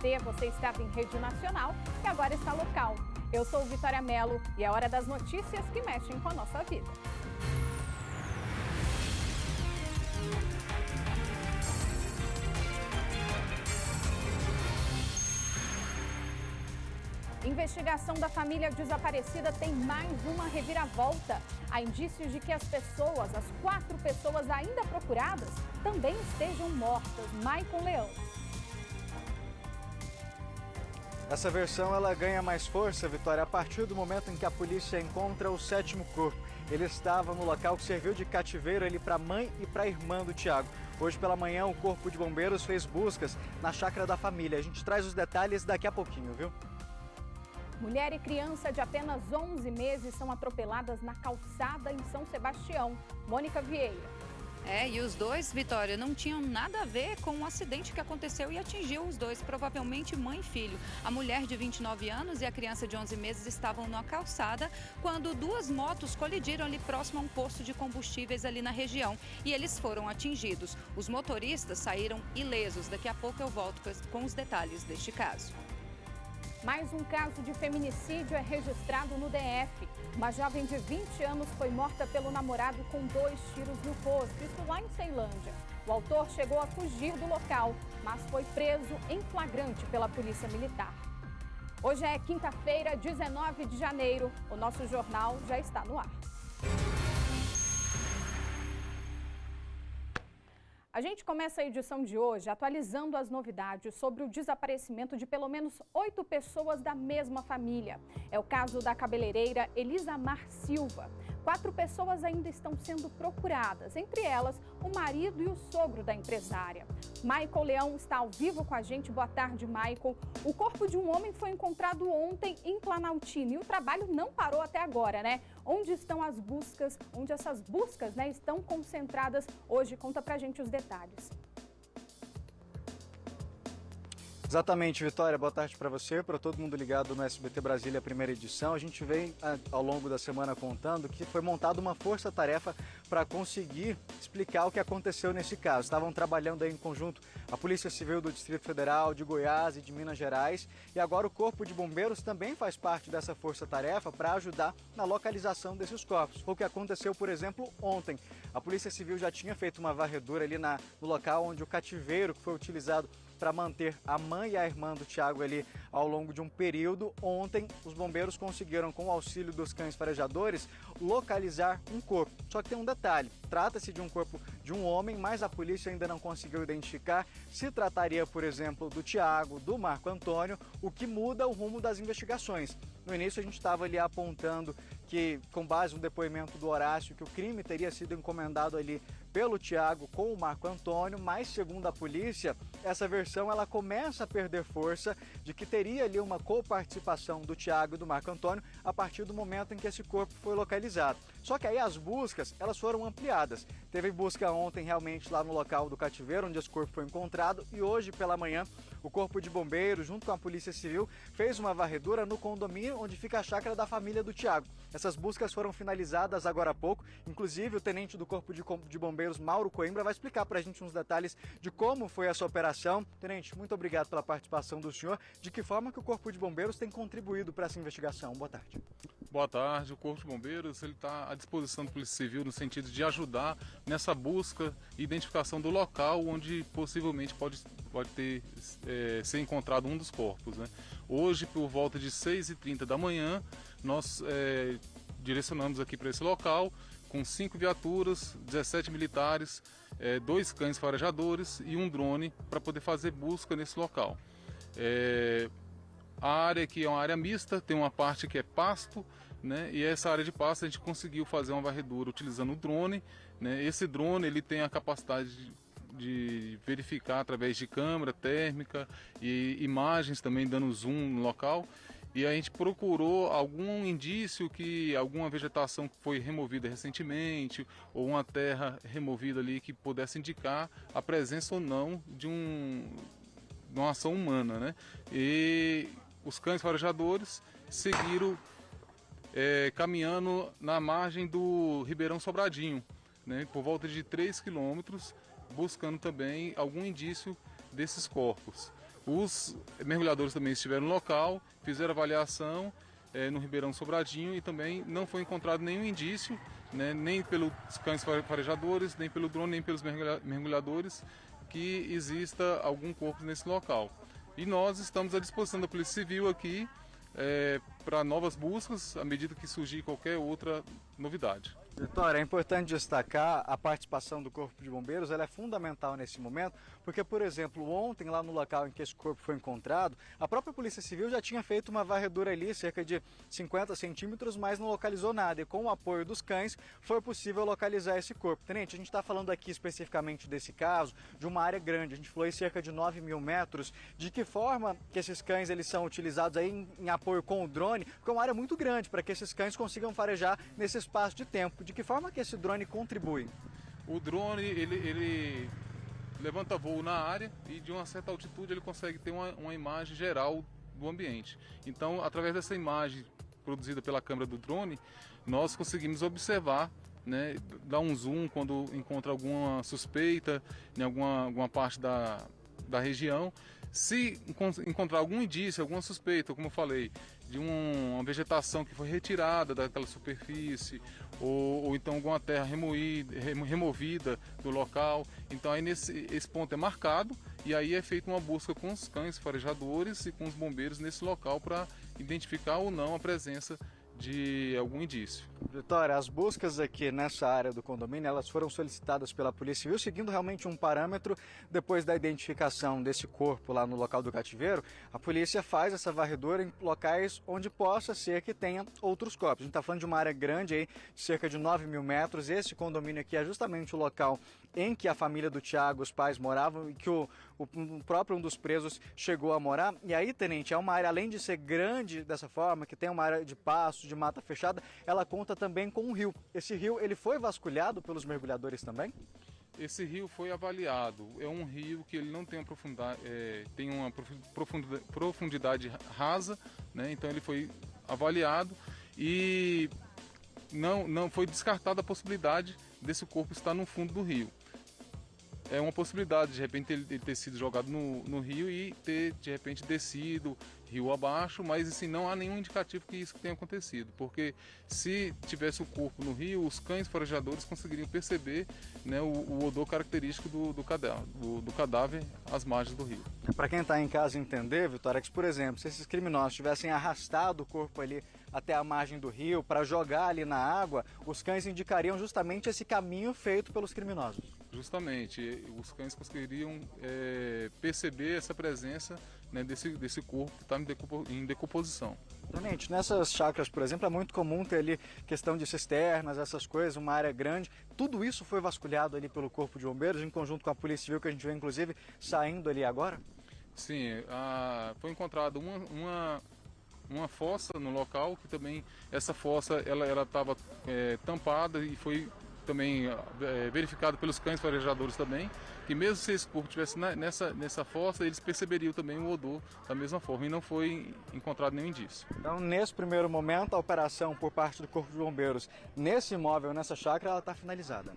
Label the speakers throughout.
Speaker 1: SBT, você estava em rede nacional e agora está local. Eu sou Vitória Mello e é hora das notícias que mexem com a nossa vida. Investigação da família desaparecida tem mais uma reviravolta. Há indícios de que as 4 pessoas ainda procuradas, também estejam mortas. Maicon Leão.
Speaker 2: Essa versão ela ganha mais força, Vitória, a partir do momento em que a polícia encontra o 7º corpo. Ele estava no local que serviu de cativeiro para a mãe e para a irmã do Thiago. Hoje pela manhã o Corpo de Bombeiros fez buscas na chácara da família. A gente traz os detalhes daqui a pouquinho, viu?
Speaker 1: Mulher e criança de apenas 11 meses são atropeladas na calçada em São Sebastião. Mônica Vieira.
Speaker 3: E os dois, Vitória, não tinham nada a ver com o acidente que aconteceu e atingiu os dois, provavelmente mãe e filho. A mulher de 29 anos e a criança de 11 meses estavam na calçada quando 2 motos colidiram ali próximo a um posto de combustíveis ali na região e eles foram atingidos. Os motoristas saíram ilesos. Daqui a pouco eu volto com os detalhes deste caso.
Speaker 1: Mais um caso de feminicídio é registrado no DF. Uma jovem de 20 anos foi morta pelo namorado com 2 tiros no rosto, isso lá em Ceilândia. O autor chegou a fugir do local, mas foi preso em flagrante pela Polícia Militar. Hoje é quinta-feira, 19 de janeiro. O nosso jornal já está no ar. A gente começa a edição de hoje atualizando as novidades sobre o desaparecimento de pelo menos 8 pessoas da mesma família. É o caso da cabeleireira Elisamar Silva. 4 pessoas ainda estão sendo procuradas, entre elas o marido e o sogro da empresária. Maicon Leão está ao vivo com a gente. Boa tarde, Maicon. O corpo de um homem foi encontrado ontem em Planaltina e o trabalho não parou até agora, né? Onde estão as buscas, onde essas buscas, estão concentradas hoje? Conta pra gente os detalhes.
Speaker 2: Exatamente, Vitória. Boa tarde para você, para todo mundo ligado no SBT Brasília, primeira edição. A gente vem ao longo da semana contando que foi montada uma força-tarefa para conseguir explicar o que aconteceu nesse caso. Estavam trabalhando aí em conjunto a Polícia Civil do Distrito Federal, de Goiás e de Minas Gerais. E agora o Corpo de Bombeiros também faz parte dessa força-tarefa para ajudar na localização desses corpos. Foi o que aconteceu, por exemplo, ontem. A Polícia Civil já tinha feito uma varredura ali no local onde o cativeiro que foi utilizado para manter a mãe e a irmã do Thiago ali ao longo de um período. Ontem, os bombeiros conseguiram, com o auxílio dos cães farejadores, localizar um corpo. Só que tem um detalhe, trata-se de um corpo de um homem, mas a polícia ainda não conseguiu identificar se trataria, por exemplo, do Thiago, do Marco Antônio, o que muda o rumo das investigações. No início a gente estava ali apontando que, com base no depoimento do Horácio, que o crime teria sido encomendado ali pelo Thiago com o Marco Antônio, mas segundo a polícia, essa versão ela começa a perder força de que teria ali uma coparticipação do Thiago e do Marco Antônio a partir do momento em que esse corpo foi localizado. Só que aí as buscas, elas foram ampliadas. Teve busca ontem realmente lá no local do cativeiro, onde esse corpo foi encontrado, e hoje pela manhã o Corpo de Bombeiros, junto com a Polícia Civil, fez uma varredura no condomínio onde fica a chácara da família do Thiago. Essas buscas foram finalizadas agora há pouco, inclusive o tenente do Corpo de Bombeiros, Mauro Coimbra, vai explicar para a gente uns detalhes de como foi essa operação. Tenente, muito obrigado pela participação do senhor. De que forma que o Corpo de Bombeiros tem contribuído para essa investigação? Boa tarde.
Speaker 4: Boa tarde. O Corpo de Bombeiros está à disposição da Polícia Civil no sentido de ajudar nessa busca e identificação do local onde possivelmente pode ser encontrado um dos corpos, né? Hoje, por volta de 6h30 da manhã, nós direcionamos aqui para esse local com 5 viaturas, 17 militares, 2 cães farejadores e um drone para poder fazer busca nesse local. A área aqui é uma área mista, tem uma parte que é pasto, né? E essa área de pasto a gente conseguiu fazer uma varredura utilizando o drone, né? Esse drone ele tem a capacidade de verificar através de câmera térmica e imagens também dando zoom no local. E a gente procurou algum indício que alguma vegetação foi removida recentemente ou uma terra removida ali que pudesse indicar a presença ou não de uma ação humana, né? E os cães farejadores seguiram caminhando na margem do Ribeirão Sobradinho, né? Por volta de 3 quilômetros, buscando também algum indício desses corpos. Os mergulhadores também estiveram no local, fizeram avaliação no Ribeirão Sobradinho e também não foi encontrado nenhum indício, né, nem pelos cães farejadores, nem pelo drone, nem pelos mergulhadores, que exista algum corpo nesse local. E nós estamos à disposição da Polícia Civil aqui para novas buscas, à medida que surgir qualquer outra novidade.
Speaker 2: Vitória, é importante destacar a participação do Corpo de Bombeiros, ela é fundamental nesse momento, porque, por exemplo, ontem, lá no local em que esse corpo foi encontrado, a própria Polícia Civil já tinha feito uma varredura ali, cerca de 50 centímetros, mas não localizou nada. E com o apoio dos cães, foi possível localizar esse corpo. Tenente, a gente está falando aqui especificamente desse caso, de uma área grande, a gente falou em cerca de 9.000 metros. De que forma que esses cães eles são utilizados aí em apoio com o drone? Porque é uma área muito grande para que esses cães consigam farejar nesse espaço de tempo. De que forma que esse drone contribui?
Speaker 4: O drone, ele levanta voo na área e de uma certa altitude ele consegue ter uma imagem geral do ambiente. Então, através dessa imagem produzida pela câmera do drone, nós conseguimos observar, né, dar um zoom quando encontra alguma suspeita em alguma parte da região. Se encontrar algum indício, alguma suspeita, como eu falei, de uma vegetação que foi retirada daquela superfície, ou então alguma terra removida do local, então aí esse ponto é marcado e aí é feita uma busca com os cães farejadores e com os bombeiros nesse local para identificar ou não a presença de algum indício.
Speaker 2: Vitória, as buscas aqui nessa área do condomínio, elas foram solicitadas pela Polícia Civil, seguindo realmente um parâmetro. Depois da identificação desse corpo lá no local do cativeiro, a polícia faz essa varredura em locais onde possa ser que tenha outros corpos. A gente está falando de uma área grande aí, de cerca de 9.000 metros. Esse condomínio aqui é justamente o local em que a família do Thiago, os pais moravam e que o próprio um dos presos chegou a morar. E aí, tenente, é uma área, além de ser grande dessa forma, que tem uma área de pasto, de mata fechada, ela conta também com um rio. Esse rio, ele foi vasculhado pelos mergulhadores também?
Speaker 4: Esse rio foi avaliado. É um rio que ele não tem uma profundidade rasa, né? Então ele foi avaliado e não foi descartada a possibilidade desse corpo estar no fundo do rio. É uma possibilidade, de repente, ele ter sido jogado no rio e ter, de repente, descido rio abaixo, mas assim, não há nenhum indicativo que isso tenha acontecido, porque se tivesse o corpo no rio, os cães farejadores conseguiriam perceber, né, o odor característico do cadáver às margens do rio.
Speaker 2: Para quem está em casa entender, Vitória, que, por exemplo, se esses criminosos tivessem arrastado o corpo ali até a margem do rio para jogar ali na água, os cães indicariam justamente esse caminho feito pelos criminosos. Justamente,
Speaker 4: os cães conseguiriam perceber essa presença, né, desse corpo que está em decomposição.
Speaker 2: Tenente, nessas chácaras, por exemplo, é muito comum ter ali questão de cisternas, essas coisas, uma área grande. Tudo isso foi vasculhado ali pelo Corpo de Bombeiros, em conjunto com a Polícia Civil, que a gente vê, inclusive, saindo ali agora?
Speaker 4: Sim, foi encontrada uma fossa no local, que também essa fossa ela estava tampada e foi também verificado pelos cães farejadores também, que mesmo se esse corpo estivesse nessa fossa, eles perceberiam também o odor da mesma forma e não foi encontrado nenhum indício.
Speaker 2: Então, nesse primeiro momento, a operação por parte do Corpo de Bombeiros nesse imóvel, nessa chácara, ela está finalizada?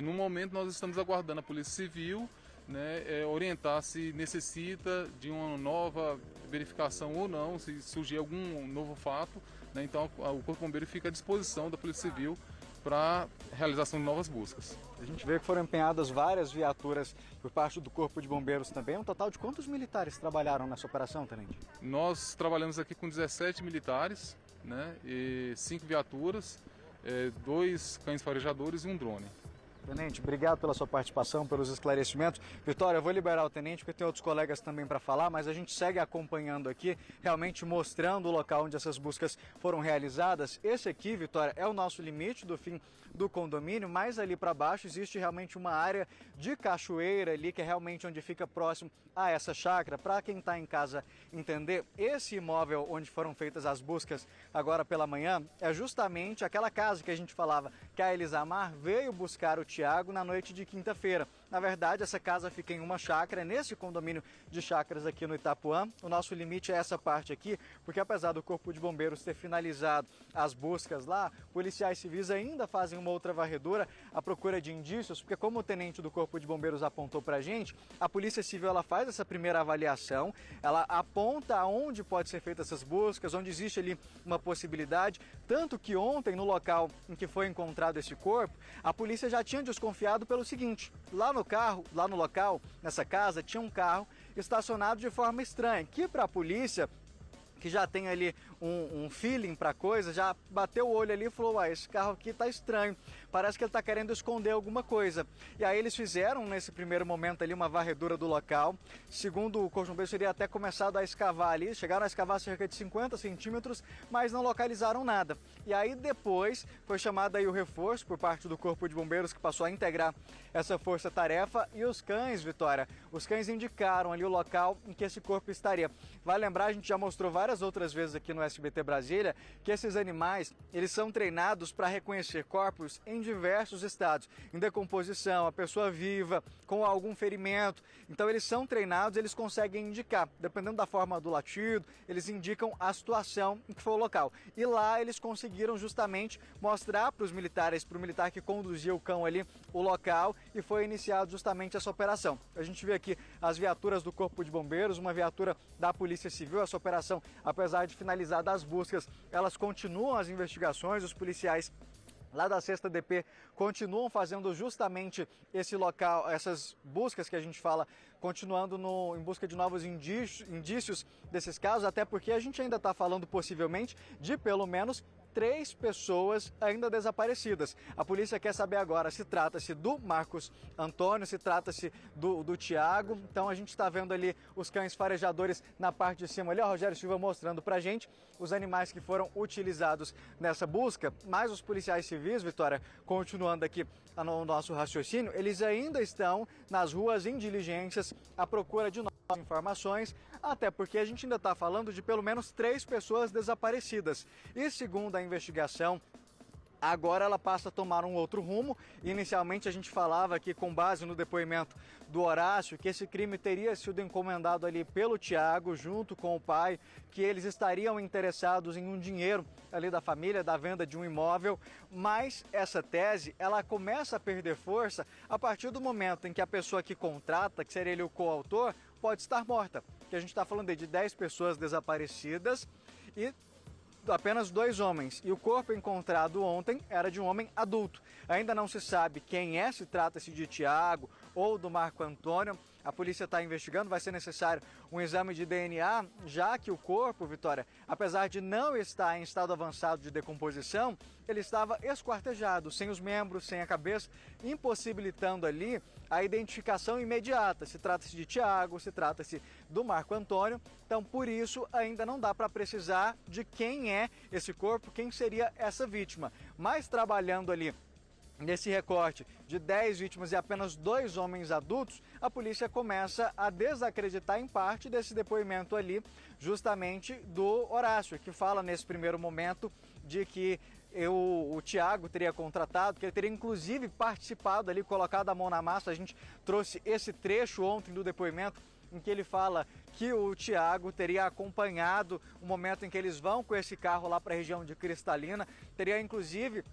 Speaker 4: No momento nós estamos aguardando a Polícia Civil, né, orientar se necessita de uma nova verificação ou não, se surgir algum novo fato, né, então o Corpo de Bombeiros fica à disposição da Polícia Civil para realização de novas buscas.
Speaker 2: A gente vê que foram empenhadas várias viaturas por parte do Corpo de Bombeiros também. Um total de quantos militares trabalharam nessa operação, tenente?
Speaker 4: Nós trabalhamos aqui com 17 militares, né, e 5 viaturas, 2 cães farejadores e um drone.
Speaker 2: Tenente, obrigado pela sua participação, pelos esclarecimentos. Vitória, eu vou liberar o tenente, porque tem outros colegas também para falar, mas a gente segue acompanhando aqui, realmente mostrando o local onde essas buscas foram realizadas. Esse aqui, Vitória, é o nosso limite do fim do condomínio, mas ali para baixo existe realmente uma área de cachoeira ali, que é realmente onde fica próximo a essa chácara. Para quem está em casa entender, esse imóvel onde foram feitas as buscas agora pela manhã é justamente aquela casa que a gente falava que a Elisamar veio buscar o Thiago na noite de quinta-feira. Na verdade, essa casa fica em uma chácara, nesse condomínio de chácaras aqui no Itapuã. O nosso limite é essa parte aqui, porque apesar do Corpo de Bombeiros ter finalizado as buscas lá, policiais civis ainda fazem uma outra varredura à procura de indícios, porque como o tenente do Corpo de Bombeiros apontou pra gente, a Polícia Civil ela faz essa primeira avaliação, ela aponta aonde pode ser feitas essas buscas, onde existe ali uma possibilidade, tanto que ontem no local em que foi encontrado esse corpo, a polícia já tinha desconfiado pelo seguinte: lá no local, nessa casa, tinha um carro estacionado de forma estranha, que para a polícia, que já tem ali um feeling para coisa, já bateu o olho ali e falou: esse carro aqui tá estranho, parece que ele tá querendo esconder alguma coisa. E aí eles fizeram nesse primeiro momento ali uma varredura do local. Segundo o Corpo de Bombeiros, teria até começado a escavar ali, chegaram a escavar cerca de 50 centímetros, mas não localizaram nada. E aí depois foi chamado aí o reforço por parte do Corpo de Bombeiros, que passou a integrar essa força-tarefa, e os cães, Vitória, os cães indicaram ali o local em que esse corpo estaria. Vai lembrar, a gente já mostrou várias outras vezes aqui no SBT Brasília, que esses animais, eles são treinados para reconhecer corpos em diversos estados, em decomposição, a pessoa viva, com algum ferimento. Então eles são treinados, eles conseguem indicar, dependendo da forma do latido, eles indicam a situação em que foi o local. E lá eles conseguiram justamente mostrar para os militares, para o militar que conduzia o cão ali, o local, e foi iniciada justamente essa operação. A gente vê aqui as viaturas do Corpo de Bombeiros, uma viatura da Polícia Civil. Essa operação, apesar de finalizar das buscas, elas continuam as investigações, os policiais lá da 6ª DP continuam fazendo justamente esse local, essas buscas que a gente fala, continuando em busca de novos indícios desses casos, até porque a gente ainda está falando possivelmente de pelo menos 3 pessoas ainda desaparecidas. A polícia quer saber agora se trata-se do Marcos Antônio, se trata-se do Tiago. Então a gente está vendo ali os cães farejadores na parte de cima ali, o Rogério Silva mostrando pra gente os animais que foram utilizados nessa busca. Mas os policiais civis, Vitória, continuando aqui no nosso raciocínio, eles ainda estão nas ruas em diligências à procura de novas informações, até porque a gente ainda está falando de pelo menos 3 pessoas desaparecidas. E segundo a investigação, agora ela passa a tomar um outro rumo. Inicialmente a gente falava aqui, com base no depoimento do Horácio, que esse crime teria sido encomendado ali pelo Tiago, junto com o pai, que eles estariam interessados em um dinheiro ali da família, da venda de um imóvel. Mas essa tese, ela começa a perder força a partir do momento em que a pessoa que contrata, que seria ele o coautor, pode estar morta. Que a gente está falando aí de 10 pessoas desaparecidas e apenas 2 homens, e o corpo encontrado ontem era de um homem adulto. Ainda não se sabe quem é, se trata-se de Tiago ou do Marco Antônio. A polícia está investigando, vai ser necessário um exame de DNA, já que o corpo, Vitória, apesar de não estar em estado avançado de decomposição, ele estava esquartejado, sem os membros, sem a cabeça, impossibilitando ali a identificação imediata. Se trata-se de Tiago, se trata-se do Marco Antônio. Então, por isso, ainda não dá para precisar de quem é esse corpo, quem seria essa vítima. Mas trabalhando ali nesse recorte de 10 vítimas e apenas 2 homens adultos, a polícia começa a desacreditar em parte desse depoimento ali, justamente do Horácio, que fala nesse primeiro momento de que o Tiago teria contratado, que ele teria inclusive participado ali, colocado a mão na massa. A gente trouxe esse trecho ontem do depoimento em que ele fala que o Tiago teria acompanhado o momento em que eles vão com esse carro lá para a região de Cristalina, teria inclusive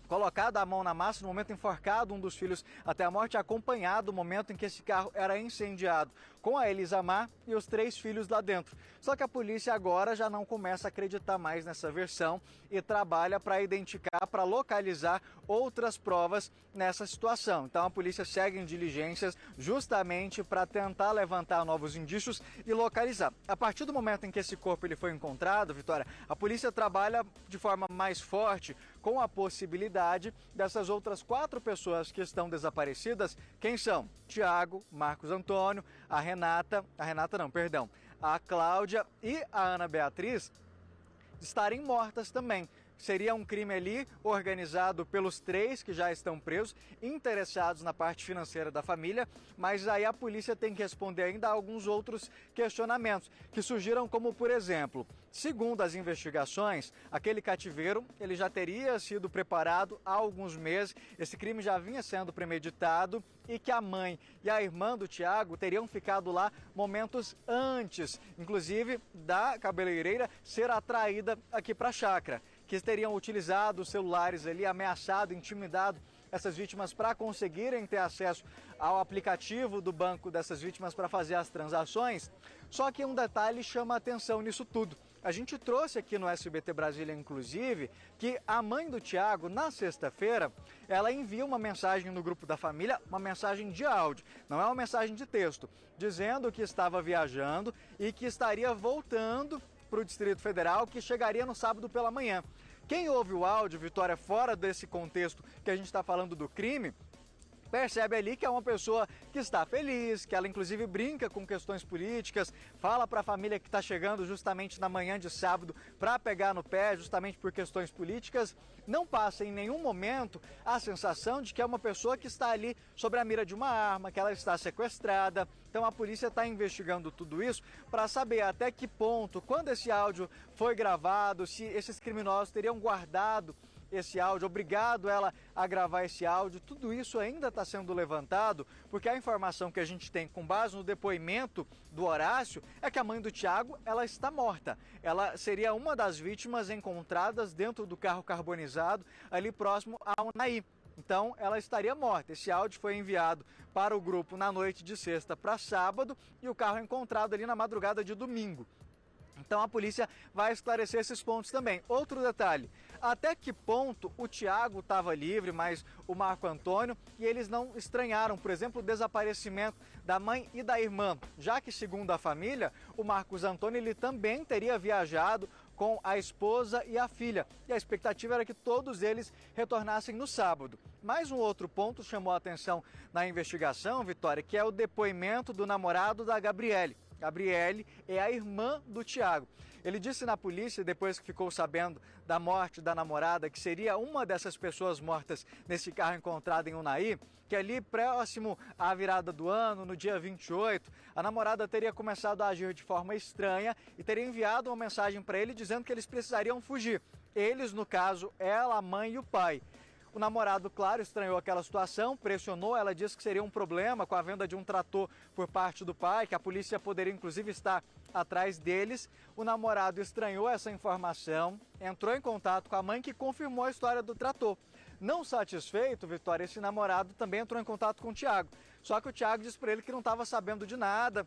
Speaker 2: colocado a mão na massa no momento enforcado um dos filhos até a morte, acompanhado o momento em que esse carro era incendiado, com a Elisamar e os 3 filhos lá dentro. Só que a polícia agora já não começa a acreditar mais nessa versão e trabalha para identificar, para localizar outras provas nessa situação. Então a polícia segue em diligências justamente para tentar levantar novos indícios e localizar. A partir do momento em que esse corpo ele foi encontrado, Vitória, a polícia trabalha de forma mais forte com a possibilidade dessas outras 4 pessoas que estão desaparecidas. Quem são? Tiago, Marcos Antônio, a Cláudia e a Ana Beatriz estarem mortas também. seria um crime ali organizado pelos 3 que já estão presos, interessados na parte financeira da família, mas aí a polícia tem que responder ainda a alguns outros questionamentos que surgiram, como por exemplo, segundo as investigações, aquele cativeiro ele já teria sido preparado há alguns meses, esse crime já vinha sendo premeditado e que a mãe e a irmã do Thiago teriam ficado lá momentos antes, inclusive da cabeleireira ser atraída aqui para a chácara, que teriam utilizado os celulares ali, ameaçado, intimidado essas vítimas para conseguirem ter acesso ao aplicativo do banco dessas vítimas para fazer as transações. Só que um detalhe chama a atenção nisso tudo. A gente trouxe aqui no SBT Brasília, inclusive, que a mãe do Thiago, na sexta-feira, ela envia uma mensagem no grupo da família, uma mensagem de áudio, não é uma mensagem de texto, dizendo que estava viajando e que estaria voltando para o Distrito Federal, que chegaria no sábado pela manhã. Quem ouve o áudio, Vitória, fora desse contexto que a gente está falando do crime, percebe ali que é uma pessoa que está feliz, que ela inclusive brinca com questões políticas, fala para a família que está chegando justamente na manhã de sábado para pegar no pé, justamente por questões políticas. Não passa em nenhum momento a sensação de que é uma pessoa que está ali sob a mira de uma arma, que ela está sequestrada. Então a polícia está investigando tudo isso para saber até que ponto, quando esse áudio foi gravado, se esses criminosos teriam guardado esse áudio, obrigado ela a gravar esse áudio. Tudo isso ainda está sendo levantado, porque a informação que a gente tem com base no depoimento do Horácio é que a mãe do Thiago, ela está morta. Ela seria uma das vítimas encontradas dentro do carro carbonizado ali próximo ao Unaí. Então ela estaria morta. Esse áudio foi enviado para o grupo na noite de sexta para sábado e o carro encontrado ali na madrugada de domingo. Então a polícia vai esclarecer esses pontos também. Outro detalhe, até que ponto o Thiago estava livre, mas o Marco Antônio, e eles não estranharam, por exemplo, o desaparecimento da mãe e da irmã, já que, segundo a família, o Marcos Antônio ele também teria viajado com a esposa e a filha, e a expectativa era que todos eles retornassem no sábado. Mais um outro ponto chamou a atenção na investigação, Vitória, que é o depoimento do namorado da Gabriele. Gabriele é a irmã do Thiago. Ele disse na polícia, depois que ficou sabendo da morte da namorada, que seria uma dessas pessoas mortas nesse carro encontrado em Unaí, que ali próximo à virada do ano, no dia 28, a namorada teria começado a agir de forma estranha e teria enviado uma mensagem para ele dizendo que eles precisariam fugir. Eles, no caso, ela, a mãe e o pai. O namorado, claro, estranhou aquela situação, pressionou, ela disse que seria um problema com a venda de um trator por parte do pai, que a polícia poderia inclusive estar atrás deles. O namorado estranhou essa informação, entrou em contato com a mãe que confirmou a história do trator. Não satisfeito, Vitória, esse namorado também entrou em contato com o Thiago. Só que o Thiago disse para ele que não estava sabendo de nada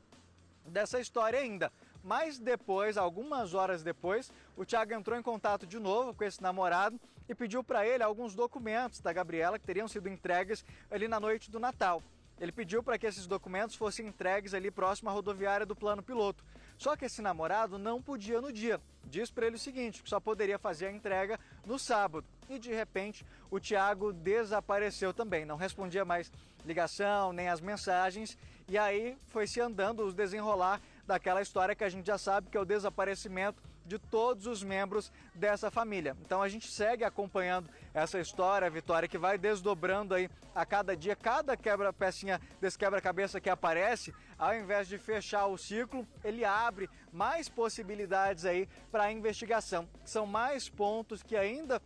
Speaker 2: dessa história ainda. Mas depois, algumas horas depois, o Thiago entrou em contato de novo com esse namorado e pediu para ele alguns documentos da Gabriela que teriam sido entregues ali na noite do Natal. Ele pediu para que esses documentos fossem entregues ali próximo à rodoviária do Plano Piloto. Só que esse namorado não podia no dia. Diz para ele o seguinte, que só poderia fazer a entrega no sábado. E de repente o Thiago desapareceu também. Não respondia mais ligação, nem as mensagens. E aí foi se andando os desenrolar daquela história que a gente já sabe que é o desaparecimento de todos os membros dessa família. Então a gente segue acompanhando essa história, Vitória, que vai desdobrando aí a cada dia, cada pecinha desse quebra-cabeça que aparece, ao invés de fechar o ciclo, ele abre mais possibilidades aí para a investigação. São mais pontos que ainda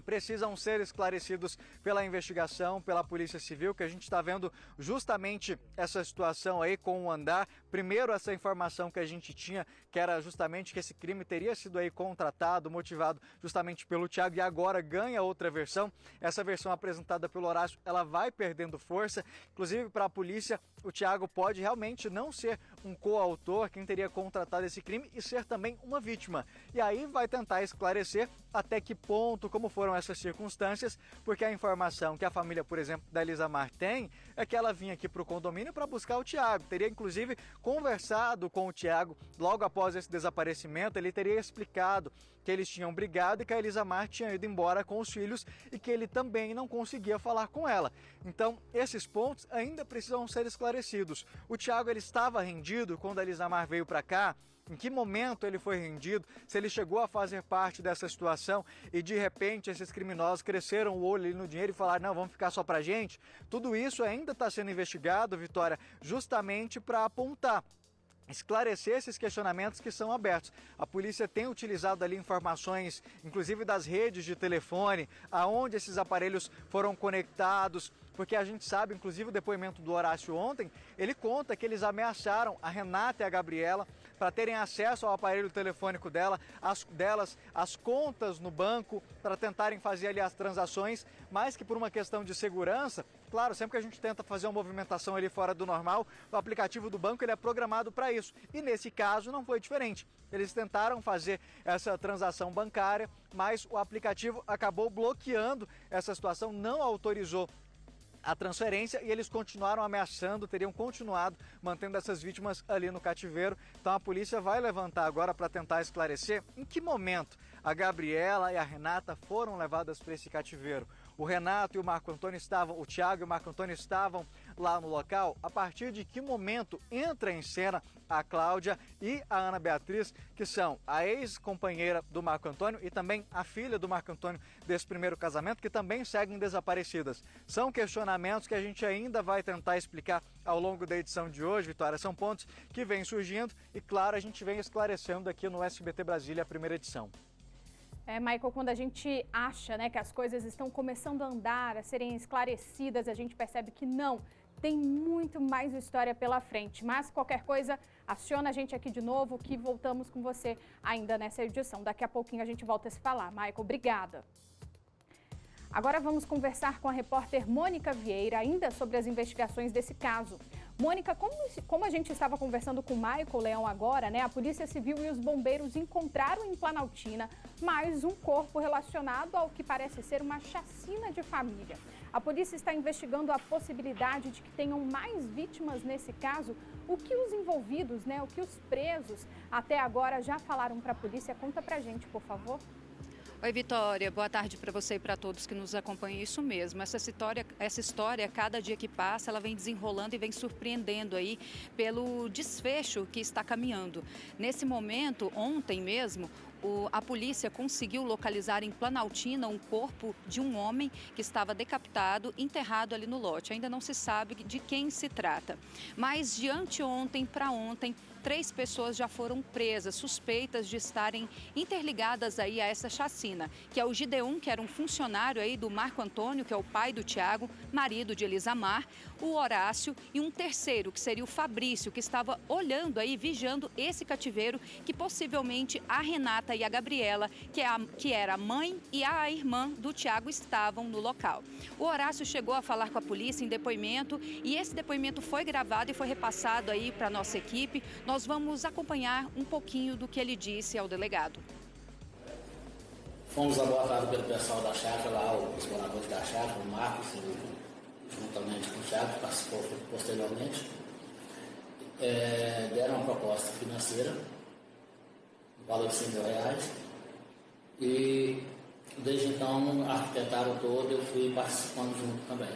Speaker 2: precisam ser esclarecidos pela investigação, pela Polícia Civil, que a gente está vendo justamente essa situação aí com o andar. Primeiro, essa informação que a gente tinha, que era justamente que esse crime teria sido aí contratado, motivado justamente pelo Thiago, e agora ganha outra versão. Essa versão apresentada pelo Horácio, ela vai perdendo força. Inclusive, para a polícia, o Thiago pode realmente não ser um coautor, quem teria contratado esse crime, e ser também uma vítima. E aí vai tentar esclarecer até que ponto, como foram essas circunstâncias, porque a informação que a família, por exemplo, da Elisamar tem é que ela vinha aqui para o condomínio para buscar o Thiago. Teria inclusive conversado com o Thiago logo após esse desaparecimento. Ele teria explicado que eles tinham brigado e que a Elisamar tinha ido embora com os filhos e que ele também não conseguia falar com ela. Então, esses pontos ainda precisam ser esclarecidos. O Thiago ele estava rendido quando a Elisamar veio para cá. em que momento ele foi rendido, se ele chegou a fazer parte dessa situação e de repente esses criminosos cresceram o olho ali no dinheiro e falaram, não, vamos ficar só pra gente. Tudo isso ainda está sendo investigado, Vitória, justamente para apontar, esclarecer esses questionamentos que são abertos. A polícia tem utilizado ali informações, inclusive das redes de telefone, aonde esses aparelhos foram conectados, porque a gente sabe, inclusive o depoimento do Horácio ontem, ele conta que eles ameaçaram a Renata e a Gabriela para terem acesso ao aparelho telefônico delas, as contas no banco, para tentarem fazer ali as transações, mas que por uma questão de segurança, claro, sempre que a gente tenta fazer uma movimentação ali fora do normal, o aplicativo do banco ele é programado para isso. E nesse caso não foi diferente. Eles tentaram fazer essa transação bancária, mas o aplicativo acabou bloqueando essa situação, não autorizou a transferência e eles continuaram ameaçando, teriam continuado mantendo essas vítimas ali no cativeiro. Então a polícia vai levantar agora para tentar esclarecer em que momento a Gabriela e a Renata foram levadas para esse cativeiro. O Renato e o Marco Antônio estavam, o Thiago e o Marco Antônio estavam lá no local. A partir de que momento entra em cena a Cláudia e a Ana Beatriz, que são a ex-companheira do Marco Antônio e também a filha do Marco Antônio desse primeiro casamento, que também seguem desaparecidas. São questionamentos que a gente ainda vai tentar explicar ao longo da edição de hoje, Vitória. São pontos que vêm surgindo e, claro, a gente vem esclarecendo aqui no SBT Brasília, a primeira edição.
Speaker 1: Michael, quando a gente acha, né, que as coisas estão começando a andar, a serem esclarecidas, a gente percebe que não, tem muito mais história pela frente. Mas qualquer coisa, aciona a gente aqui de novo, que voltamos com você ainda nessa edição. Daqui a pouquinho a gente volta a se falar. Michael, obrigada. Agora vamos conversar com a repórter Mônica Vieira, ainda sobre as investigações desse caso. Mônica, como a gente estava conversando com o Michael Leão agora, né? A Polícia Civil e os bombeiros encontraram em Planaltina mais um corpo relacionado ao que parece ser uma chacina de família. A polícia está investigando a possibilidade de que tenham mais vítimas nesse caso. O que os envolvidos, né? O que os presos até agora já falaram para a polícia? Conta pra gente, por favor.
Speaker 3: Oi, Vitória. Boa tarde para você e para todos que nos acompanham. Isso mesmo, essa história, cada dia que passa, ela vem desenrolando e vem surpreendendo aí pelo desfecho que está caminhando. Nesse momento, ontem mesmo, a polícia conseguiu localizar em Planaltina um corpo de um homem que estava decapitado, enterrado ali no lote. Ainda não se sabe de quem se trata. Mas de anteontem para ontem, 3 pessoas já foram presas, suspeitas de estarem interligadas aí a essa chacina, que é o Gideon, que era um funcionário aí do Marco Antônio, que é o pai do Thiago, marido de Elisamar, o Horácio e um terceiro, que seria o Fabrício, que estava olhando aí, vigiando esse cativeiro, que possivelmente a Renata e a Gabriela, que era a mãe e a irmã do Thiago, estavam no local. O Horácio chegou a falar com a polícia em depoimento e esse depoimento foi gravado e foi repassado aí para a nossa equipe. Nós vamos acompanhar um pouquinho do que ele disse ao delegado.
Speaker 5: Fomos abordados pelo pessoal da chácara, lá, os moradores da chácara, o Marcos, juntamente com o Thiago, que participou posteriormente. Deram uma proposta financeira, no valor de R$100.000, e desde então arquitetaram todo, eu fui participando junto também,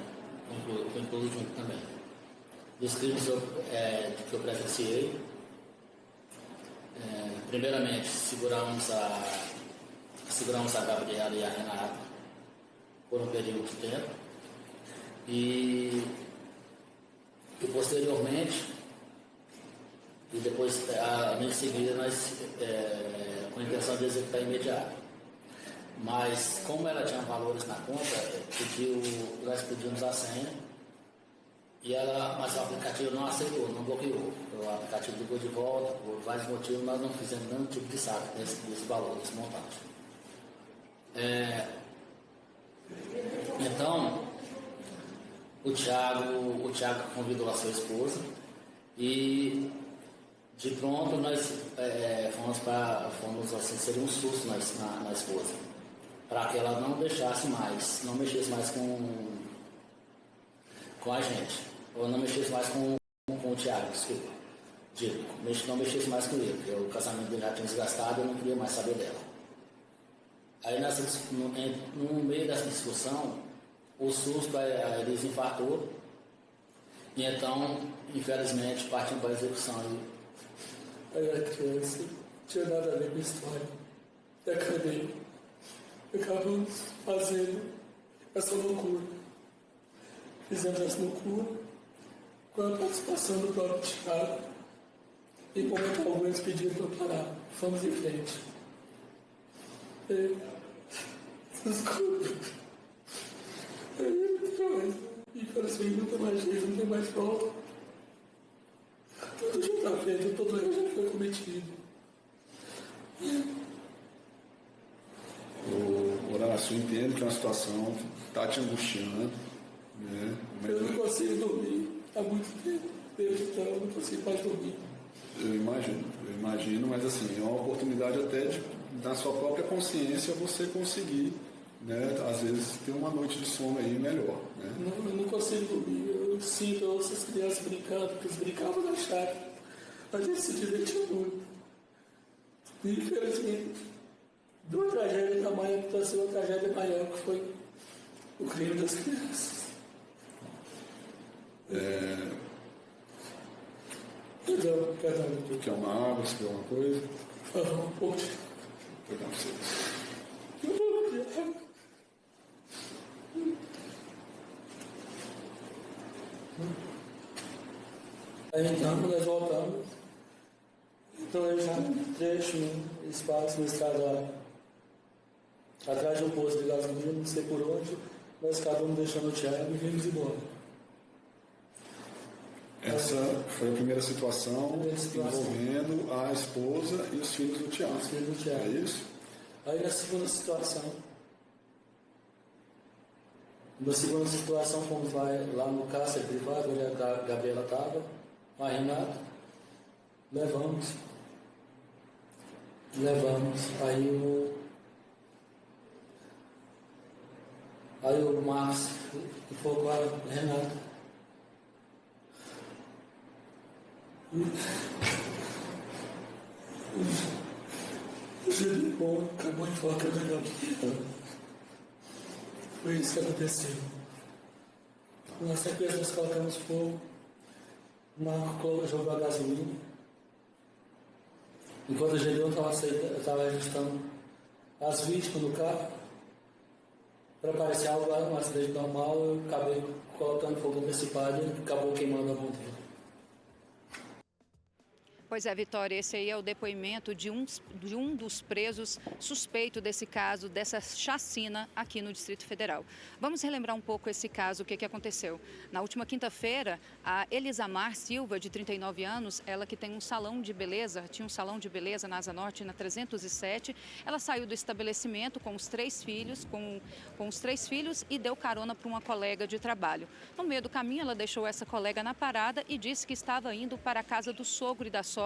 Speaker 5: fui incluído junto também. Dos crimes que eu presenciei, primeiramente seguramos a Gabriela e a Renata por um período de tempo e posteriormente, e depois, em seguida, nós, com a intenção de executar imediato. Mas, como ela tinha valores na conta, nós pedimos a senha, mas o aplicativo não aceitou, não bloqueou. O aplicativo ligou de volta, por vários motivos, nós não fizemos nenhum tipo de saque desse valor, desse montante. Então, o Thiago convidou a sua esposa e de pronto nós fomos assim, seria um susto na esposa, para que ela não mexesse mais com a gente, ou não mexesse mais com o Thiago, desculpa. Não mexesse mais com ele, porque o casamento dele já tinha desgastado e eu não queria mais saber dela. Aí no meio dessa discussão, o susto eles infartou, e então, infelizmente, partimos para a execução
Speaker 6: Eu era criança, não tinha nada a ver com a história. E acabamos fazendo essa loucura. Fizemos essa loucura com a participação do próprio Thiago. Em momento algum eles pediram para parar. Fomos em frente. Desculpa. E falei assim, não tem mais jeito, não tem mais volta. Tudo já está feito, todo erro já foi cometido.
Speaker 7: Horácio, eu entendo que é uma situação que está te angustiando, né?
Speaker 6: Eu não consigo dormir há muito tempo. Desde então eu não consigo mais dormir.
Speaker 7: Eu imagino, mas assim, é uma oportunidade até de, na sua própria consciência, você conseguir, né, às vezes, ter uma noite de sono aí melhor, né?
Speaker 6: Eu não consigo dormir. Eu sinto, eu ouço as crianças brincando, porque eles brincavam na chácara. A gente se divertia muito. E, infelizmente, de uma tragédia tamanha que trouxe uma tragédia maior, que foi o crime das crianças. Perdão.
Speaker 7: Tu quer uma água, se quer alguma coisa?
Speaker 6: Por favor, um pouco de...
Speaker 7: Vou pegar pra você.
Speaker 6: Aí então, nós voltamos. Então, eu já um trecho, espaço, no estrada atrás de um posto de gasolina, não sei por onde, nós acabamos deixando o Thiago e vimos embora.
Speaker 7: Essa foi a primeira situação envolvendo a esposa e os filhos do Thiago.
Speaker 6: Os filhos do Thiago.
Speaker 7: É isso?
Speaker 6: Aí na segunda situação, fomos lá no cárcere privado, onde a Gabriela estava, a Renata, levamos, aí o Marcos, que foi com a Renata. O Gelibon acabou em foca da Gabriela. Foi isso que aconteceu. Na sequência nós colocamos fogo, o Marco jogou a gasolina. Enquanto o Gelibon estava ajustando as vítimas no carro, para parecer algo lá, um acidente normal, eu acabei colocando fogo antecipado e acabou queimando a mão dele.
Speaker 3: Pois é, Vitória, esse aí é o depoimento de um dos presos suspeito desse caso, dessa chacina aqui no Distrito Federal. Vamos relembrar um pouco esse caso, o que aconteceu. Na última quinta-feira, a Elisamar Silva, de 39 anos, ela que tem um salão de beleza, tinha um salão de beleza na Asa Norte, na 307, ela saiu do estabelecimento com os 3 filhos, com os 3 filhos e deu carona para uma colega de trabalho. No meio do caminho, ela deixou essa colega na parada e disse que estava indo para a casa do sogro e da sogra,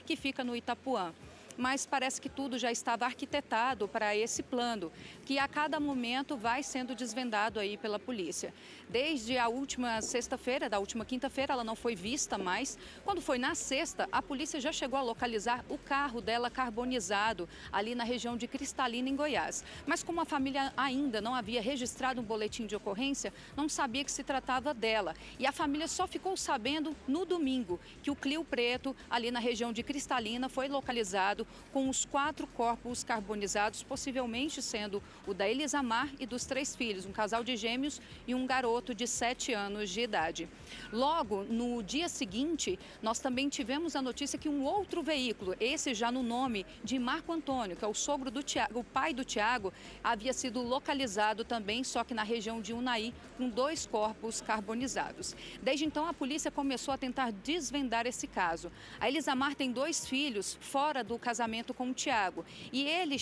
Speaker 3: que fica no Itapuã. Mas parece que tudo já estava arquitetado para esse plano, que a cada momento vai sendo desvendado aí pela polícia. Desde a última sexta-feira, da última quinta-feira, ela não foi vista mais. Quando foi na sexta, a polícia já chegou a localizar o carro dela carbonizado ali na região de Cristalina, em Goiás. Mas como a família ainda não havia registrado um boletim de ocorrência, não sabia que se tratava dela. E a família só ficou sabendo no domingo que o Clio preto, ali na região de Cristalina, foi localizado com os 4 corpos carbonizados, possivelmente sendo o da Elisamar e dos 3 filhos, um casal de gêmeos e um garoto de 7 anos de idade. Logo, no dia seguinte, nós também tivemos a notícia que um outro veículo, esse já no nome de Marco Antônio, que é o sogro do Thiago, o pai do Thiago, havia sido localizado também, só que na região de Unai, com 2 corpos carbonizados. Desde então, a polícia começou a tentar desvendar esse caso. A Elisamar tem 2 filhos fora do casamento com o Thiago. E ele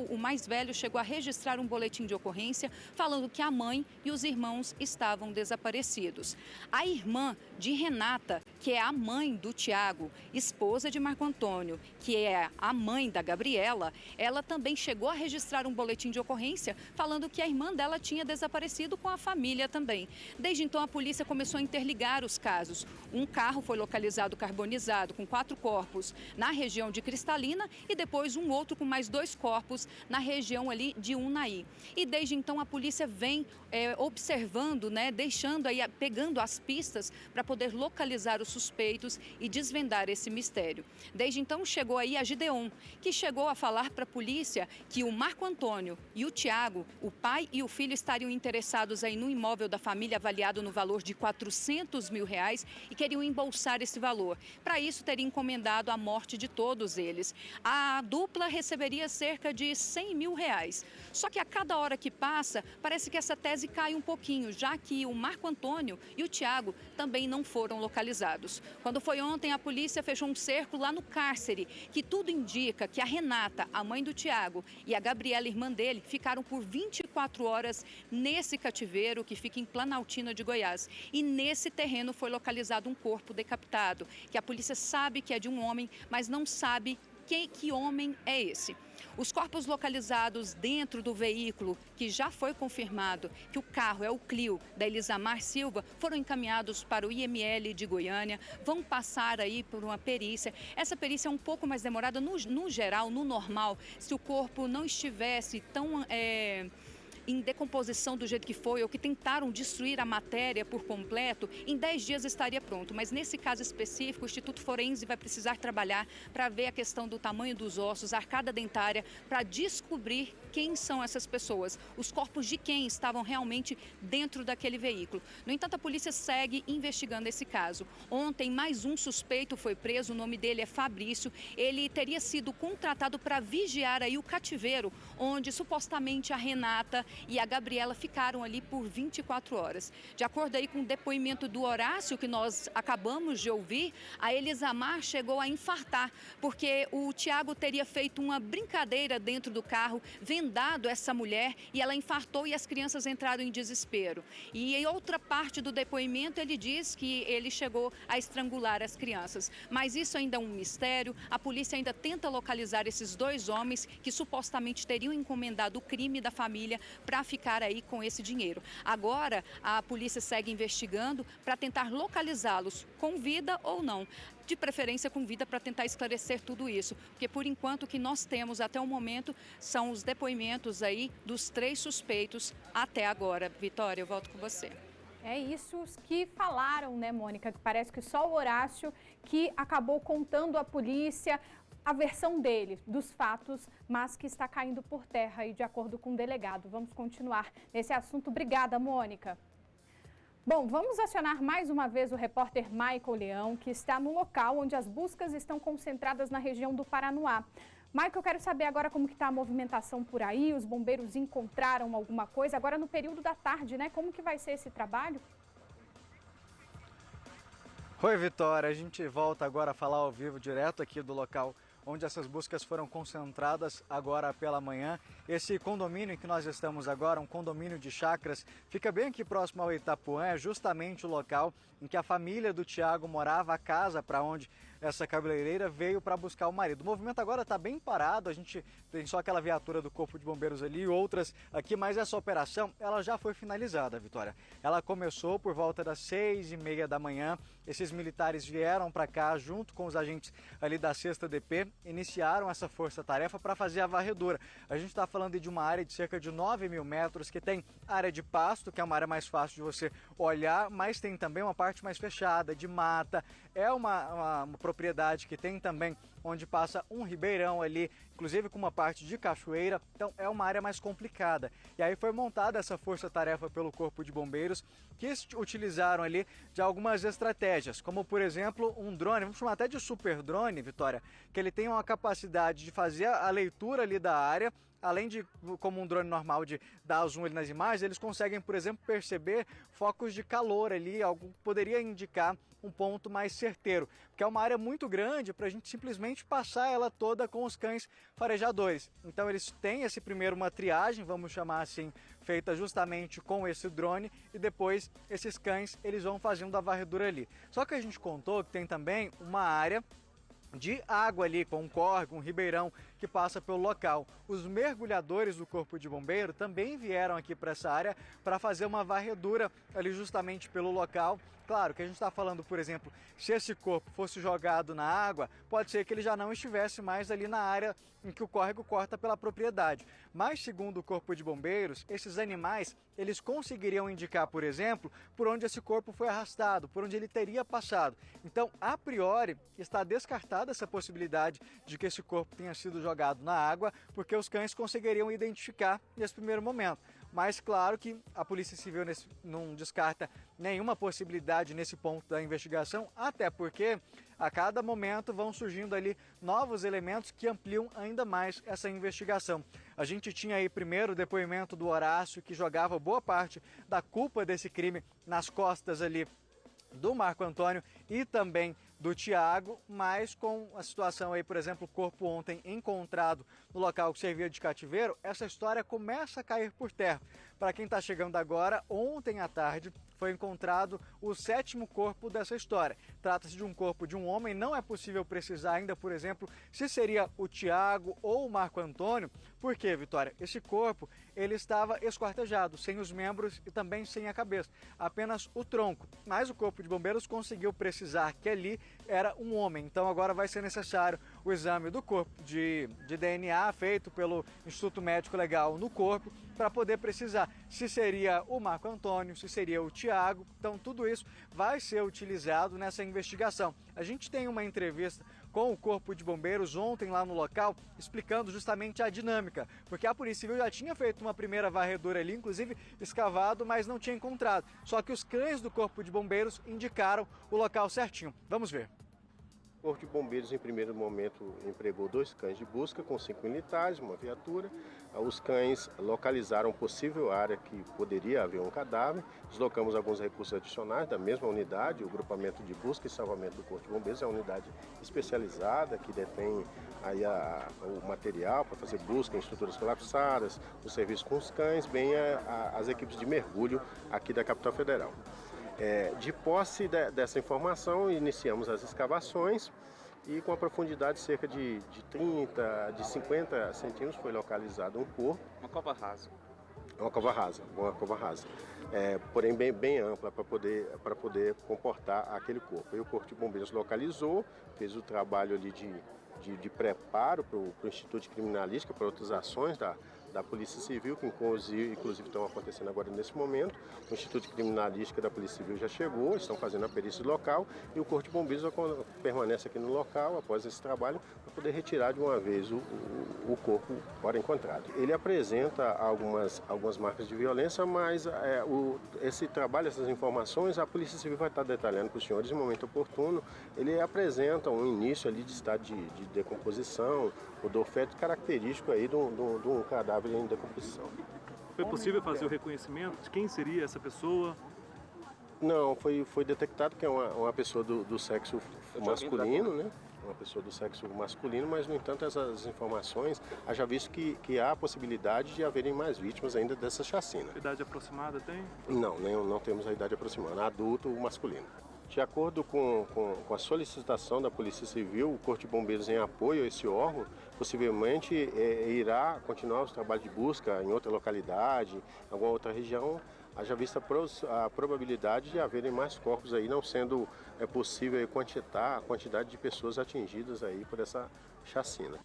Speaker 3: o mais velho, chegou a registrar um boletim de ocorrência falando que a mãe e os irmãos estavam desaparecidos. A irmã de Renata, que é a mãe do Thiago, esposa de Marco Antônio, que é a mãe da Gabriela, ela também chegou a registrar um boletim de ocorrência falando que a irmã dela tinha desaparecido com a família também. Desde então, a polícia começou a interligar os casos. Um carro foi localizado carbonizado com 4 corpos na região de Cristalina Londrina e depois um outro com mais 2 corpos na região ali de Unai. E desde então a polícia vem observando, né, deixando aí, pegando as pistas para poder localizar os suspeitos e desvendar esse mistério. Desde então chegou aí a Gideon, que chegou a falar para a polícia que o Marco Antônio e o Tiago, o pai e o filho, estariam interessados aí no imóvel da família avaliado no valor de R$400 mil e queriam embolsar esse valor. Para isso, teria encomendado a morte de todos eles. A dupla receberia cerca de R$100 mil. Só que a cada hora que passa, parece que essa tese cai um pouquinho, já que o Marco Antônio e o Tiago também não foram localizados. Quando foi ontem, a polícia fechou um cerco lá no cárcere, que tudo indica que a Renata, a mãe do Tiago, e a Gabriela, irmã dele, ficaram por 24 horas nesse cativeiro que fica em Planaltina de Goiás. E nesse terreno foi localizado um corpo decapitado, que a polícia sabe que é de um homem, mas não sabe que homem é esse. Os corpos localizados dentro do veículo, que já foi confirmado que o carro é o Clio da Elisamar Silva, foram encaminhados para o IML de Goiânia, vão passar aí por uma perícia. Essa perícia é um pouco mais demorada, no geral, no normal, se o corpo não estivesse tão em decomposição do jeito que foi, ou que tentaram destruir a matéria por completo, em 10 dias estaria pronto. Mas nesse caso específico, o Instituto Forense vai precisar trabalhar para ver a questão do tamanho dos ossos, a arcada dentária, para descobrir quem são essas pessoas, os corpos de quem estavam realmente dentro daquele veículo. No entanto, a polícia segue investigando esse caso. Ontem, mais um suspeito foi preso, o nome dele é Fabrício. Ele teria sido contratado para vigiar aí o cativeiro, onde supostamente a Renata e a Gabriela ficaram ali por 24 horas. De acordo aí com o depoimento do Horácio, que nós acabamos de ouvir, a Elisamar chegou a infartar, porque o Tiago teria feito uma brincadeira dentro do carro, vendado essa mulher, e ela infartou e as crianças entraram em desespero. E em outra parte do depoimento ele diz que ele chegou a estrangular as crianças. Mas isso ainda é um mistério. A polícia ainda tenta localizar esses 2 homens que supostamente teriam encomendado o crime da família para ficar aí com esse dinheiro. Agora, a polícia segue investigando para tentar localizá-los com vida ou não. De preferência com vida, para tentar esclarecer tudo isso. Porque, por enquanto, o que nós temos até o momento são os depoimentos aí dos 3 suspeitos até agora. Vitória, eu volto com você.
Speaker 1: É isso que falaram, né, Mônica? Que parece que só o Horácio que acabou contando à polícia a versão dele dos fatos, mas que está caindo por terra aí, de acordo com o delegado. Vamos continuar nesse assunto. Obrigada, Mônica. Bom, vamos acionar mais uma vez o repórter Michael Leão, que está no local onde as buscas estão concentradas na região do Paranoá. Michael, eu quero saber agora como que está a movimentação por aí, os bombeiros encontraram alguma coisa, agora no período da tarde, né? Como que vai ser esse trabalho?
Speaker 2: Oi, Vitória, a gente volta agora a falar ao vivo, direto aqui do local onde essas buscas foram concentradas agora pela manhã. Esse condomínio em que nós estamos agora, um condomínio de chácaras, fica bem aqui próximo ao Itapuã, é justamente o local em que a família do Tiago morava, a casa para onde essa cabeleireira veio para buscar o marido. O movimento agora está bem parado, a gente tem só aquela viatura do Corpo de Bombeiros ali e outras aqui, mas essa operação ela já foi finalizada, Vitória. Ela começou por volta das 6h30 da manhã, esses militares vieram para cá junto com os agentes ali da 6ª DP, iniciaram essa força-tarefa para fazer a varredura. A gente está falando de uma área de cerca de 9.000 metros, que tem área de pasto, que é uma área mais fácil de você olhar, mas tem também uma parte mais fechada, de mata. É uma propriedade que tem também onde passa um ribeirão ali, inclusive com uma parte de cachoeira, então é uma área mais complicada. E aí foi montada essa força-tarefa pelo Corpo de Bombeiros, que utilizaram ali de algumas estratégias, como por exemplo um drone, vamos chamar até de super drone, Vitória, que ele tem uma capacidade de fazer a leitura ali da área, além de, como um drone normal, de dar zoom ali nas imagens, eles conseguem, por exemplo, perceber focos de calor ali, algo que poderia indicar um ponto mais certeiro, porque é uma área muito grande para a gente simplesmente passar ela toda com os cães farejadores. Então eles têm uma triagem, vamos chamar assim, feita justamente com esse drone, e depois esses cães eles vão fazendo a varredura ali. Só que a gente contou que tem também uma área de água ali, com um córrego, um ribeirão, que passa pelo local. Os mergulhadores do Corpo de Bombeiro também vieram aqui para essa área para fazer uma varredura ali justamente pelo local. Claro que a gente está falando, por exemplo, se esse corpo fosse jogado na água, pode ser que ele já não estivesse mais ali na área em que o córrego corta pela propriedade. Mas, segundo o Corpo de Bombeiros, esses animais, eles conseguiriam indicar, por exemplo, por onde esse corpo foi arrastado, por onde ele teria passado. Então, a priori, está descartada essa possibilidade de que esse corpo tenha sido jogado na água, porque os cães conseguiriam identificar nesse primeiro momento. Mas claro que a Polícia Civil não descarta nenhuma possibilidade nesse ponto da investigação, até porque a cada momento vão surgindo ali novos elementos que ampliam ainda mais essa investigação. A gente tinha aí primeiro o depoimento do Horácio, que jogava boa parte da culpa desse crime nas costas ali do Marco Antônio e também do Tiago, mas com a situação aí, por exemplo, o corpo ontem encontrado no local que servia de cativeiro, essa história começa a cair por terra. Para quem está chegando agora, ontem à tarde foi encontrado o 7º corpo dessa história. Trata-se de um corpo de um homem, não é possível precisar ainda, por exemplo, se seria o Tiago ou o Marco Antônio. Por quê, Vitória? Esse corpo, ele estava esquartejado, sem os membros e também sem a cabeça, apenas o tronco. Mas o Corpo de Bombeiros conseguiu precisar que ali era um homem. Então agora vai ser necessário o exame do corpo de DNA feito pelo Instituto Médico Legal no corpo para poder precisar se seria o Marco Antônio, se seria o Tiago. Então tudo isso vai ser utilizado nessa investigação. A gente tem uma entrevista com o Corpo de Bombeiros ontem lá no local, explicando justamente a dinâmica, porque a Polícia Civil já tinha feito uma primeira varredura ali, inclusive escavado, mas não tinha encontrado. Só que os cães do Corpo de Bombeiros indicaram o local certinho. Vamos ver.
Speaker 8: O Corpo de Bombeiros, em primeiro momento, empregou 2 cães de busca com 5 militares, uma viatura. Os cães localizaram possível área que poderia haver um cadáver. Deslocamos alguns recursos adicionais da mesma unidade, o grupamento de busca e salvamento do Corpo de Bombeiros é uma unidade especializada que detém aí o material para fazer busca em estruturas colapsadas, o serviço com os cães, bem as equipes de mergulho aqui da capital federal. De posse dessa informação, iniciamos as escavações e com a profundidade de cerca de 30, de 50 centímetros foi localizado um corpo.
Speaker 9: Uma cova rasa.
Speaker 8: Uma cova rasa. Porém bem ampla para poder comportar aquele corpo. E o Corpo de Bombeiros localizou, fez o trabalho ali de preparo para o Instituto de Criminalística, para outras ações da Polícia Civil, que inclusive estão acontecendo agora nesse momento. O Instituto de Criminalística da Polícia Civil já chegou, estão fazendo a perícia local e o Corpo de Bombeiros permanece aqui no local após esse trabalho para poder retirar de uma vez o corpo fora encontrado. Ele apresenta algumas marcas de violência, mas esse trabalho, essas informações, a Polícia Civil vai estar detalhando para os senhores em momento oportuno. Ele apresenta um início ali de estado de decomposição, odor fétido característico aí de um cadáver em decomposição.
Speaker 9: Foi possível fazer o reconhecimento de quem seria essa pessoa?
Speaker 8: Não, foi detectado que é uma pessoa do sexo masculino, né? Uma pessoa do sexo masculino, mas no entanto essas informações, haja visto que há a possibilidade de haverem mais vítimas ainda dessa chacina.
Speaker 9: Idade aproximada tem?
Speaker 8: Não temos a idade aproximada, adulto ou masculino. De acordo com a solicitação da Polícia Civil, o Corpo de Bombeiros, em apoio a esse órgão, possivelmente irá continuar os trabalhos de busca em outra localidade, em alguma outra região, haja vista a probabilidade de haverem mais corpos aí, não sendo possível quantitar a quantidade de pessoas atingidas aí por essa chacina.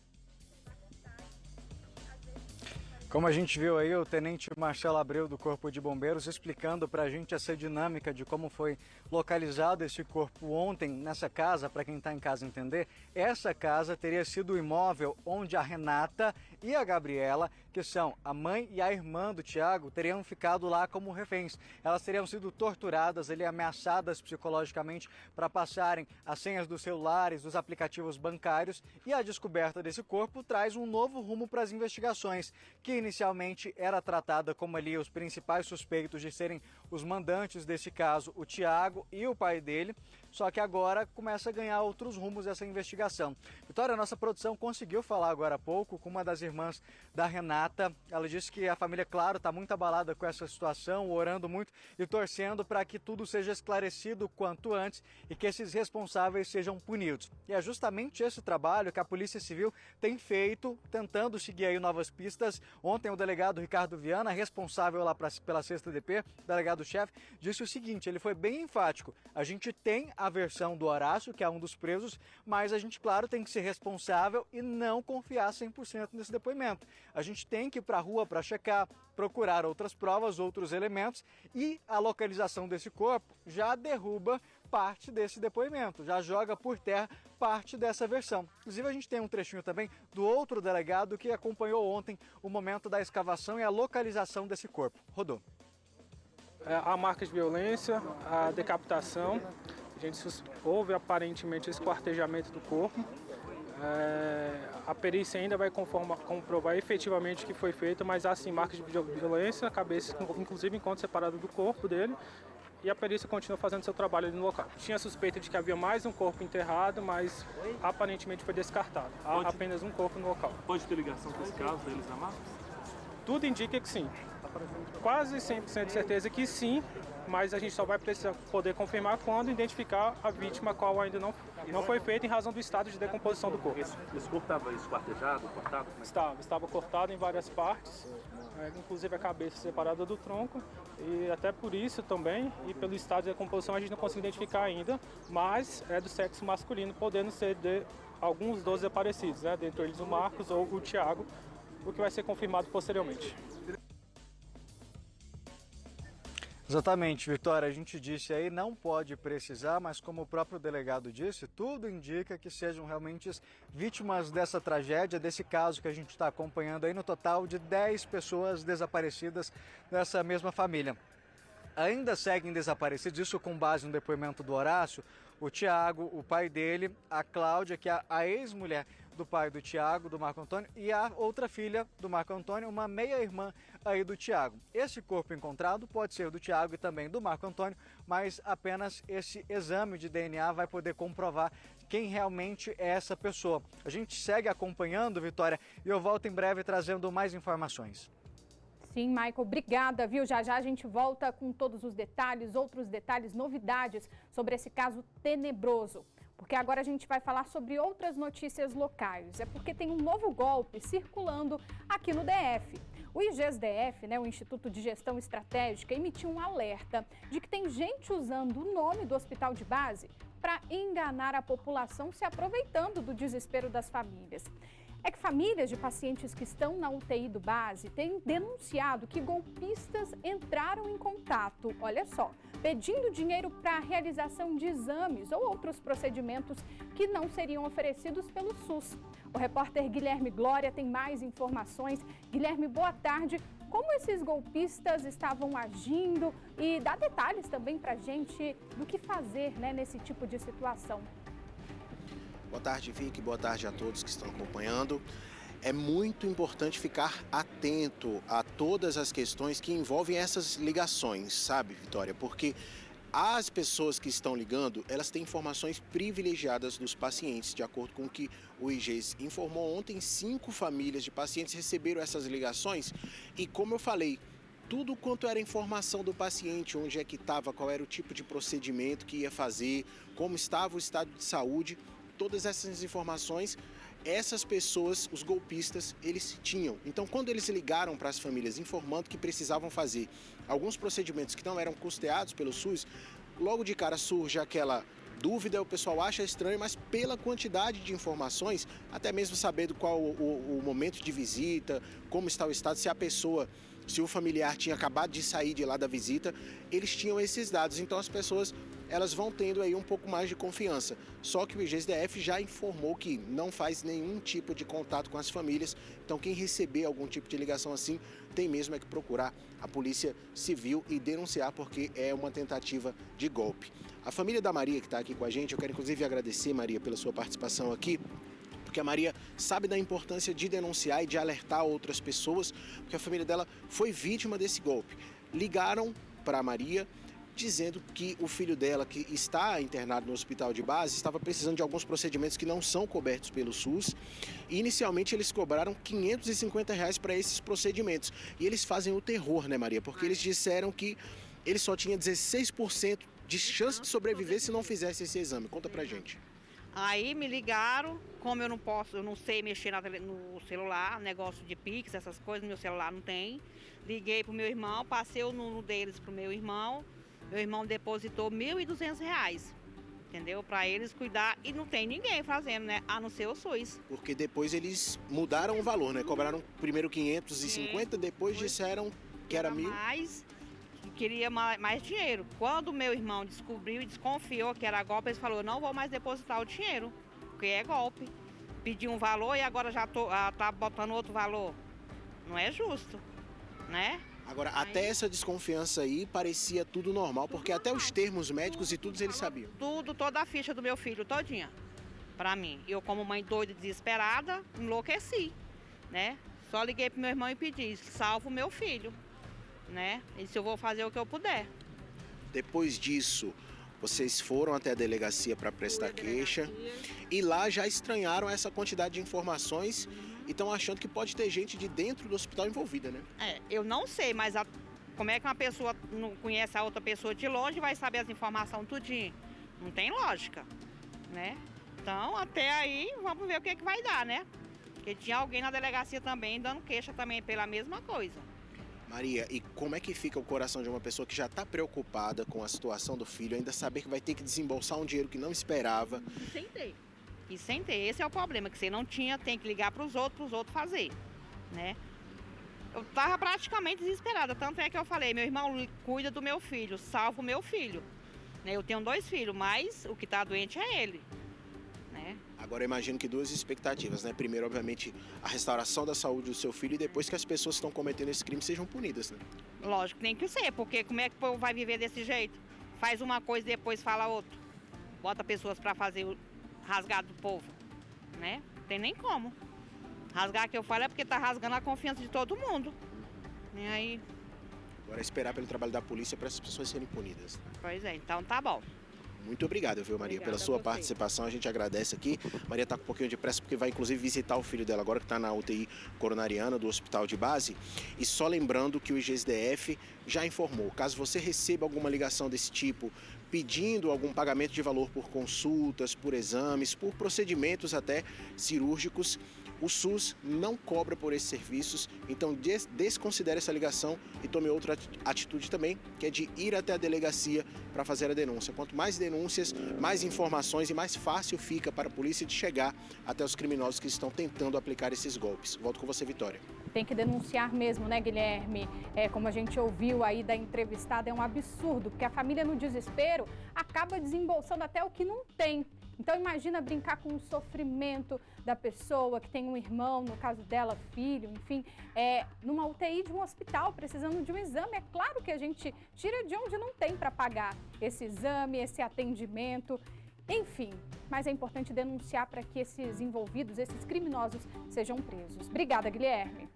Speaker 2: Como a gente viu aí, o Tenente Marcelo Abreu do Corpo de Bombeiros explicando para a gente essa dinâmica de como foi localizado esse corpo ontem nessa casa, para quem está em casa entender, essa casa teria sido o imóvel onde a Renata e a Gabriela, que são a mãe e a irmã do Tiago, teriam ficado lá como reféns. Elas teriam sido torturadas, ameaçadas psicologicamente para passarem as senhas dos celulares, dos aplicativos bancários, e a descoberta desse corpo traz um novo rumo para as investigações, que inicialmente era tratada como ali os principais suspeitos de serem os mandantes desse caso, o Tiago e o pai dele, só que agora começa a ganhar outros rumos essa investigação. Vitória, nossa produção conseguiu falar agora há pouco com uma das irmãs da Renata. Ela disse que a família, claro, está muito abalada com essa situação, orando muito e torcendo para que tudo seja esclarecido quanto antes e que esses responsáveis sejam punidos. E é justamente esse trabalho que a Polícia Civil tem feito, tentando seguir aí novas pistas. Ontem o delegado Ricardo Viana, responsável lá pela 6ª DP, delegado-chefe, disse o seguinte, ele foi bem enfático: a gente tem a versão do Horácio, que é um dos presos, mas a gente, claro, tem que ser responsável e não confiar 100% nesse depoimento. A gente tem que ir para a rua para checar, procurar outras provas, outros elementos, e a localização desse corpo já derruba parte desse depoimento, já joga por terra parte dessa versão. Inclusive a gente tem um trechinho também do outro delegado que acompanhou ontem o momento da escavação e a localização desse corpo. Rodou.
Speaker 10: Há marcas de violência, a decapitação, houve aparentemente esquartejamento do corpo. A perícia ainda vai comprovar efetivamente o que foi feito, mas há sim marcas de violência, a cabeça inclusive enquanto separada do corpo dele, e a perícia continua fazendo seu trabalho ali no local. Tinha suspeita de que havia mais um corpo enterrado, mas aparentemente foi descartado. Há apenas um corpo no local.
Speaker 9: Pode ter ligação com esse caso da Elisa Marques?
Speaker 10: Tudo indica que sim. Quase 100% de certeza que sim, mas a gente só vai precisar poder confirmar quando identificar a vítima, a qual ainda não foi feita em razão do estado de decomposição do corpo.
Speaker 9: Esse corpo estava esquartejado, cortado?
Speaker 10: Estava cortado em várias partes, inclusive a cabeça separada do tronco, e até por isso também, e pelo estado de decomposição, a gente não consegue identificar ainda, mas é do sexo masculino, podendo ser de alguns dos desaparecidos, né? Dentre eles o Marcos ou o Tiago, o que vai ser confirmado posteriormente.
Speaker 2: Exatamente, Vitória, a gente disse aí, não pode precisar, mas como o próprio delegado disse, tudo indica que sejam realmente vítimas dessa tragédia, desse caso que a gente está acompanhando aí, no total de 10 pessoas desaparecidas dessa mesma família. Ainda seguem desaparecidos, isso com base no depoimento do Horácio, o Tiago, o pai dele, a Cláudia, que é a ex-mulher do pai do Tiago, do Marco Antônio, e a outra filha do Marco Antônio, uma meia-irmã aí do Tiago. Esse corpo encontrado pode ser do Tiago e também do Marco Antônio, mas apenas esse exame de DNA vai poder comprovar quem realmente é essa pessoa. A gente segue acompanhando, Vitória, e eu volto em breve trazendo mais informações.
Speaker 1: Sim, Michael, obrigada, viu? Já já a gente volta com todos os detalhes, outros detalhes, novidades sobre esse caso tenebroso. Porque agora a gente vai falar sobre outras notícias locais. É porque tem um novo golpe circulando aqui no DF. O IGES-DF, o Instituto de Gestão Estratégica, emitiu um alerta de que tem gente usando o nome do hospital de base para enganar a população, se aproveitando do desespero das famílias. É que famílias de pacientes que estão na UTI do base têm denunciado que golpistas entraram em contato, olha só, pedindo dinheiro para a realização de exames ou outros procedimentos que não seriam oferecidos pelo SUS. O repórter Guilherme Glória tem mais informações. Guilherme, boa tarde. Como esses golpistas estavam agindo e dá detalhes também para a gente do que fazer nesse tipo de situação.
Speaker 11: Boa tarde, Vicky. Boa tarde a todos que estão acompanhando. É muito importante ficar atento a todas as questões que envolvem essas ligações, sabe, Vitória? Porque as pessoas que estão ligando, elas têm informações privilegiadas dos pacientes. De acordo com o que o IGES informou ontem, 5 famílias de pacientes receberam essas ligações e, como eu falei, tudo quanto era informação do paciente, onde é que estava, qual era o tipo de procedimento que ia fazer, como estava o estado de saúde, todas essas informações, essas pessoas, os golpistas, eles tinham. Então, quando eles ligaram para as famílias informando que precisavam fazer alguns procedimentos que não eram custeados pelo SUS, logo de cara surge aquela dúvida, o pessoal acha estranho, mas pela quantidade de informações, até mesmo sabendo qual o momento de visita, como está o estado, se o familiar tinha acabado de sair de lá da visita, eles tinham esses dados. Então as pessoas, elas vão tendo aí um pouco mais de confiança. Só que o IGES-DF já informou que não faz nenhum tipo de contato com as famílias. Então quem receber algum tipo de ligação assim, tem mesmo é que procurar a Polícia Civil e denunciar, porque é uma tentativa de golpe. A família da Maria que está aqui com a gente, eu quero inclusive agradecer, Maria, pela sua participação aqui, porque a Maria sabe da importância de denunciar e de alertar outras pessoas, porque a família dela foi vítima desse golpe. Ligaram para a Maria dizendo que o filho dela, que está internado no hospital de base, estava precisando de alguns procedimentos que não são cobertos pelo SUS. E inicialmente eles cobraram R$550 para esses procedimentos. E eles fazem o terror, né, Maria? Porque eles disseram que ele só tinha 16% de chance de sobreviver se não fizesse esse exame. Conta pra gente.
Speaker 12: Aí me ligaram, como eu não sei mexer no celular, negócio de Pix, essas coisas, no meu celular não tem. Liguei pro meu irmão, passei o número deles pro meu irmão depositou R$1.200, entendeu? Para eles cuidar, e não tem ninguém fazendo, né? A não ser o SUS.
Speaker 11: Porque depois eles mudaram o valor, né? Cobraram primeiro 550, depois disseram que era 1.000.
Speaker 12: Mais, queria mais dinheiro. Quando meu irmão descobriu e desconfiou que era golpe, ele falou, não vou mais depositar o dinheiro, porque é golpe. Pedi um valor e agora já tá botando outro valor. Não é justo, né?
Speaker 11: Agora, até essa desconfiança aí parecia tudo normal, porque até os termos médicos e tudo eles sabiam.
Speaker 12: Toda a ficha do meu filho, todinha, pra mim. Eu, como mãe doida, desesperada, enlouqueci, né? Só liguei pro meu irmão e pedi, salva o meu filho, né? E se eu vou fazer o que eu puder.
Speaker 11: Depois disso, vocês foram até a delegacia para prestar queixa e lá já estranharam essa quantidade de informações e estão achando que pode ter gente de dentro do hospital envolvida, né?
Speaker 12: Eu não sei, mas como é que uma pessoa não conhece a outra pessoa de longe e vai saber as informações tudinho? Não tem lógica, né? Então, até aí, vamos ver o que vai dar, né? Porque tinha alguém na delegacia também dando queixa também pela mesma coisa.
Speaker 11: Maria, e como é que fica o coração de uma pessoa que já está preocupada com a situação do filho, ainda saber que vai ter que desembolsar um dinheiro que não esperava?
Speaker 12: E sem ter. Esse é o problema, que você não tinha, tem que ligar para os outros fazer, né? Eu estava praticamente desesperada, tanto é que eu falei, meu irmão cuida do meu filho, salva o meu filho. Né? Eu tenho 2 filhos, mas o que está doente é ele, né?
Speaker 11: Agora eu imagino que 2 expectativas, né? Primeiro, obviamente, a restauração da saúde do seu filho e depois que as pessoas que estão cometendo esse crime sejam punidas, né?
Speaker 12: Lógico, tem que ser, porque como é que o povo vai viver desse jeito? Faz uma coisa e depois fala outra. Bota pessoas para fazer o rasgado do povo, né? Não tem nem como. Rasgar que eu falo é porque tá rasgando a confiança de todo mundo. E aí...
Speaker 11: Agora é esperar pelo trabalho da polícia para essas pessoas serem punidas.
Speaker 12: Pois é, então tá bom.
Speaker 11: Muito obrigado, viu, Maria, pela sua participação. A gente agradece aqui. Maria está com um pouquinho de pressa porque vai, inclusive, visitar o filho dela agora, que está na UTI coronariana do hospital de base. E só lembrando que o IGSDF já informou, caso você receba alguma ligação desse tipo, pedindo algum pagamento de valor por consultas, por exames, por procedimentos até cirúrgicos, o SUS não cobra por esses serviços, então desconsidere essa ligação e tome outra atitude também, que é de ir até a delegacia para fazer a denúncia. Quanto mais denúncias, mais informações e mais fácil fica para a polícia de chegar até os criminosos que estão tentando aplicar esses golpes. Volto com você, Vitória.
Speaker 1: Tem que denunciar mesmo, né, Guilherme? Como a gente ouviu aí da entrevistada, é um absurdo, porque a família no desespero acaba desembolsando até o que não tem. Então imagina brincar com o sofrimento da pessoa que tem um irmão, no caso dela, filho, enfim, numa UTI de um hospital, precisando de um exame. É claro que a gente tira de onde não tem para pagar esse exame, esse atendimento, enfim. Mas é importante denunciar para que esses envolvidos, esses criminosos, sejam presos. Obrigada, Guilherme.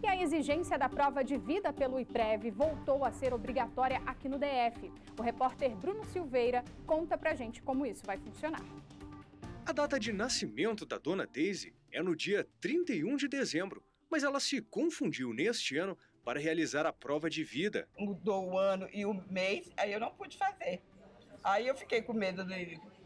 Speaker 1: E a exigência da prova de vida pelo IPREV voltou a ser obrigatória aqui no DF. O repórter Bruno Silveira conta pra gente como isso vai funcionar.
Speaker 13: A data de nascimento da dona Daisy é no dia 31 de dezembro, mas ela se confundiu neste ano para realizar a prova de vida.
Speaker 14: Mudou o ano e o mês, aí eu não pude fazer. Aí eu fiquei com medo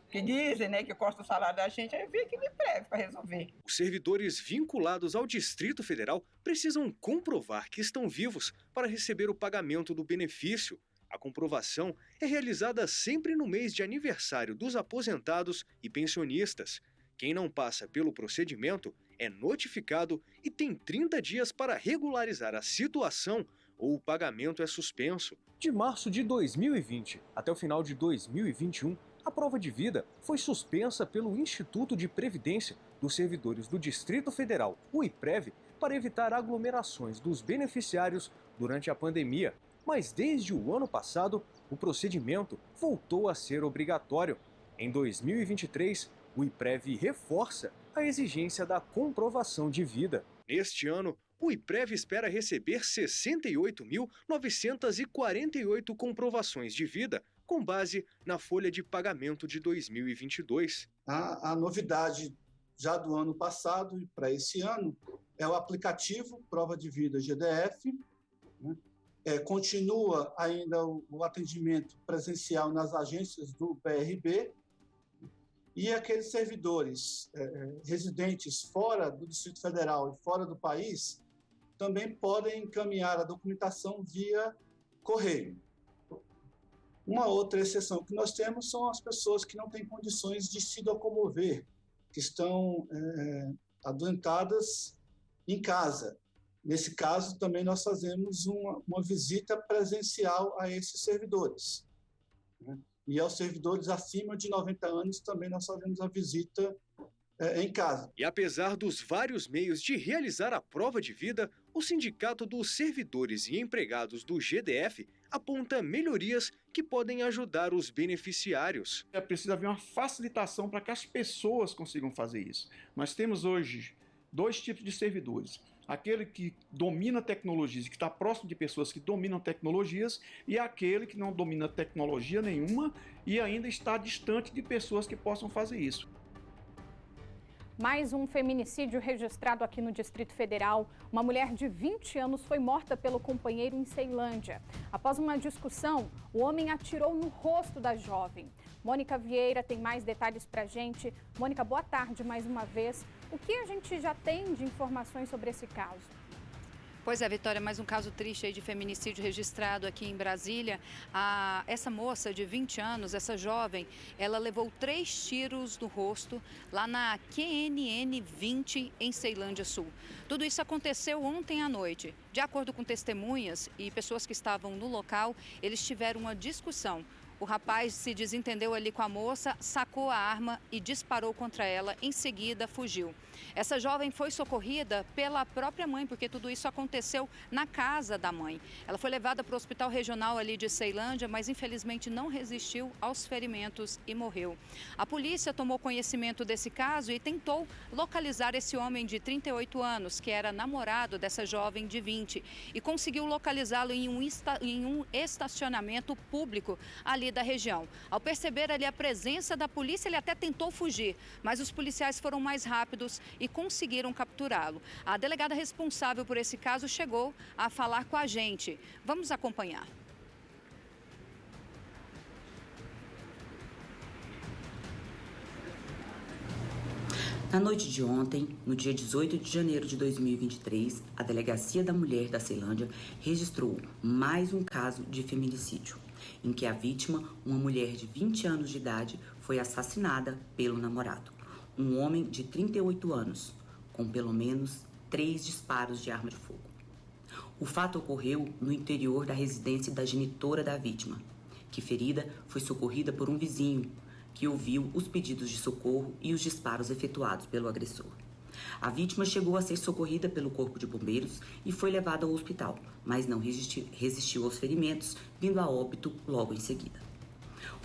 Speaker 14: que dizem, né, que corta o salário da gente, aí eu vim aqui no IPREV para resolver.
Speaker 13: Os servidores vinculados ao Distrito Federal precisam comprovar que estão vivos para receber o pagamento do benefício. A comprovação é realizada sempre no mês de aniversário dos aposentados e pensionistas. Quem não passa pelo procedimento é notificado e tem 30 dias para regularizar a situação ou o pagamento é suspenso.
Speaker 15: De março de 2020 até o final de 2021, a prova de vida foi suspensa pelo Instituto de Previdência dos Servidores do Distrito Federal, o IPREV, para evitar aglomerações dos beneficiários durante a pandemia. Mas desde o ano passado, o procedimento voltou a ser obrigatório. Em 2023, o IPREV reforça a exigência da comprovação de vida.
Speaker 13: Neste ano, o IPREV espera receber 68.948 comprovações de vida, com base na folha de pagamento de 2022.
Speaker 16: A novidade já do ano passado e para esse ano é o aplicativo Prova de Vida GDF, né? Continua ainda o atendimento presencial nas agências do PRB, e aqueles servidores residentes fora do Distrito Federal e fora do país também podem encaminhar a documentação via correio. Uma outra exceção que nós temos são as pessoas que não têm condições de se locomover, que estão adoentadas em casa. Nesse caso, também nós fazemos uma visita presencial a esses servidores, né? E aos servidores acima de 90 anos também nós fazemos a visita em casa.
Speaker 13: E apesar dos vários meios de realizar a prova de vida, o Sindicato dos Servidores e Empregados do GDF aponta melhorias que podem ajudar os beneficiários.
Speaker 17: É preciso haver uma facilitação para que as pessoas consigam fazer isso. Nós temos hoje 2 tipos de servidores. Aquele que domina tecnologias, que está próximo de pessoas que dominam tecnologias, e aquele que não domina tecnologia nenhuma e ainda está distante de pessoas que possam fazer isso.
Speaker 1: Mais um feminicídio registrado aqui no Distrito Federal. Uma mulher de 20 anos foi morta pelo companheiro em Ceilândia. Após uma discussão, o homem atirou no rosto da jovem. Mônica Vieira tem mais detalhes pra gente. Mônica, boa tarde mais uma vez. O que a gente já tem de informações sobre esse caso?
Speaker 3: Pois é, Vitória, mais um caso triste aí de feminicídio registrado aqui em Brasília. Essa moça de 20 anos, essa jovem, ela levou 3 tiros no rosto lá na QNN 20 em Ceilândia Sul. Tudo isso aconteceu ontem à noite. De acordo com testemunhas e pessoas que estavam no local, eles tiveram uma discussão. O rapaz se desentendeu ali com a moça, sacou a arma e disparou contra ela. Em seguida, fugiu. Essa jovem foi socorrida pela própria mãe, porque tudo isso aconteceu na casa da mãe. Ela foi levada para o hospital regional ali de Ceilândia, mas infelizmente não resistiu aos ferimentos e morreu. A polícia tomou conhecimento desse caso e tentou localizar esse homem de 38 anos, que era namorado dessa jovem de 20, e conseguiu localizá-lo em um estacionamento público ali da região. Ao perceber ali a presença da polícia, ele até tentou fugir, mas os policiais foram mais rápidos e conseguiram capturá-lo. A delegada responsável por esse caso chegou a falar com a gente. Vamos acompanhar.
Speaker 18: Na noite de ontem, no dia 18 de janeiro de 2023, a Delegacia da Mulher da Ceilândia registrou mais um caso de feminicídio, em que a vítima, uma mulher de 20 anos de idade, foi assassinada pelo namorado, um homem de 38 anos, com pelo menos 3 disparos de arma de fogo. O fato ocorreu no interior da residência da genitora da vítima, que ferida foi socorrida por um vizinho, que ouviu os pedidos de socorro e os disparos efetuados pelo agressor. A vítima chegou a ser socorrida pelo Corpo de Bombeiros e foi levada ao hospital, mas não resistiu aos ferimentos, vindo a óbito logo em seguida.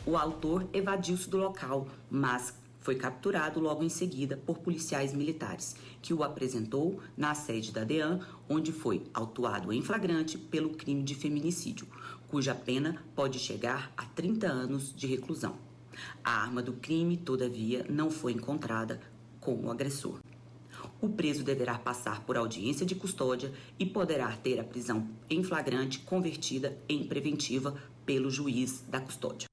Speaker 18: O autor evadiu-se do local, mas foi capturado logo em seguida por policiais militares, que o apresentou na sede da DEAN, onde foi autuado em flagrante pelo crime de feminicídio, cuja pena pode chegar a 30 anos de reclusão. A arma do crime, todavia, não foi encontrada com o agressor. O preso deverá passar por audiência de custódia e poderá ter a prisão em flagrante convertida em preventiva pelo juiz da custódia.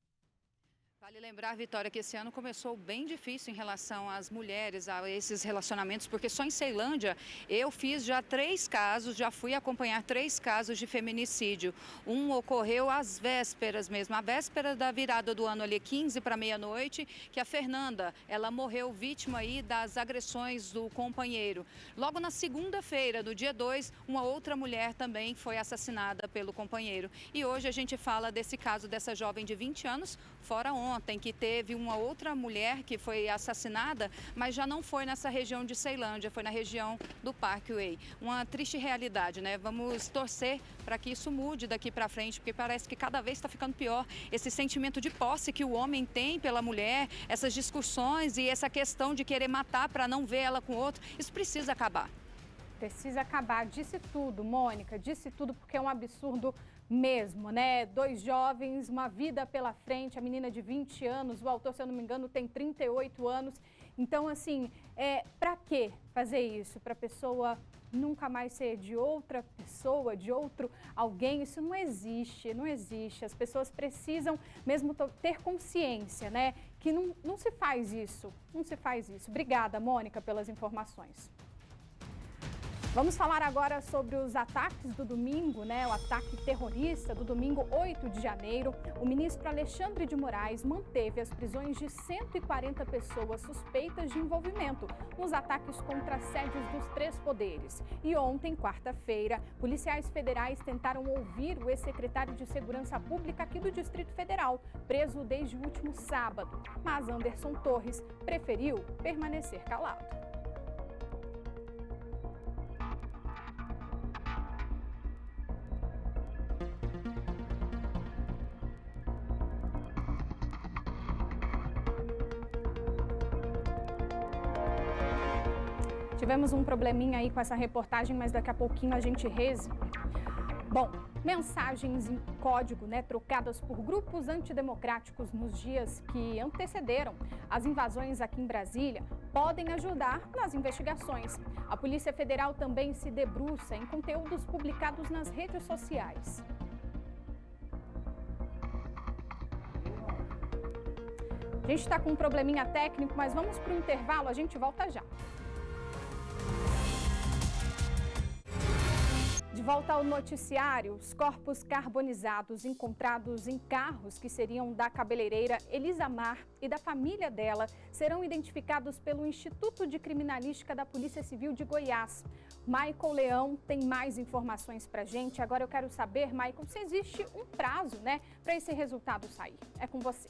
Speaker 3: Vale lembrar, Vitória, que esse ano começou bem difícil em relação às mulheres, a esses relacionamentos, porque só em Ceilândia eu fiz já 3 casos, já fui acompanhar 3 casos de feminicídio. Um ocorreu às vésperas mesmo, a véspera da virada do ano ali, 15 para meia-noite, que a Fernanda, ela morreu vítima aí das agressões do companheiro. Logo na segunda-feira, no dia 2, uma outra mulher também foi assassinada pelo companheiro. E hoje a gente fala desse caso dessa jovem de 20 anos, fora ontem, que teve uma outra mulher que foi assassinada, mas já não foi nessa região de Ceilândia, foi na região do Parkway. Uma triste realidade, né? Vamos torcer para que isso mude daqui para frente, porque parece que cada vez está ficando pior esse sentimento de posse que o homem tem pela mulher, essas discussões e essa questão de querer matar para não ver ela com outro. Isso precisa acabar.
Speaker 1: Precisa acabar. Disse tudo, Mônica, disse tudo, porque é um absurdo mesmo, né? 2 jovens, uma vida pela frente, a menina de 20 anos, o autor, se eu não me engano, tem 38 anos. Então, assim, para que fazer isso? Para a pessoa nunca mais ser de outra pessoa, de outro alguém? Isso não existe, não existe. As pessoas precisam mesmo ter consciência, né? Que não se faz isso, não se faz isso. Obrigada, Mônica, pelas informações. Vamos falar agora sobre os ataques do domingo, né? O ataque terrorista do domingo 8 de janeiro. O ministro Alexandre de Moraes manteve as prisões de 140 pessoas suspeitas de envolvimento nos ataques contra sedes dos 3 poderes. E ontem, quarta-feira, policiais federais tentaram ouvir o ex-secretário de Segurança Pública aqui do Distrito Federal, preso desde o último sábado. Mas Anderson Torres preferiu permanecer calado. Tivemos um probleminha aí com essa reportagem, mas daqui a pouquinho a gente resolve. Bom, mensagens em código, né, trocadas por grupos antidemocráticos nos dias que antecederam as invasões aqui em Brasília podem ajudar nas investigações. A Polícia Federal também se debruça em conteúdos publicados nas redes sociais. A gente está com um probleminha técnico, mas vamos para o intervalo, a gente volta já. De volta ao noticiário, os corpos carbonizados encontrados em carros que seriam da cabeleireira Elisamar e da família dela serão identificados pelo Instituto de Criminalística da Polícia Civil de Goiás. Michael Leão tem mais informações pra gente. Agora eu quero saber, Michael, se existe um prazo, né, para esse resultado sair. É com você.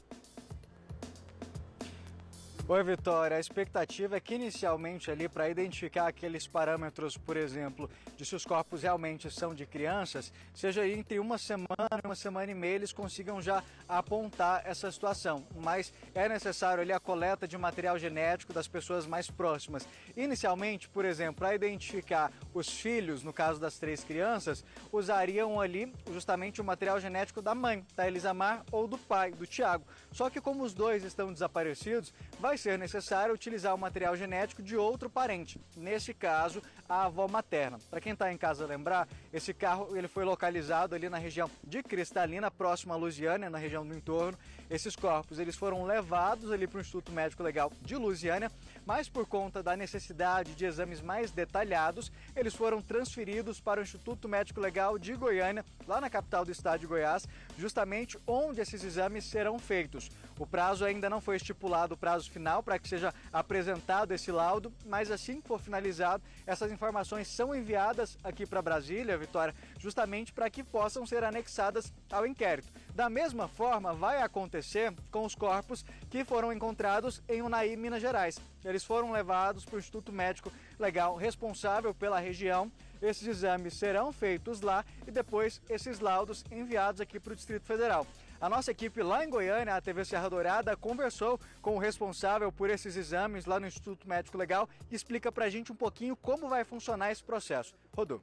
Speaker 2: Oi, Vitória. A expectativa é que inicialmente ali para identificar aqueles parâmetros, por exemplo, de se os corpos realmente são de crianças, seja aí entre uma semana e meia, eles consigam já apontar essa situação. Mas é necessário ali a coleta de material genético das pessoas mais próximas. Inicialmente, por exemplo, para identificar os filhos, no caso das 3 crianças, usariam ali justamente o material genético da mãe, da Elisamar, ou do pai, do Tiago. Só que como os 2 estão desaparecidos, vai ser necessário utilizar o material genético de outro parente, nesse caso a avó materna. Para quem está em casa lembrar, esse carro ele foi localizado ali na região de Cristalina, próximo a Lusiânia, na região do entorno. Esses corpos eles foram levados ali para o Instituto Médico Legal de Lusiânia, mas por conta da necessidade de exames mais detalhados, eles foram transferidos para o Instituto Médico Legal de Goiânia, lá na capital do estado de Goiás, justamente onde esses exames serão feitos. O prazo ainda não foi estipulado, o prazo final para que seja apresentado esse laudo, mas assim que for finalizado, essas informações são enviadas aqui para Brasília, Vitória, justamente para que possam ser anexadas ao inquérito. Da mesma forma, vai acontecer com os corpos que foram encontrados em Unai, Minas Gerais. Eles foram levados para o Instituto Médico Legal responsável pela região. Esses exames serão feitos lá e depois esses laudos enviados aqui para o Distrito Federal. A nossa equipe lá em Goiânia, a TV Serra Dourada, conversou com o responsável por esses exames lá no Instituto Médico Legal e explica pra gente um pouquinho como vai funcionar esse processo. Rodô.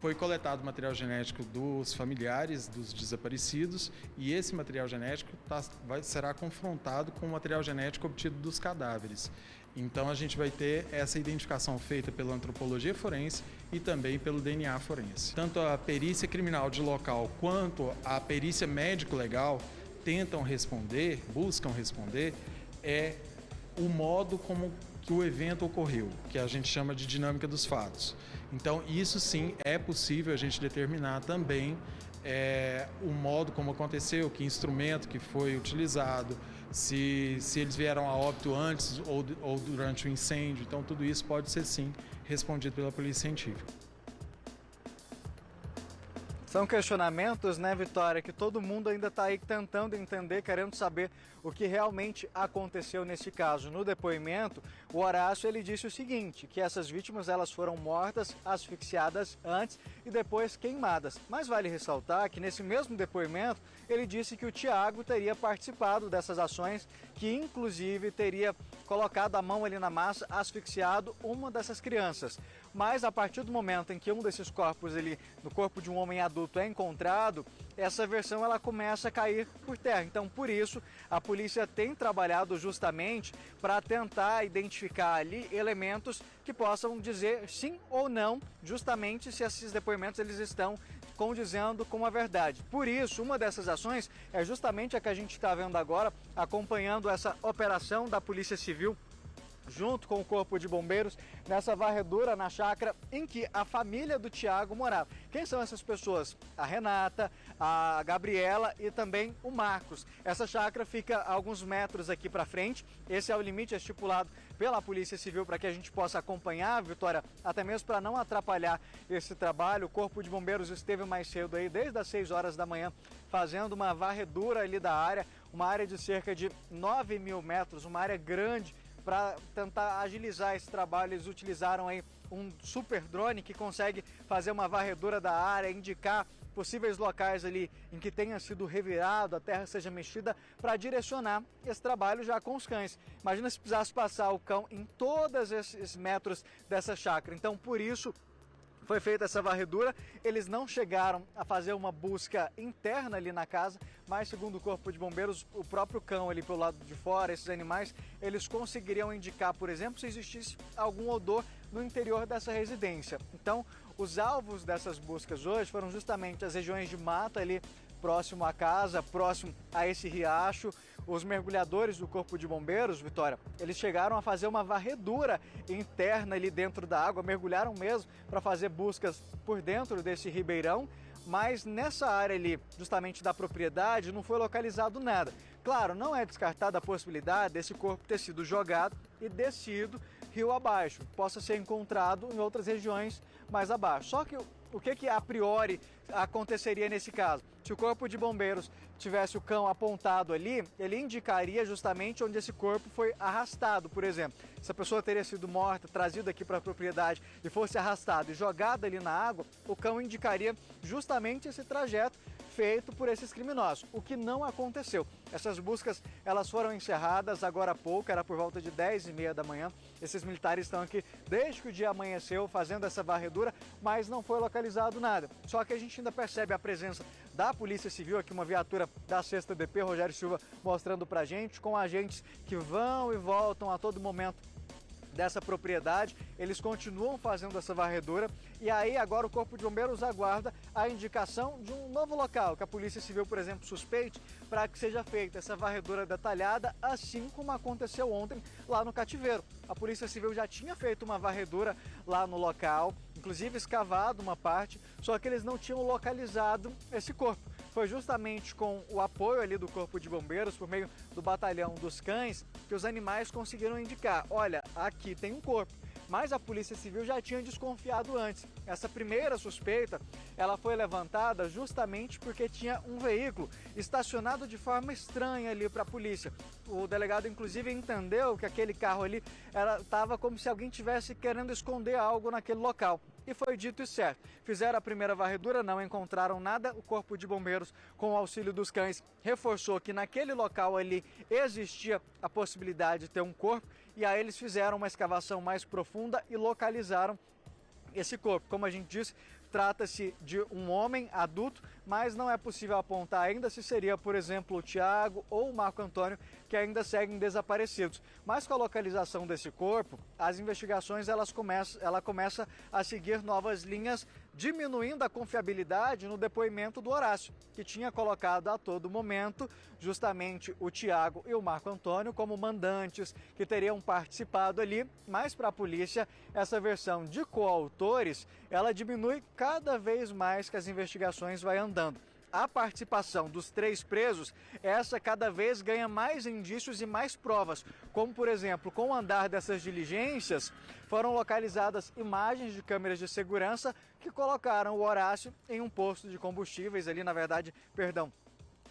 Speaker 19: Foi coletado material genético dos familiares dos desaparecidos e esse material genético será confrontado com o material genético obtido dos cadáveres. Então a gente vai ter essa identificação feita pela antropologia forense e também pelo DNA forense. Tanto a perícia criminal de local quanto a perícia médico-legal buscam responder o modo como que o evento ocorreu, que a gente chama de dinâmica dos fatos. Então isso sim é possível a gente determinar também o modo como aconteceu, que instrumento que foi utilizado, se eles vieram a óbito antes ou durante o incêndio. Então tudo isso pode ser sim respondido pela polícia científica.
Speaker 2: São questionamentos, né, Vitória, que todo mundo ainda está aí tentando entender, querendo saber o que realmente aconteceu nesse caso. No depoimento, o Horácio ele disse o seguinte, que essas vítimas elas foram mortas, asfixiadas antes e depois queimadas. Mas vale ressaltar que nesse mesmo depoimento, ele disse que o Tiago teria participado dessas ações, que inclusive teria colocado a mão ali na massa, asfixiado uma dessas crianças. Mas a partir do momento em que um desses corpos, no corpo de um homem adulto é encontrado, essa versão ela começa a cair por terra. Então, por isso, a polícia tem trabalhado justamente para tentar identificar ali elementos que possam dizer sim ou não, justamente se esses depoimentos eles estão condizendo com a verdade. Por isso, uma dessas ações é justamente a que a gente está vendo agora, acompanhando essa operação da Polícia Civil junto com o Corpo de Bombeiros, nessa varredura na chácara em que a família do Tiago morava. Quem são essas pessoas? A Renata, a Gabriela e também o Marcos. Essa chácara fica a alguns metros aqui para frente. Esse é o limite estipulado pela Polícia Civil para que a gente possa acompanhar, Vitória, até mesmo para não atrapalhar esse trabalho. O Corpo de Bombeiros esteve mais cedo aí, desde as 6 horas da manhã, fazendo uma varredura ali da área, uma área de cerca de 9.000 metros, uma área grande. Para tentar agilizar esse trabalho, eles utilizaram aí um super drone que consegue fazer uma varredura da área, indicar possíveis locais ali em que tenha sido revirado, a terra seja mexida, para direcionar esse trabalho já com os cães. Imagina se precisasse passar o cão em todos esses metros dessa chácara. Então, por isso, foi feita essa varredura. Eles não chegaram a fazer uma busca interna ali na casa, mas segundo o Corpo de Bombeiros, o próprio cão ali pelo lado de fora, esses animais, eles conseguiriam indicar, por exemplo, se existisse algum odor no interior dessa residência. Então, os alvos dessas buscas hoje foram justamente as regiões de mata ali próximo à casa, próximo a esse riacho. Os mergulhadores do Corpo de Bombeiros, Vitória, eles chegaram a fazer uma varredura interna ali dentro da água, mergulharam mesmo para fazer buscas por dentro desse ribeirão, mas nessa área ali, justamente da propriedade, não foi localizado nada. Claro, não é descartada a possibilidade desse corpo ter sido jogado e descido rio abaixo, possa ser encontrado em outras regiões mais abaixo. Só que o que a priori aconteceria nesse caso? Se o Corpo de Bombeiros tivesse o cão apontado ali, ele indicaria justamente onde esse corpo foi arrastado, por exemplo. Se a pessoa teria sido morta, trazida aqui para a propriedade e fosse arrastado e jogado ali na água, o cão indicaria justamente esse trajeto feito por esses criminosos, o que não aconteceu. Essas buscas elas foram encerradas agora há pouco, era por volta de 10h30 da manhã. Esses militares estão aqui desde que o dia amanheceu fazendo essa varredura, mas não foi localizado nada. Só que a gente ainda percebe a presença da Polícia Civil, aqui uma viatura da 6ª DP, Rogério Silva mostrando pra gente, com agentes que vão e voltam a todo momento dessa propriedade. Eles continuam fazendo essa varredura e aí agora o Corpo de Bombeiros aguarda a indicação de um novo local que a Polícia Civil, por exemplo, suspeite para que seja feita essa varredura detalhada, assim como aconteceu ontem lá no cativeiro. A Polícia Civil já tinha feito uma varredura lá no local, inclusive escavado uma parte, só que eles não tinham localizado esse corpo. Foi justamente com o apoio ali do Corpo de Bombeiros, por meio do Batalhão dos Cães, que os animais conseguiram indicar, olha, aqui tem um corpo. Mas a Polícia Civil já tinha desconfiado antes. Essa primeira suspeita, ela foi levantada justamente porque tinha um veículo estacionado de forma estranha ali para a polícia. O delegado, inclusive, entendeu que aquele carro ali estava como se alguém estivesse querendo esconder algo naquele local. E foi dito e certo. Fizeram a primeira varredura, não encontraram nada. O Corpo de Bombeiros, com o auxílio dos cães, reforçou que naquele local ali existia a possibilidade de ter um corpo. E aí eles fizeram uma escavação mais profunda e localizaram esse corpo. Como a gente disse, trata-se de um homem adulto, mas não é possível apontar ainda se seria, por exemplo, o Tiago ou o Marco Antônio, que ainda seguem desaparecidos. Mas com a localização desse corpo, as investigações ela começa a seguir novas linhas, diminuindo a confiabilidade no depoimento do Horácio, que tinha colocado a todo momento justamente o Tiago e o Marco Antônio como mandantes que teriam participado ali, mas para a polícia essa versão de coautores ela diminui cada vez mais que as investigações vai andando. a participação dos 3 presos, essa cada vez ganha mais indícios e mais provas, como por exemplo, com o andar dessas diligências, foram localizadas imagens de câmeras de segurança que colocaram o Horácio em um posto de combustíveis ali,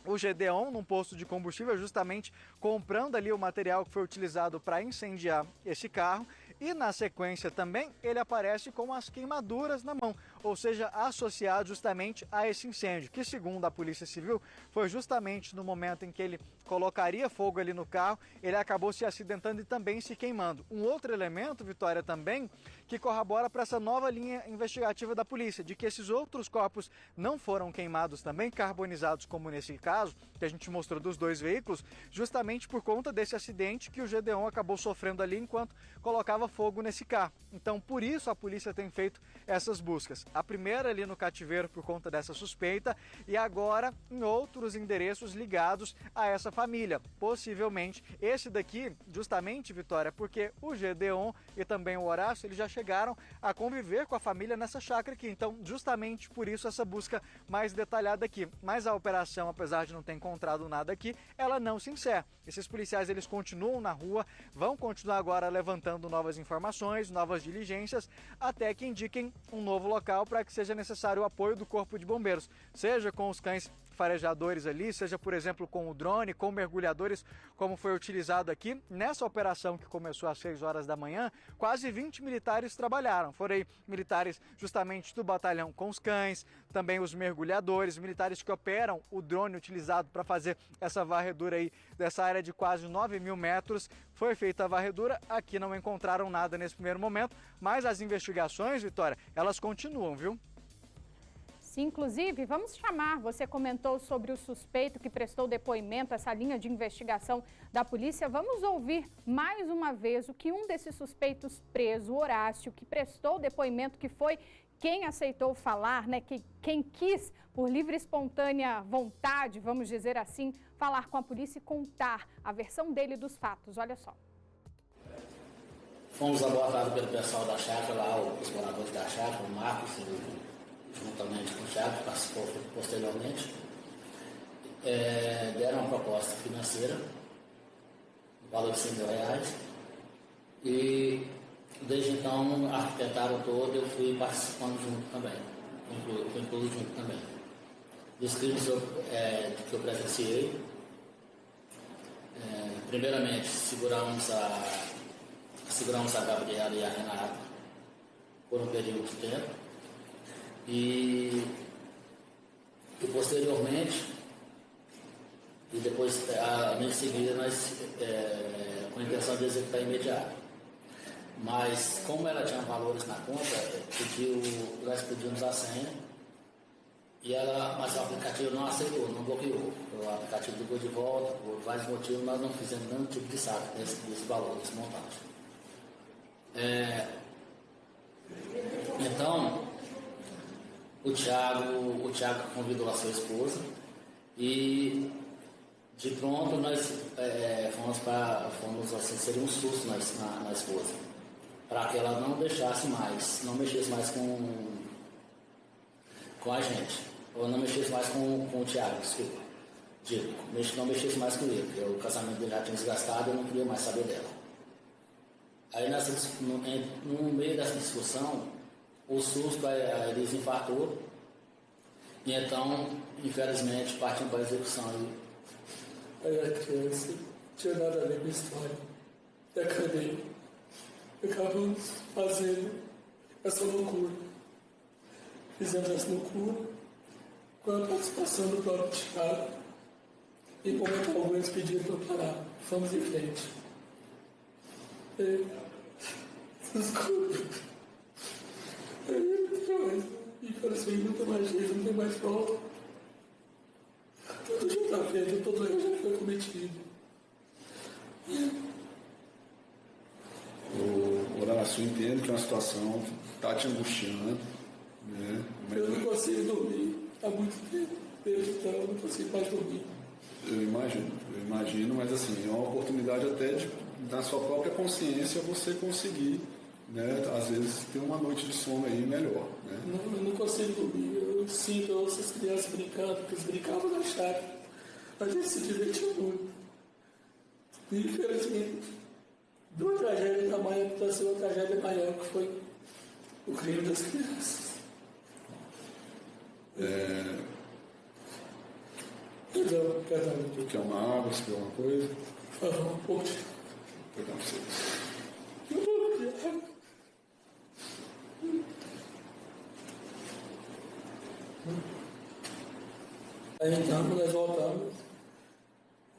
Speaker 2: o Gedeon num posto de combustível, justamente comprando ali o material que foi utilizado para incendiar esse carro. E na sequência também ele aparece com as queimaduras na mão, ou seja, associado justamente a esse incêndio, que segundo a Polícia Civil foi justamente no momento em que ele colocaria fogo ali no carro, ele acabou se acidentando e também se queimando. Um outro elemento, Vitória, também, que corrobora para essa nova linha investigativa da polícia, de que esses outros corpos não foram queimados também, carbonizados como nesse caso, que a gente mostrou dos 2 veículos, justamente por conta desse acidente que o Gedeon acabou sofrendo ali enquanto colocava fogo nesse carro. Então, por isso a polícia tem feito essas buscas. A primeira ali no cativeiro por conta dessa suspeita e agora em outros endereços ligados a essa família. Possivelmente esse daqui, justamente, Vitória, porque o Gedeon e também o Horácio, eles já chegaram a conviver com a família nessa chácara aqui. Então, justamente por isso essa busca mais detalhada aqui. Mas a operação, apesar de não ter encontrado nada aqui, ela não se encerra. Esses policiais, eles continuam na rua, vão continuar agora levantando novas informações, novas diligências, até que indiquem um novo local para que seja necessário o apoio do Corpo de Bombeiros, seja com os cães farejadores ali, seja, por exemplo, com o drone, com mergulhadores, como foi utilizado aqui. Nessa operação que começou às 6 horas da manhã, quase 20 militares trabalharam. Foram aí militares justamente do batalhão com os cães, também os mergulhadores, militares que operam o drone utilizado para fazer essa varredura aí dessa área de quase 9.000 metros. Foi feita a varredura, aqui não encontraram nada nesse primeiro momento, mas as investigações, Vitória, elas continuam, viu?
Speaker 1: Sim, inclusive, vamos chamar, você comentou sobre o suspeito que prestou depoimento, essa linha de investigação da polícia. Vamos ouvir mais uma vez o que um desses suspeitos preso, o Horácio, que prestou depoimento, que foi quem aceitou falar, né, quem quis, por livre e espontânea vontade, vamos dizer assim, falar com a polícia e contar a versão dele dos fatos. Olha só.
Speaker 5: Fomos abordados pelo pessoal da chácara lá, os moradores da chácara, o Marcos, juntamente com o Thiago, que participou posteriormente, deram uma proposta financeira, no valor de R$100.000, e desde então arquitetaram todo, eu fui participando junto também, fui incluído junto também. Dos crimes que eu presenciei, primeiramente seguramos a Gabriela e a Renata por um período de tempo, e posteriormente, e depois, em seguida, nós, com a intenção de executar imediato. Mas, como ela tinha valores na conta, nós pedimos a senha, mas o aplicativo não aceitou, não bloqueou. O aplicativo ligou de volta, por vários motivos, nós não fizemos nenhum tipo de saque desse valor, desse montante. Então, o Thiago convidou a sua esposa e de pronto nós fomos assim, seria um susto na esposa, para que ela não mexesse mais com a gente, ou não mexesse mais com o Thiago, desculpa. Não mexesse mais com ele, porque o casamento dele já tinha desgastado e eu não queria mais saber dela. Aí no meio dessa discussão, o susto, a Elisa infartou, e então, infelizmente, partimos para a execução.
Speaker 6: Aí a criança não tinha nada a ver com a história. Acabamos fazendo essa loucura. Fizemos essa loucura com a participação do próprio Thiago. Em momento algum eles pediram para parar. Fomos em frente. Desculpa. Infelizmente não tem mais jeito, não tem mais volta. Tudo já está feito, todo erro já foi cometido.
Speaker 7: O Horácio, entende que é uma situação que está te angustiando, né?
Speaker 6: Eu não consigo dormir há muito tempo, desde então eu não consigo mais dormir.
Speaker 7: Eu imagino, mas assim, é uma oportunidade até de, na sua própria consciência, você conseguir, né, às vezes ter uma noite de sono aí melhor. Né?
Speaker 6: Eu não consigo dormir, eu sinto, eu ouço as crianças brincando, porque eles brincavam na chácara, a gente se divertia muito. E infelizmente, duas tragédias da manhã aconteceu uma tragédia maior, que foi o crime das crianças. Perdão.
Speaker 7: Quer uma água, se quer alguma coisa?
Speaker 6: Por favor, um pouco.
Speaker 7: Vou pegar pra vocês.
Speaker 6: Aí então, nós voltamos.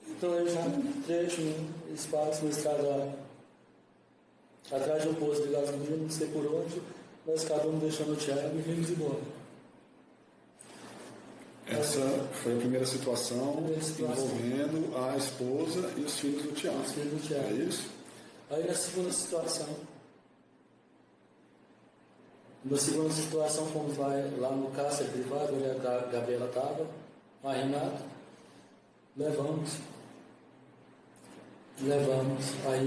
Speaker 6: Então eu já um trecho, espaço, uma estrada atrás de um posto de gasolina, não sei por onde, nós acabamos deixando o Thiago e vimos embora.
Speaker 7: Essa foi a primeira situação envolvendo a esposa e os filhos do Thiago.
Speaker 6: Os filhos do Thiago.
Speaker 7: É isso?
Speaker 6: Aí na segunda situação, fomos lá no cárcere privado, onde a Gabriela estava, a Renata, levamos, aí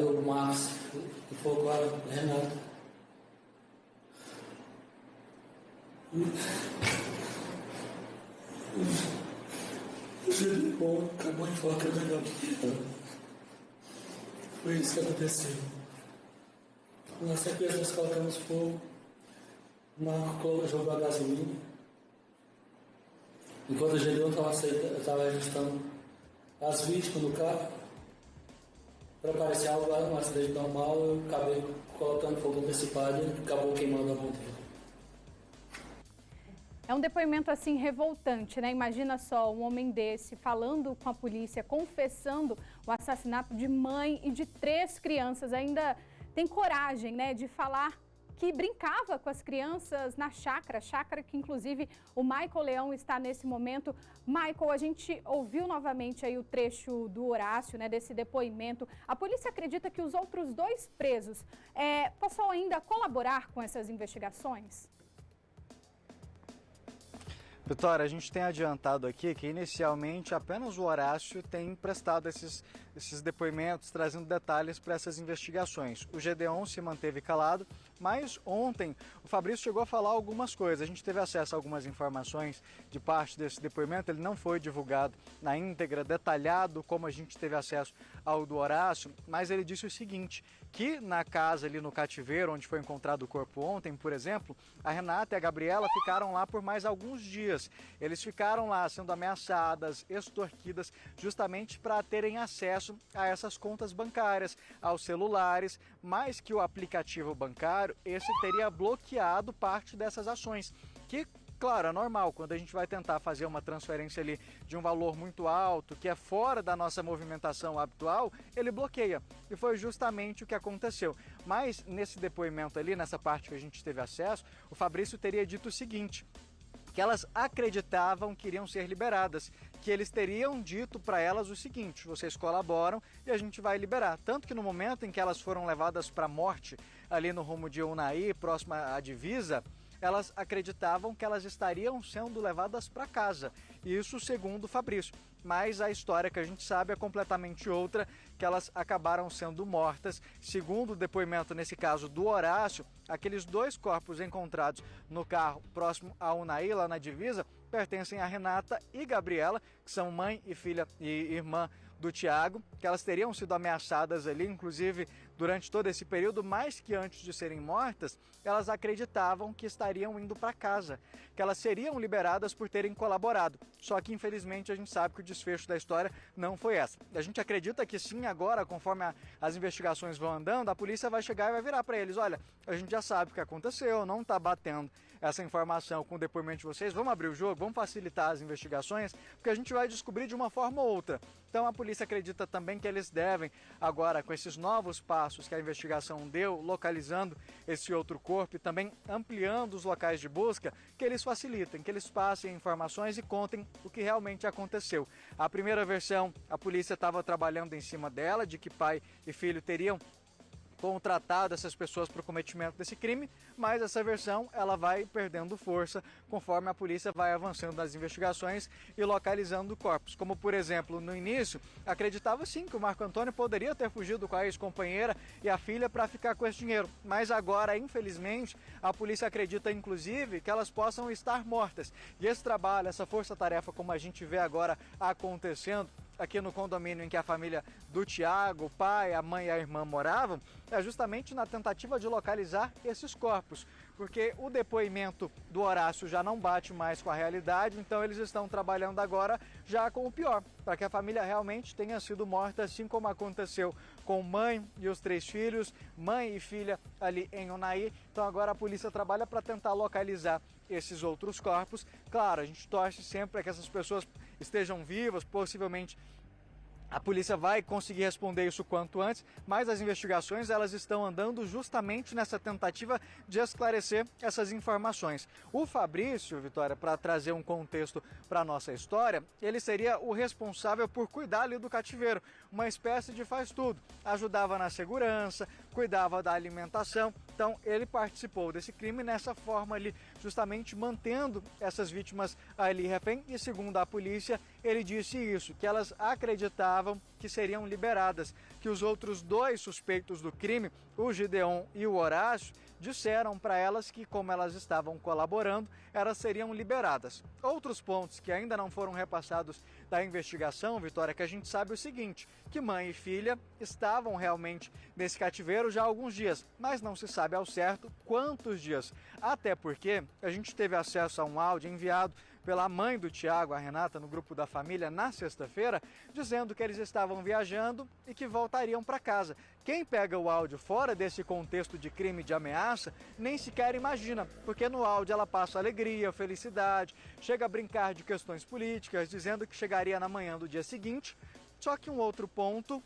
Speaker 6: o Márcio, que foi com a Renata, o Jericó acabou em foca da Gabriela. Foi isso que aconteceu. Na sequência nós colocamos fogo, o Marco jogou a gasolina. Enquanto o Gedeon estava ajustando as vítimas no carro, para parecer algo um acidente normal, eu acabei colocando fogo antecipado e acabou queimando a mão dele.
Speaker 1: É um depoimento assim revoltante, né? Imagina só um homem desse falando com a polícia, confessando o assassinato de mãe e de 3 crianças. Ainda tem coragem, né, de falar que brincava com as crianças na chácara que inclusive o Michael Leão está nesse momento. Michael, a gente ouviu novamente aí o trecho do Horácio, né, desse depoimento. A polícia acredita que os outros 2 presos possam ainda colaborar com essas investigações?
Speaker 2: Vitória, a gente tem adiantado aqui que inicialmente apenas o Horácio tem prestado esses depoimentos, trazendo detalhes para essas investigações. O Gedeon se manteve calado, mas ontem o Fabrício chegou a falar algumas coisas. A gente teve acesso a algumas informações de parte desse depoimento, ele não foi divulgado na íntegra, detalhado como a gente teve acesso ao do Horácio, mas ele disse o seguinte, que na casa ali no cativeiro, onde foi encontrado o corpo ontem, por exemplo, a Renata e a Gabriela ficaram lá por mais alguns dias. Eles ficaram lá sendo ameaçadas, extorquidas, justamente para terem acesso a essas contas bancárias, aos celulares, mais que o aplicativo bancário, esse teria bloqueado parte dessas ações, que claro, é normal, quando a gente vai tentar fazer uma transferência ali de um valor muito alto, que é fora da nossa movimentação habitual, ele bloqueia. E foi justamente o que aconteceu. Mas nesse depoimento ali, nessa parte que a gente teve acesso, o Fabrício teria dito o seguinte, que elas acreditavam que iriam ser liberadas, que eles teriam dito para elas o seguinte, vocês colaboram e a gente vai liberar. Tanto que no momento em que elas foram levadas para a morte, ali no rumo de Unaí, próxima à divisa, elas acreditavam que elas estariam sendo levadas para casa. Isso segundo o Fabrício. Mas a história que a gente sabe é completamente outra, que elas acabaram sendo mortas. Segundo o depoimento, nesse caso, do Horácio, aqueles 2 corpos encontrados no carro próximo a Unaí, lá na divisa, pertencem a Renata e Gabriela, que são mãe e filha e irmã do Thiago, que elas teriam sido ameaçadas ali, inclusive durante todo esse período, mais que antes de serem mortas, elas acreditavam que estariam indo para casa, que elas seriam liberadas por terem colaborado. Só que infelizmente a gente sabe que o desfecho da história não foi essa. A gente acredita que sim, agora, conforme as investigações vão andando, a polícia vai chegar e vai virar para eles, olha, a gente já sabe o que aconteceu, não está batendo essa informação com o depoimento de vocês, vamos abrir o jogo, vamos facilitar as investigações, porque a gente vai descobrir de uma forma ou outra. Então a polícia acredita também que eles devem, agora com esses novos passos que a investigação deu, localizando esse outro corpo e também ampliando os locais de busca, que eles facilitem, que eles passem informações e contem o que realmente aconteceu. A primeira versão, a polícia estava trabalhando em cima dela, de que pai e filho teriam contratado essas pessoas para o cometimento desse crime, mas essa versão ela vai perdendo força conforme a polícia vai avançando nas investigações e localizando corpos. Como, por exemplo, no início, acreditava sim que o Marco Antônio poderia ter fugido com a ex-companheira e a filha para ficar com esse dinheiro, mas agora, infelizmente, a polícia acredita, inclusive, que elas possam estar mortas. E esse trabalho, essa força-tarefa, como a gente vê agora acontecendo aqui no condomínio em que a família do Tiago, o pai, a mãe e a irmã moravam, é justamente na tentativa de localizar esses corpos, porque o depoimento do Horácio já não bate mais com a realidade, então eles estão trabalhando agora já com o pior, para que a família realmente tenha sido morta, assim como aconteceu com mãe e os 3 filhos, mãe e filha ali em Unai. Então agora a polícia trabalha para tentar localizar esses outros corpos. Claro, a gente torce sempre para que essas pessoas estejam vivas, possivelmente a polícia vai conseguir responder isso quanto antes, mas as investigações elas estão andando justamente nessa tentativa de esclarecer essas informações. O Fabrício, Vitória, para trazer um contexto para a nossa história, ele seria o responsável por cuidar ali do cativeiro, uma espécie de faz-tudo. Ajudava na segurança, cuidava da alimentação, então ele participou desse crime nessa forma ali, justamente mantendo essas vítimas ali refém, e segundo a polícia, ele disse isso, que elas acreditavam que seriam liberadas, que os outros 2 suspeitos do crime, o Gideon e o Horácio, disseram para elas que, como elas estavam colaborando, elas seriam liberadas. Outros pontos que ainda não foram repassados da investigação, Vitória, que a gente sabe o seguinte, que mãe e filha estavam realmente nesse cativeiro já há alguns dias, mas não se sabe ao certo quantos dias. Até porque a gente teve acesso a um áudio enviado pela mãe do Tiago, a Renata, no grupo da família, na sexta-feira, dizendo que eles estavam viajando e que voltariam para casa. Quem pega o áudio fora desse contexto de crime de ameaça, nem sequer imagina, porque no áudio ela passa alegria, felicidade, chega a brincar de questões políticas, dizendo que chegaria na manhã do dia seguinte. Só que um outro ponto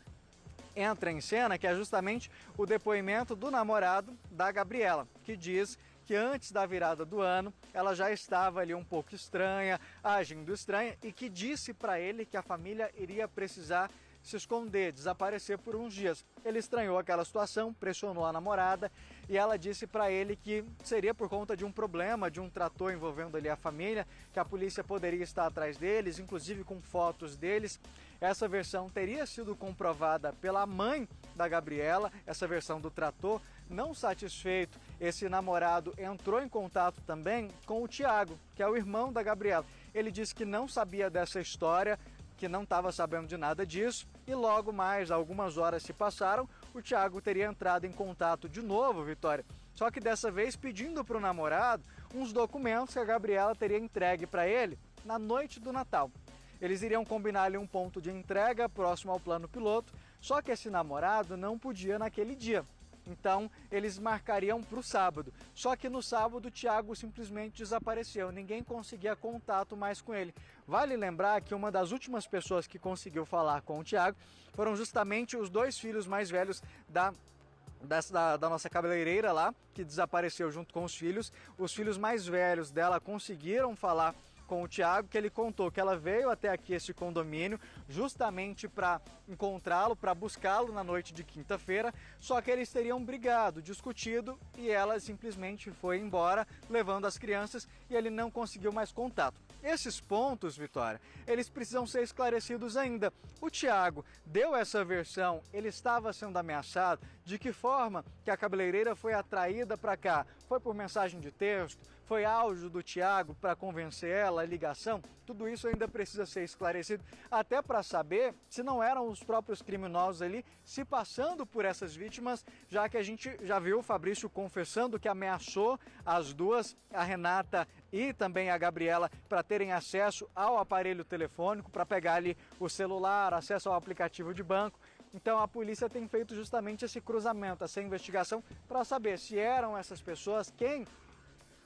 Speaker 2: entra em cena, que é justamente o depoimento do namorado da Gabriela, que diz que antes da virada do ano ela já estava ali um pouco estranha, agindo estranha, e que disse para ele que a família iria precisar se esconder, desaparecer por uns dias. Ele estranhou aquela situação, pressionou a namorada e ela disse para ele que seria por conta de um problema, de um trator envolvendo ali a família, que a polícia poderia estar atrás deles, inclusive com fotos deles. Essa versão teria sido comprovada pela mãe da Gabriela, essa versão do trator. Não satisfeito, esse namorado entrou em contato também com o Tiago, que é o irmão da Gabriela. Ele disse que não sabia dessa história, que não estava sabendo de nada disso, e logo mais, algumas horas se passaram, o Tiago teria entrado em contato de novo, Vitória, só que dessa vez pedindo para o namorado uns documentos que a Gabriela teria entregue para ele na noite do Natal. Eles iriam combinar ali um ponto de entrega próximo ao plano piloto, só que esse namorado não podia naquele dia. Então, eles marcariam para o sábado. Só que no sábado, o Tiago simplesmente desapareceu. Ninguém conseguia contato mais com ele. Vale lembrar que uma das últimas pessoas que conseguiu falar com o Tiago foram justamente os 2 filhos mais velhos da nossa cabeleireira lá, que desapareceu junto com os filhos. Os filhos mais velhos dela conseguiram falar com o Tiago, que ele contou que ela veio até aqui esse condomínio justamente para encontrá-lo, para buscá-lo na noite de quinta-feira, só que eles teriam brigado, discutido, e ela simplesmente foi embora, levando as crianças, e ele não conseguiu mais contato. Esses pontos, Vitória, eles precisam ser esclarecidos ainda. O Tiago deu essa versão, ele estava sendo ameaçado, de que forma que a cabeleireira foi atraída para cá? Foi por mensagem de texto? Foi áudio do Tiago para convencer ela, a ligação? Tudo isso ainda precisa ser esclarecido, até para saber se não eram os próprios criminosos ali se passando por essas vítimas, já que a gente já viu o Fabrício confessando que ameaçou as duas, a Renata e também a Gabriela, para terem acesso ao aparelho telefônico, para pegar ali o celular, acesso ao aplicativo de banco. Então a polícia tem feito justamente esse cruzamento, essa investigação, para saber se eram essas pessoas, quem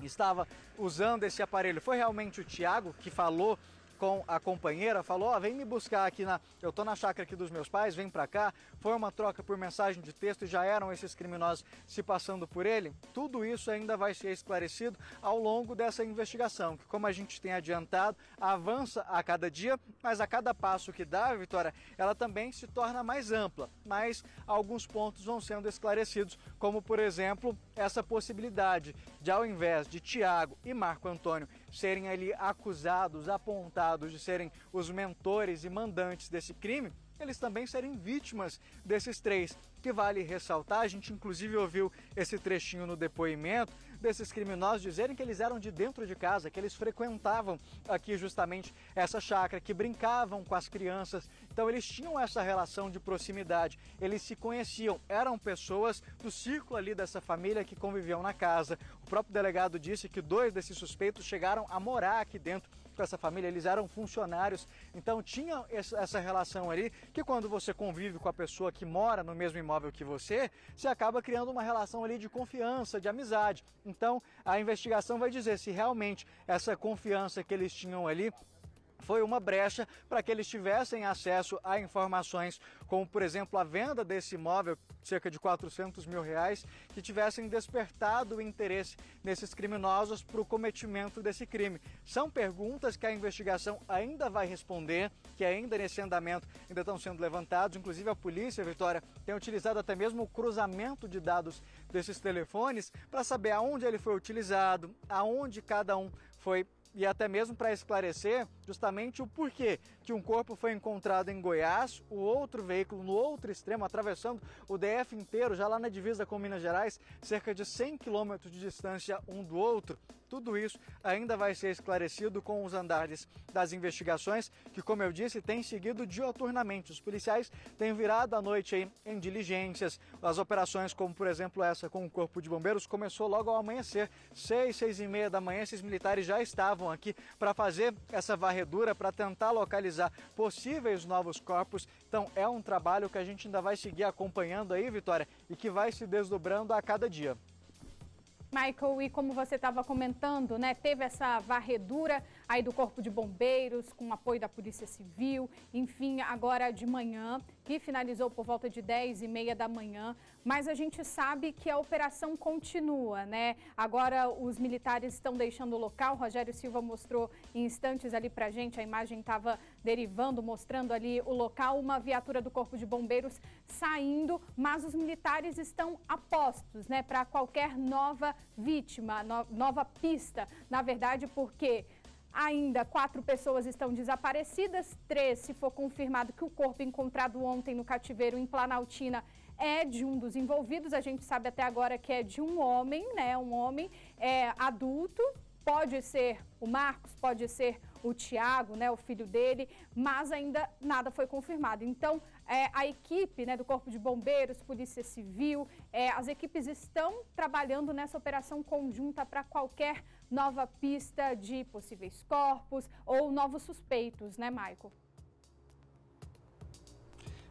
Speaker 2: estava usando esse aparelho. Foi realmente o Tiago que falou com a companheira, falou, ó, vem me buscar aqui, eu tô na chácara aqui dos meus pais, vem pra cá. Foi uma troca por mensagem de texto e já eram esses criminosos se passando por ele. Tudo isso ainda vai ser esclarecido ao longo dessa investigação, que, como a gente tem adiantado, avança a cada dia, mas a cada passo que dá, Vitória, ela também se torna mais ampla, mas alguns pontos vão sendo esclarecidos, como, por exemplo, essa possibilidade de, ao invés de Tiago e Marco Antônio serem ali acusados, apontados de serem os mentores e mandantes desse crime, eles também serem vítimas desses três, que vale ressaltar, a gente inclusive ouviu esse trechinho no depoimento desses criminosos dizerem que eles eram de dentro de casa, que eles frequentavam aqui justamente essa chácara, que brincavam com as crianças, então eles tinham essa relação de proximidade, eles se conheciam, eram pessoas do círculo ali dessa família que conviviam na casa. O próprio delegado disse que 2 desses suspeitos chegaram a morar aqui dentro com essa família, eles eram funcionários, então tinha essa relação ali, que quando você convive com a pessoa que mora no mesmo imóvel que você acaba criando uma relação ali de confiança, de amizade. Então a investigação vai dizer se realmente essa confiança que eles tinham ali foi uma brecha para que eles tivessem acesso a informações como, por exemplo, a venda desse imóvel, cerca de R$400 mil, que tivessem despertado o interesse desses criminosos para o cometimento desse crime. São perguntas que a investigação ainda vai responder, que ainda nesse andamento ainda estão sendo levantados. Inclusive a polícia, Vitória, tem utilizado até mesmo o cruzamento de dados desses telefones para saber aonde ele foi utilizado, aonde cada um foi, e até mesmo para esclarecer justamente o porquê que um corpo foi encontrado em Goiás, o outro veículo no outro extremo, atravessando o DF inteiro, já lá na divisa com Minas Gerais, cerca de 100 quilômetros de distância um do outro. Tudo isso ainda vai ser esclarecido com os andares das investigações, que, como eu disse, tem seguido dioturnamente. Os policiais têm virado à noite aí em diligências. As operações, como por exemplo essa com o Corpo de Bombeiros, começou logo ao amanhecer. 6h30 da manhã, esses militares já estavam aqui para fazer essa varredura, para tentar localizar possíveis novos corpos. Então é um trabalho que a gente ainda vai seguir acompanhando aí, Vitória, e que vai se desdobrando a cada dia.
Speaker 1: Michael, e como você estava comentando, né, teve essa varredura aí do Corpo de Bombeiros com apoio da Polícia Civil, enfim, agora de manhã, que finalizou por volta de 10h30 da manhã, mas a gente sabe que a operação continua, né? Agora os militares estão deixando o local, o Rogério Silva mostrou em instantes ali pra gente, a imagem estava derivando, mostrando ali o local, uma viatura do Corpo de Bombeiros saindo, mas os militares estão a postos, né, para qualquer nova vítima, nova pista, na verdade, porque ainda 4 pessoas estão desaparecidas, 3, se for confirmado que o corpo encontrado ontem no cativeiro em Planaltina é de um dos envolvidos. A gente sabe até agora que é de um homem, né? Um homem adulto, pode ser o Marcos, pode ser o Tiago, né? O filho dele, mas ainda nada foi confirmado. Então, a equipe, né, do Corpo de Bombeiros, Polícia Civil, as equipes estão trabalhando nessa operação conjunta para qualquer nova pista de possíveis corpos ou novos suspeitos, né, Michael?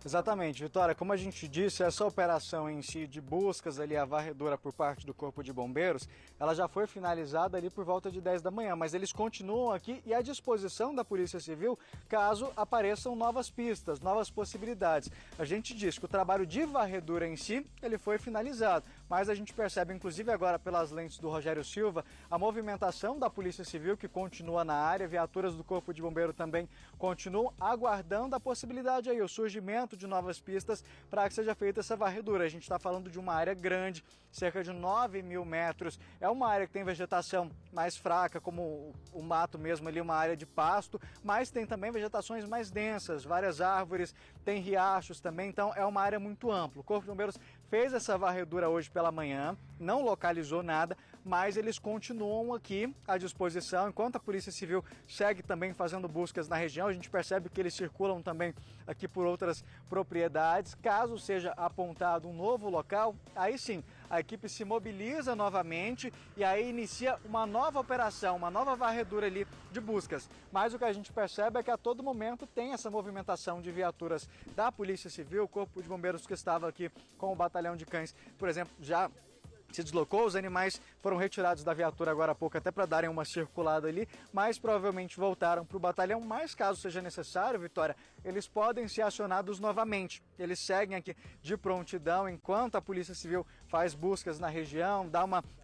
Speaker 2: Exatamente, Vitória, como a gente disse, essa operação em si de buscas ali, a varredura por parte do Corpo de Bombeiros, ela já foi finalizada ali por volta de 10 da manhã, mas eles continuam aqui e à disposição da Polícia Civil caso apareçam novas pistas, novas possibilidades. A gente diz que o trabalho de varredura em si, ele foi finalizado, mas a gente percebe, inclusive agora pelas lentes do Rogério Silva, a movimentação da Polícia Civil que continua na área, viaturas do Corpo de Bombeiro também continuam aguardando a possibilidade aí, o surgimento de novas pistas para que seja feita essa varredura. A gente está falando de uma área grande, cerca de 9.000 metros, é uma área que tem vegetação mais fraca, como o mato mesmo ali, uma área de pasto, mas tem também vegetações mais densas, várias árvores, tem riachos também, então é uma área muito ampla. O Corpo de Bombeiros fez essa varredura hoje pela manhã, não localizou nada, mas eles continuam aqui à disposição, enquanto a Polícia Civil segue também fazendo buscas na região. A gente percebe que eles circulam também aqui por outras propriedades. Caso seja apontado um novo local, aí sim, a equipe se mobiliza novamente e aí inicia uma nova operação, uma nova varredura ali de buscas. Mas o que a gente percebe é que a todo momento tem essa movimentação de viaturas da Polícia Civil, o Corpo de Bombeiros que estava aqui com o Batalhão de Cães, por exemplo, já se deslocou, os animais foram retirados da viatura agora há pouco até para darem uma circulada ali, mas provavelmente voltaram para o batalhão, mas caso seja necessário, Vitória, eles podem ser acionados novamente. Eles seguem aqui de prontidão enquanto a Polícia Civil faz buscas na região,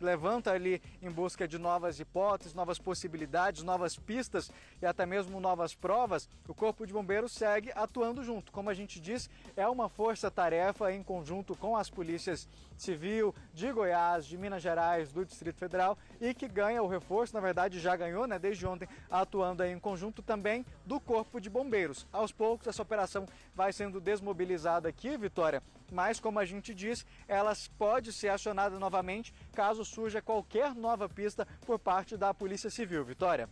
Speaker 2: levanta ali em busca de novas hipóteses, novas possibilidades, novas pistas e até mesmo novas provas. O Corpo de Bombeiros segue atuando junto. Como a gente diz, é uma força-tarefa em conjunto com as polícias civil de Goiás, de Minas Gerais, do Distrito Federal e que ganha o reforço, na verdade já ganhou, né, desde ontem, atuando aí em conjunto também do Corpo de Bombeiros. Aos poucos essa operação vai sendo desmobilizada aqui, Vitória, mas como a gente diz, ela pode ser acionada novamente caso surja qualquer nova pista por parte da Polícia Civil. Vitória.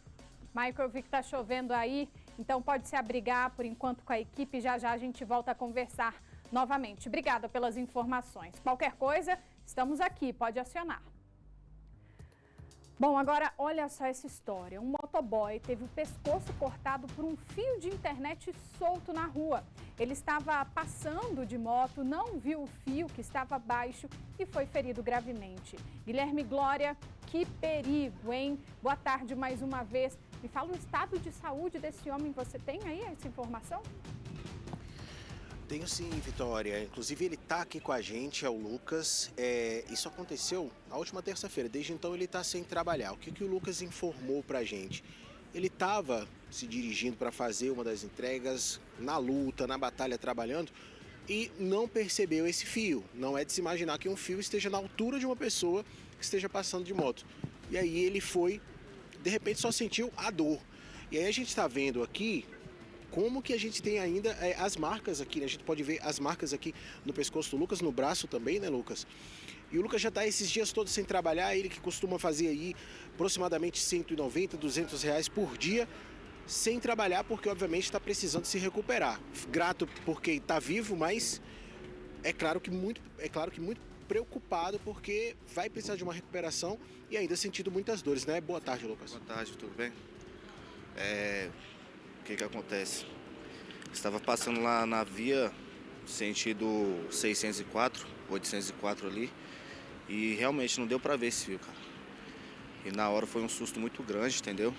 Speaker 1: Michael, eu vi que está chovendo aí, então pode se abrigar por enquanto com a equipe, já a gente volta a conversar novamente. Obrigada pelas informações. Qualquer coisa, estamos aqui, pode acionar. Bom, agora olha só essa história. Um motoboy teve o pescoço cortado por um fio de internet solto na rua. Ele estava passando de moto, não viu o fio que estava baixo e foi ferido gravemente. Guilherme Glória, que perigo, hein? Boa tarde mais uma vez. Me fala o estado de saúde desse homem. Você tem aí essa informação?
Speaker 11: Tenho sim, Vitória. Inclusive ele está aqui com a gente, é o Lucas. Isso aconteceu na última terça-feira. Desde então ele está sem trabalhar. O que o Lucas informou para a gente? Ele estava se dirigindo para fazer uma das entregas, na luta, na batalha, trabalhando, e não percebeu esse fio. Não é de se imaginar que um fio esteja na altura de uma pessoa que esteja passando de moto. E aí ele foi, de repente só sentiu a dor. E aí a gente está vendo aqui como que a gente tem ainda as marcas aqui, né? A gente pode ver as marcas aqui no pescoço do Lucas, no braço também, né, Lucas? E o Lucas já está esses dias todos sem trabalhar, ele que costuma fazer aí aproximadamente 190, 200 reais por dia, sem trabalhar, porque obviamente está precisando se recuperar. Grato porque está vivo, mas é claro que muito preocupado, porque vai precisar de uma recuperação e ainda sentindo muitas dores, né? Boa tarde, Lucas.
Speaker 20: Boa tarde, tudo bem? O que acontece? Estava passando lá na via, sentido 604, 804 ali, e realmente não deu pra ver esse fio, cara. E na hora foi um susto muito grande, entendeu?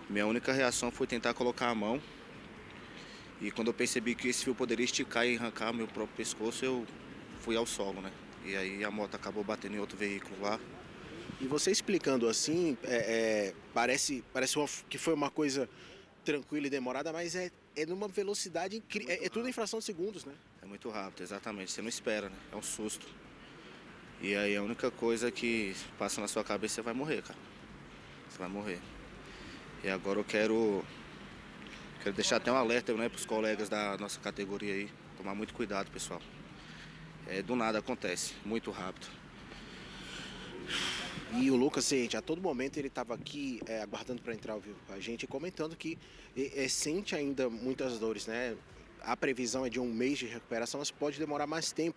Speaker 20: Minha única reação foi tentar colocar a mão, e quando eu percebi que esse fio poderia esticar e arrancar meu próprio pescoço, eu fui ao solo, né? E aí a moto acabou batendo em outro veículo lá.
Speaker 11: E você explicando assim, parece que foi uma coisa tranquila e demorada, mas é numa velocidade incrível, é tudo em fração de segundos, né?
Speaker 20: É muito rápido, exatamente, você não espera, né? É um susto. E aí a única coisa que passa na sua cabeça, você vai morrer, cara. Você vai morrer. E agora eu quero deixar até um alerta, né, para os colegas da nossa categoria aí, tomar muito cuidado, pessoal. Do nada acontece, muito rápido.
Speaker 11: E o Lucas, gente, a todo momento ele estava aqui aguardando para entrar ao vivo com a gente, comentando que sente ainda muitas dores, né? A previsão é de 1 mês de recuperação, mas pode demorar mais tempo.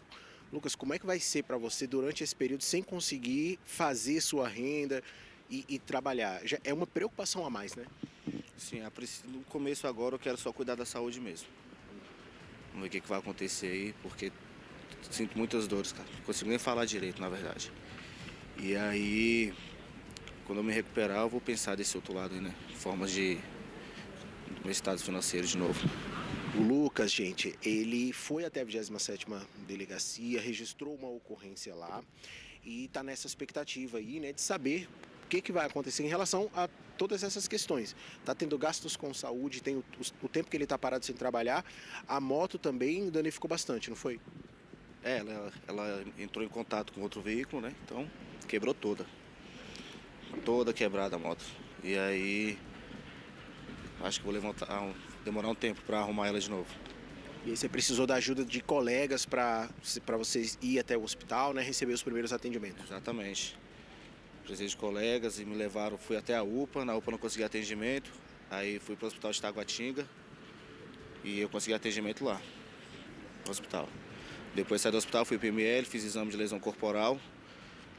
Speaker 11: Lucas, como é que vai ser para você durante esse período sem conseguir fazer sua renda e trabalhar? Já é uma preocupação a mais, né?
Speaker 20: Sim, no começo agora eu quero só cuidar da saúde mesmo. Vamos ver o que vai acontecer aí, porque sinto muitas dores, cara. Não consigo nem falar direito, na verdade. E aí, quando eu me recuperar, eu vou pensar desse outro lado aí, né? Formas do meu estado financeiro de novo.
Speaker 11: O Lucas, gente, ele foi até a 27ª delegacia, registrou uma ocorrência lá e está nessa expectativa aí, né, de saber o que vai acontecer em relação a todas essas questões. Está tendo gastos com saúde, tem o tempo que ele está parado sem trabalhar. A moto também danificou bastante, não foi?
Speaker 20: Ela entrou em contato com outro veículo, né? Então quebrou toda quebrada a moto. E aí acho que vou demorar um tempo para arrumar ela de novo.
Speaker 11: E aí você precisou da ajuda de colegas para vocês ir até o hospital, né? Receber os primeiros atendimentos.
Speaker 20: Exatamente. Precisei de colegas e me levaram, fui até a UPA, na UPA não consegui atendimento, aí fui para o hospital de Taguatinga e eu consegui atendimento lá, no hospital. Depois saí do hospital, fui para o IML, fiz exame de lesão corporal,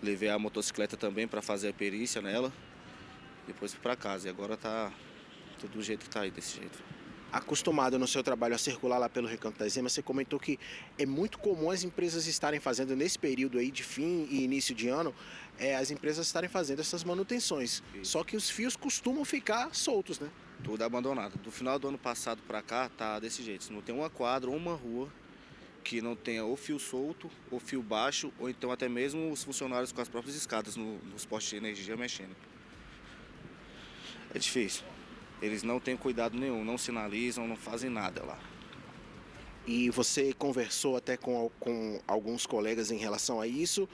Speaker 20: levei a motocicleta também para fazer a perícia nela, depois fui para casa e agora tá tudo do jeito que tá aí, desse jeito.
Speaker 11: acostumado no seu trabalho a circular lá pelo Recanto das Emas, você comentou que é muito comum as empresas estarem fazendo nesse período aí de fim e início de ano, as empresas estarem fazendo essas manutenções. Só que os fios costumam ficar soltos, né?
Speaker 20: Tudo abandonado. Do final do ano passado para cá tá desse jeito. Não tem uma quadra ou uma rua que não tenha ou fio solto, ou fio baixo, ou então até mesmo os funcionários com as próprias escadas nos postos de energia mexendo. É difícil. Eles não têm cuidado nenhum, não sinalizam, não fazem nada lá.
Speaker 11: E você conversou até com alguns colegas em relação a isso.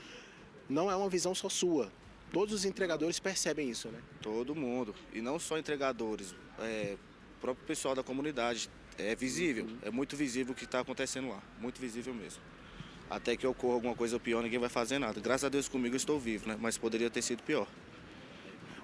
Speaker 11: Não é uma visão só sua. Todos os entregadores percebem isso, né?
Speaker 20: Todo mundo. E não só entregadores, o próprio pessoal da comunidade. É visível, é muito visível o que está acontecendo lá, muito visível mesmo. Até que ocorra alguma coisa pior, ninguém vai fazer nada. Graças a Deus comigo eu estou vivo, né? Mas poderia ter sido pior.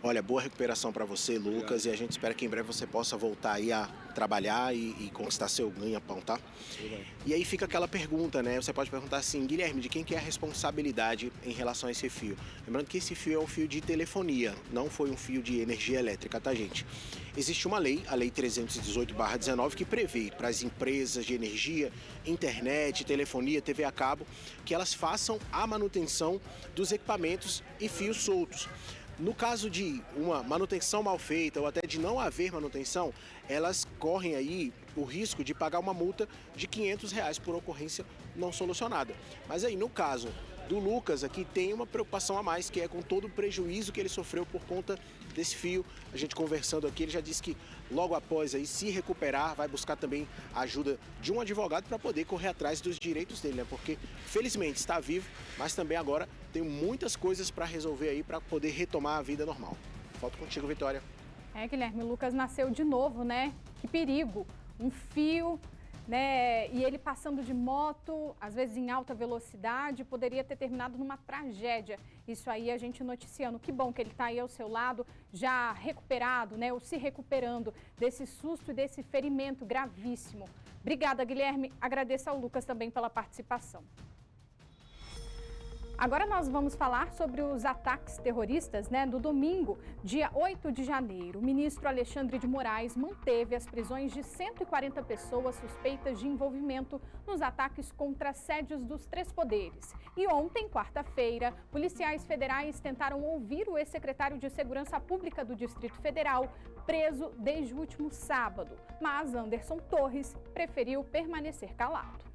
Speaker 11: Olha, boa recuperação para você, Lucas. Obrigado. E a gente espera que em breve você possa voltar aí a trabalhar e conquistar seu ganha-pão, tá? Obrigado. E aí fica aquela pergunta, né? Você pode perguntar assim, Guilherme, de quem que é a responsabilidade em relação a esse fio? Lembrando que esse fio é um fio de telefonia, não foi um fio de energia elétrica, tá, gente? Existe uma lei, a Lei 318/19, que prevê para as empresas de energia, internet, telefonia, TV a cabo, que elas façam a manutenção dos equipamentos e fios soltos. No caso de uma manutenção mal feita ou até de não haver manutenção, elas correm aí o risco de pagar uma multa de R$500 por ocorrência não solucionada. Mas aí, no caso do Lucas aqui, tem uma preocupação a mais, que é com todo o prejuízo que ele sofreu por conta desse fio. A gente conversando aqui, ele já disse que logo após aí se recuperar, vai buscar também a ajuda de um advogado para poder correr atrás dos direitos dele, né? Porque felizmente está vivo, mas também agora tem muitas coisas para resolver aí para poder retomar a vida normal. Volto contigo, Vitória.
Speaker 1: Guilherme, o Lucas nasceu de novo, né? Que perigo. Um fio, né? E ele passando de moto, às vezes em alta velocidade, poderia ter terminado numa tragédia. Isso aí a gente noticiando. Que bom que ele está aí ao seu lado, já recuperado, né? Ou se recuperando desse susto e desse ferimento gravíssimo. Obrigada, Guilherme. Agradeço ao Lucas também pela participação. Agora nós vamos falar sobre os ataques terroristas, né, do domingo, dia 8 de janeiro. O ministro Alexandre de Moraes manteve as prisões de 140 pessoas suspeitas de envolvimento nos ataques contra sédios dos três poderes. E ontem, quarta-feira, policiais federais tentaram ouvir o ex-secretário de Segurança Pública do Distrito Federal, preso desde o último sábado. Mas Anderson Torres preferiu permanecer calado.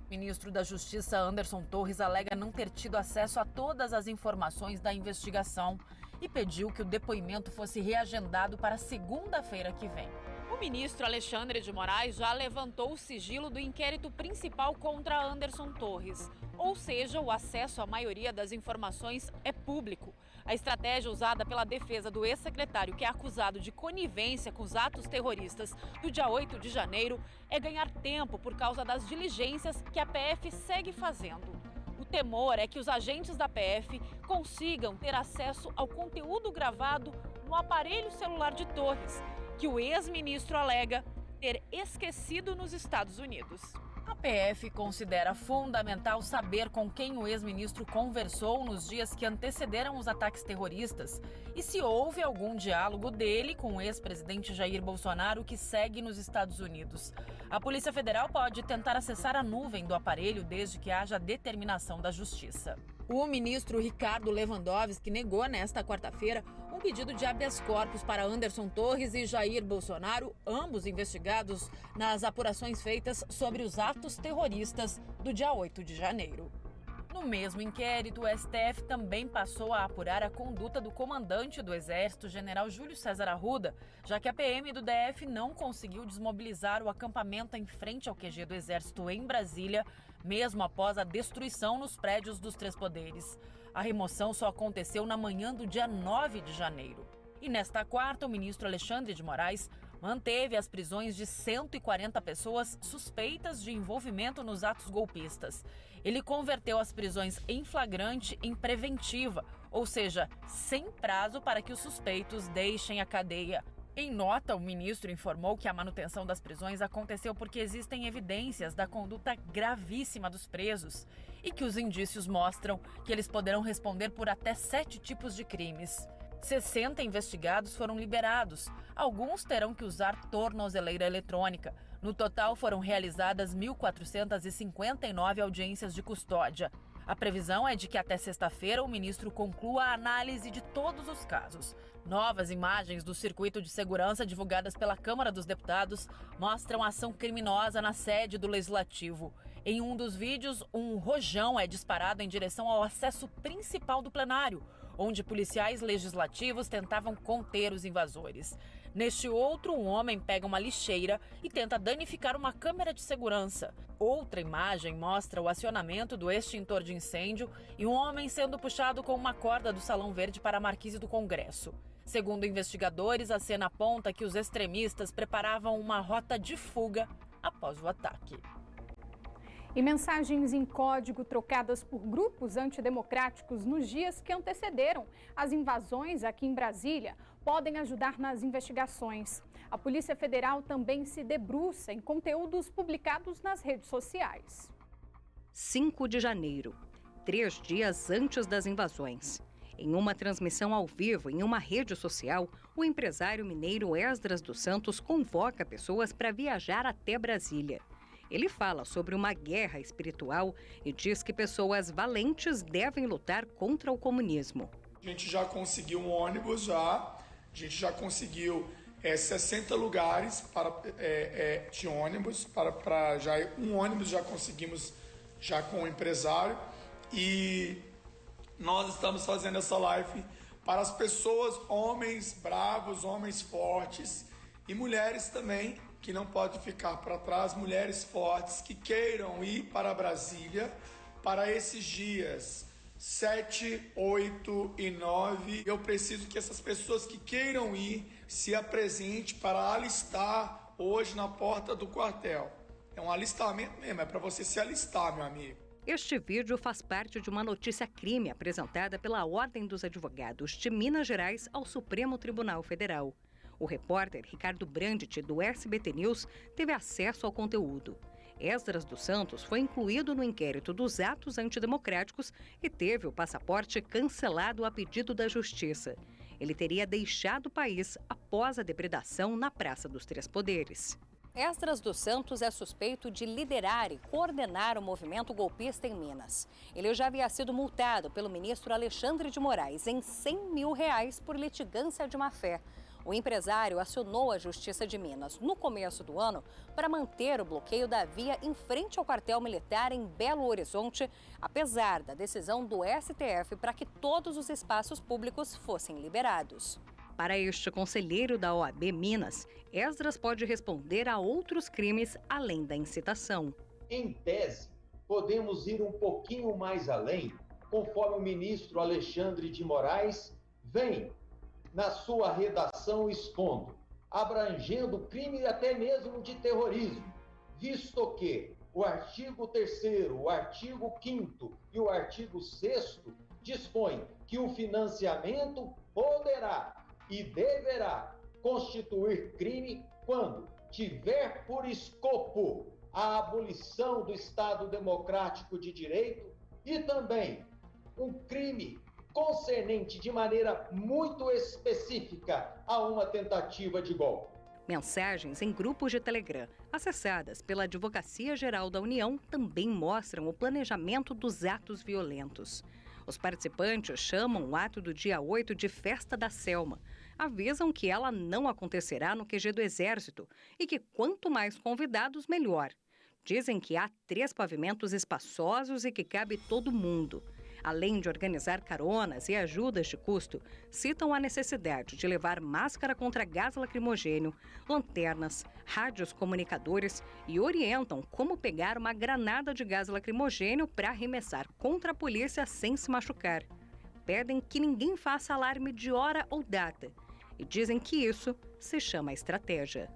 Speaker 21: O ministro da Justiça, Anderson Torres, alega não ter tido acesso a todas as informações da investigação e pediu que o depoimento fosse reagendado para segunda-feira que vem. O ministro Alexandre de Moraes já levantou o sigilo do inquérito principal contra Anderson Torres, ou seja, o acesso à maioria das informações é público. A estratégia usada pela defesa do ex-secretário, que é acusado de conivência com os atos terroristas do dia 8 de janeiro, é ganhar tempo por causa das diligências que a PF segue fazendo. O temor é que os agentes da PF consigam ter acesso ao conteúdo gravado no aparelho celular de Torres, que o ex-ministro alega ter esquecido nos Estados Unidos. A PF considera fundamental saber com quem o ex-ministro conversou nos dias que antecederam os ataques terroristas e se houve algum diálogo dele com o ex-presidente Jair Bolsonaro, que segue nos Estados Unidos. A Polícia Federal pode tentar acessar a nuvem do aparelho desde que haja determinação da Justiça. O ministro Ricardo Lewandowski negou nesta quarta-feira um pedido de habeas corpus para Anderson Torres e Jair Bolsonaro, ambos investigados nas apurações feitas sobre os atos terroristas do dia 8 de janeiro. No mesmo inquérito, o STF também passou a apurar a conduta do comandante do Exército, general Júlio César Arruda, já que a PM do DF não conseguiu desmobilizar o acampamento em frente ao QG do Exército em Brasília, mesmo após a destruição nos prédios dos três poderes. A remoção só aconteceu na manhã do dia 9 de janeiro. E nesta quarta, o ministro Alexandre de Moraes manteve as prisões de 140 pessoas suspeitas de envolvimento nos atos golpistas. Ele converteu as prisões em flagrante em preventiva, ou seja, sem prazo para que os suspeitos deixem a cadeia. Em nota, o ministro informou que a manutenção das prisões aconteceu porque existem evidências da conduta gravíssima dos presos e que os indícios mostram que eles poderão responder por até 7 tipos de crimes. 60 investigados foram liberados. Alguns terão que usar tornozeleira eletrônica. No total, foram realizadas 1.459 audiências de custódia. A previsão é de que até sexta-feira o ministro conclua a análise de todos os casos. Novas imagens do circuito de segurança divulgadas pela Câmara dos Deputados mostram a ação criminosa na sede do Legislativo. Em um dos vídeos, um rojão é disparado em direção ao acesso principal do plenário, onde policiais legislativos tentavam conter os invasores. Neste outro, um homem pega uma lixeira e tenta danificar uma câmera de segurança. Outra imagem mostra o acionamento do extintor de incêndio e um homem sendo puxado com uma corda do Salão Verde para a Marquise do Congresso. Segundo investigadores, a cena aponta que os extremistas preparavam uma rota de fuga após o ataque.
Speaker 1: E mensagens em código trocadas por grupos antidemocráticos nos dias que antecederam as invasões aqui em Brasília podem ajudar nas investigações. A Polícia Federal também se debruça em conteúdos publicados nas redes sociais.
Speaker 4: 5 de janeiro, 3 dias antes das invasões. Em uma transmissão ao vivo em uma rede social, o empresário mineiro Esdras dos Santos convoca pessoas para viajar até Brasília. Ele fala sobre uma guerra espiritual e diz que pessoas valentes devem lutar contra o comunismo.
Speaker 22: A gente já conseguiu um ônibus, a gente já conseguiu 60 lugares de ônibus, um ônibus já conseguimos já com o empresário, e nós estamos fazendo essa live para as pessoas, homens bravos, homens fortes e mulheres também, que não podem ficar para trás, mulheres fortes que queiram ir para Brasília para esses dias 7, 8 e 9. Eu preciso que essas pessoas que queiram ir se apresentem para alistar hoje na porta do quartel. É um alistamento mesmo, é para você se alistar, meu amigo.
Speaker 4: Este vídeo faz parte de uma notícia-crime apresentada pela Ordem dos Advogados de Minas Gerais ao Supremo Tribunal Federal. O repórter Ricardo Brandt, do SBT News, teve acesso ao conteúdo. Esdras dos Santos foi incluído no inquérito dos atos antidemocráticos e teve o passaporte cancelado a pedido da Justiça. Ele teria deixado o país após a depredação na Praça dos Três Poderes. Esdras dos Santos é suspeito de liderar e coordenar o movimento golpista em Minas. Ele já havia sido multado pelo ministro Alexandre de Moraes em R$100 mil por litigância de má-fé. O empresário acionou a Justiça de Minas no começo do ano para manter o bloqueio da via em frente ao quartel militar em Belo Horizonte, apesar da decisão do STF para que todos os espaços públicos fossem liberados. Para este conselheiro da OAB Minas, Esdras pode responder a outros crimes além da incitação.
Speaker 23: Em tese, podemos ir um pouquinho mais além, conforme o ministro Alexandre de Moraes vem na sua redação expondo, abrangendo crime até mesmo de terrorismo, visto que o artigo 3º, o artigo 5º e o artigo 6º dispõem que o financiamento poderá e deverá constituir crime quando tiver por escopo a abolição do Estado Democrático de Direito e também um crime concernente de maneira muito específica a uma tentativa de golpe.
Speaker 4: Mensagens em grupos de Telegram, acessadas pela Advocacia Geral da União, também mostram o planejamento dos atos violentos. Os participantes chamam o ato do dia 8 de Festa da Selma. Avisam que ela não acontecerá no QG do Exército e que quanto mais convidados, melhor. Dizem que há 3 pavimentos espaçosos e que cabe todo mundo. Além de organizar caronas e ajudas de custo, citam a necessidade de levar máscara contra gás lacrimogênio, lanternas, rádios comunicadores e orientam como pegar uma granada de gás lacrimogênio para arremessar contra a polícia sem se machucar. Pedem que ninguém faça alarme de hora ou data e dizem que isso se chama estratégia.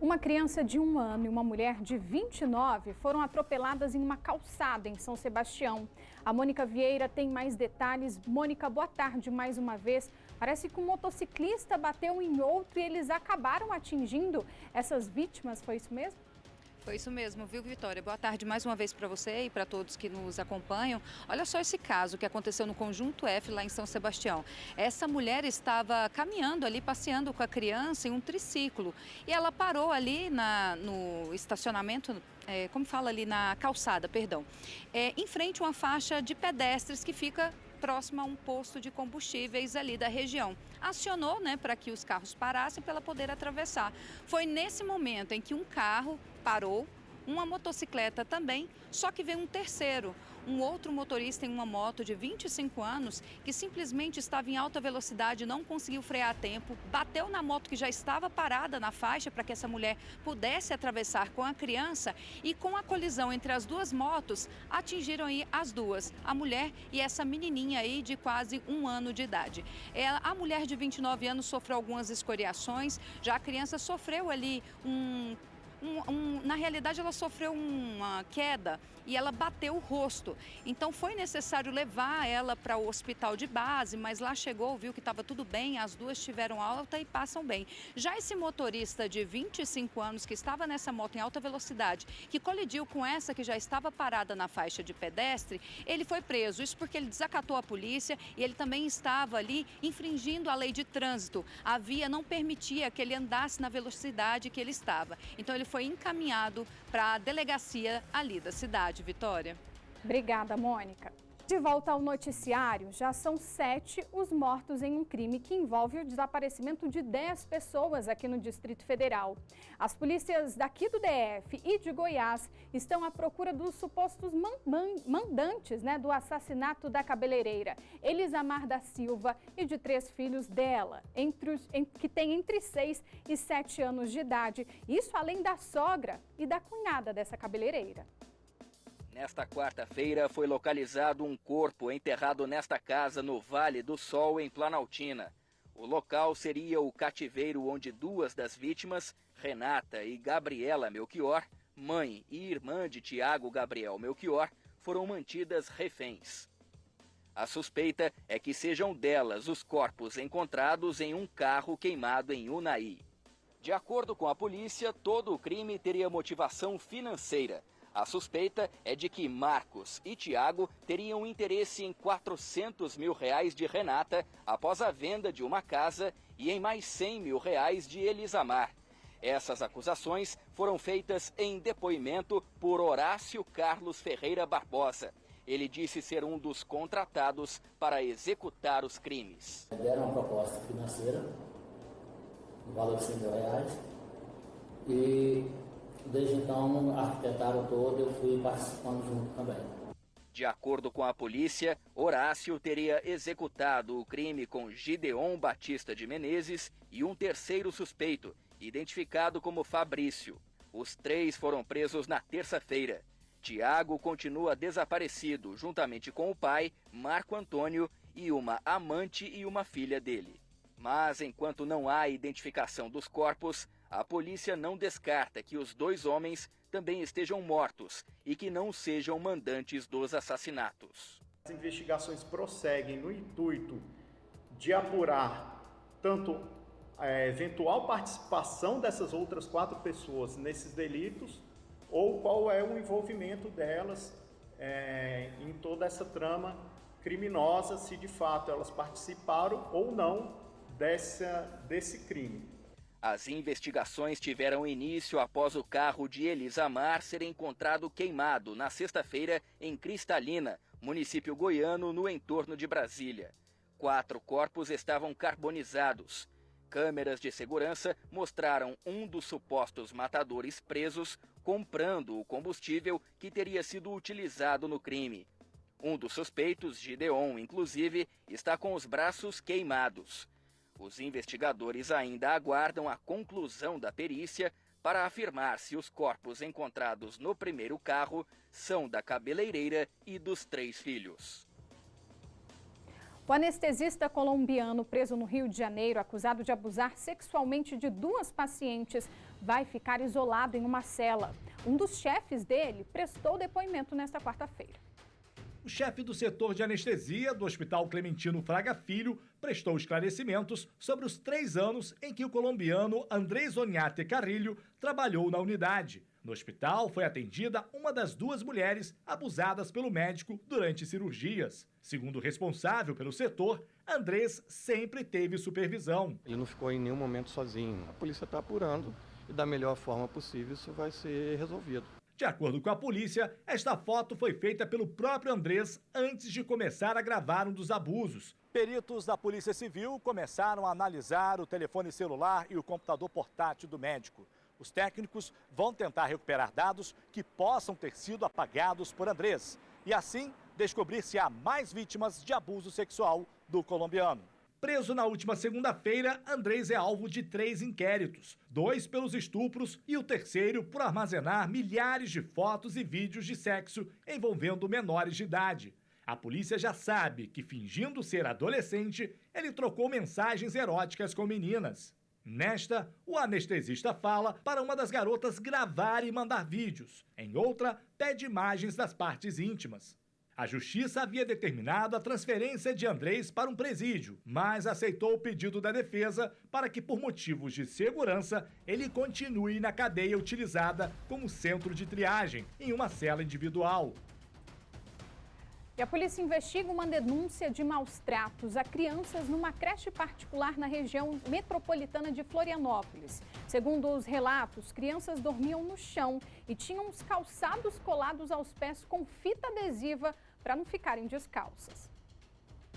Speaker 1: Uma criança de 1 ano e uma mulher de 29 foram atropeladas em uma calçada em São Sebastião. A Mônica Vieira tem mais detalhes. Mônica, boa tarde mais uma vez. Parece que um motociclista bateu em outro e eles acabaram atingindo essas vítimas, foi isso mesmo?
Speaker 3: Foi isso mesmo, viu, Vitória? Boa tarde mais uma vez para você e para todos que nos acompanham. Olha só esse caso que aconteceu no Conjunto F, lá em São Sebastião. Essa mulher estava caminhando ali, passeando com a criança em um triciclo. E ela parou ali no estacionamento, como fala ali, na calçada, perdão, em frente a uma faixa de pedestres que fica próximo a um posto de combustíveis ali da região. Acionou, para que os carros parassem para ela poder atravessar. Foi nesse momento em que um carro parou, uma motocicleta também, só que veio um terceiro, um outro motorista em uma moto de 25 anos que simplesmente estava em alta velocidade, não conseguiu frear a tempo, bateu na moto que já estava parada na faixa para que essa mulher pudesse atravessar com a criança e com a colisão entre as duas motos, atingiram aí as duas, a mulher e essa menininha aí de quase 1 ano de idade. A mulher de 29 anos sofreu algumas escoriações, já a criança sofreu ali na realidade, ela sofreu uma queda e ela bateu o rosto. Então, foi necessário levar ela para o hospital de base, mas lá chegou, viu que estava tudo bem, as duas tiveram alta e passam bem. Já esse motorista de 25 anos que estava nessa moto em alta velocidade, que colidiu com essa que já estava parada na faixa de pedestre, ele foi preso. Isso porque ele desacatou a polícia e ele também estava ali infringindo a lei de trânsito. A via não permitia que ele andasse na velocidade que ele estava. Então, ele foi encaminhado para a delegacia ali da cidade, Vitória.
Speaker 1: Obrigada, Mônica. De volta ao noticiário, já são 7 os mortos em um crime que envolve o desaparecimento de 10 pessoas aqui no Distrito Federal. As polícias daqui do DF e de Goiás estão à procura dos supostos mandantes do assassinato da cabeleireira Elisamar da Silva e de 3 filhos dela, que tem entre 6 e 7 anos de idade. Isso além da sogra e da cunhada dessa cabeleireira.
Speaker 8: Nesta quarta-feira foi localizado um corpo enterrado nesta casa no Vale do Sol, em Planaltina. O local seria o cativeiro onde 2 das vítimas, Renata e Gabriela Melchior, mãe e irmã de Tiago Gabriel Melchior, foram mantidas reféns. A suspeita é que sejam delas os corpos encontrados em um carro queimado em Unai. De acordo com a polícia, todo o crime teria motivação financeira. A suspeita é de que Marcos e Tiago teriam interesse em R$400 mil de Renata após a venda de uma casa e em mais R$100 mil de Elisamar. Essas acusações foram feitas em depoimento por Horácio Carlos Ferreira Barbosa. Ele disse ser um dos contratados para executar os crimes.
Speaker 5: Deram uma proposta financeira, no valor de R$100 mil, e desde então arquitetaram todo, eu fui participando junto também.
Speaker 8: De acordo com a polícia, Horácio teria executado o crime com Gideon Batista de Menezes e um terceiro suspeito, identificado como Fabrício. Os 3 foram presos na terça-feira. Tiago continua desaparecido, juntamente com o pai, Marco Antônio, e uma amante e uma filha dele. Mas enquanto não há identificação dos corpos, a polícia não descarta que os 2 homens também estejam mortos e que não sejam mandantes dos assassinatos.
Speaker 9: As investigações prosseguem no intuito de apurar tanto a eventual participação dessas outras 4 pessoas nesses delitos ou qual é o envolvimento delas em toda essa trama criminosa, se de fato elas participaram ou não desse crime.
Speaker 8: As investigações tiveram início após o carro de Elisamar ser encontrado queimado na sexta-feira em Cristalina, município goiano, no entorno de Brasília. 4 corpos estavam carbonizados. Câmeras de segurança mostraram um dos supostos matadores presos comprando o combustível que teria sido utilizado no crime. Um dos suspeitos, Gideon, inclusive, está com os braços queimados. Os investigadores ainda aguardam a conclusão da perícia para afirmar se os corpos encontrados no primeiro carro são da cabeleireira e dos 3 filhos.
Speaker 1: O anestesista colombiano preso no Rio de Janeiro, acusado de abusar sexualmente de 2 pacientes, vai ficar isolado em uma cela. Um dos chefes dele prestou depoimento nesta quarta-feira.
Speaker 10: O chefe do setor de anestesia do Hospital Clementino Fraga Filho prestou esclarecimentos sobre os 3 anos em que o colombiano Andrés Oñate Carrillo trabalhou na unidade. No hospital foi atendida uma das 2 mulheres abusadas pelo médico durante cirurgias. Segundo o responsável pelo setor, Andrés sempre teve supervisão.
Speaker 12: Ele não ficou em nenhum momento sozinho. A polícia está apurando e da melhor forma possível isso vai ser resolvido.
Speaker 10: De acordo com a polícia, esta foto foi feita pelo próprio Andrés antes de começar a gravar um dos abusos. Peritos da Polícia Civil começaram a analisar o telefone celular e o computador portátil do médico. Os técnicos vão tentar recuperar dados que possam ter sido apagados por Andrés e, assim, descobrir se há mais vítimas de abuso sexual do colombiano. Preso na última segunda-feira, Andrés é alvo de 3 inquéritos, 2 pelos estupros e o terceiro por armazenar milhares de fotos e vídeos de sexo envolvendo menores de idade. A polícia já sabe que, fingindo ser adolescente, ele trocou mensagens eróticas com meninas. Nesta, o anestesista fala para uma das garotas gravar e mandar vídeos. Em outra, pede imagens das partes íntimas. A justiça havia determinado a transferência de Andrés para um presídio, mas aceitou o pedido da defesa para que, por motivos de segurança, ele continue na cadeia utilizada como centro de triagem, em uma cela individual.
Speaker 1: E a polícia investiga uma denúncia de maus tratos a crianças numa creche particular na região metropolitana de Florianópolis. Segundo os relatos, crianças dormiam no chão e tinham os calçados colados aos pés com fita adesiva para não ficarem descalças.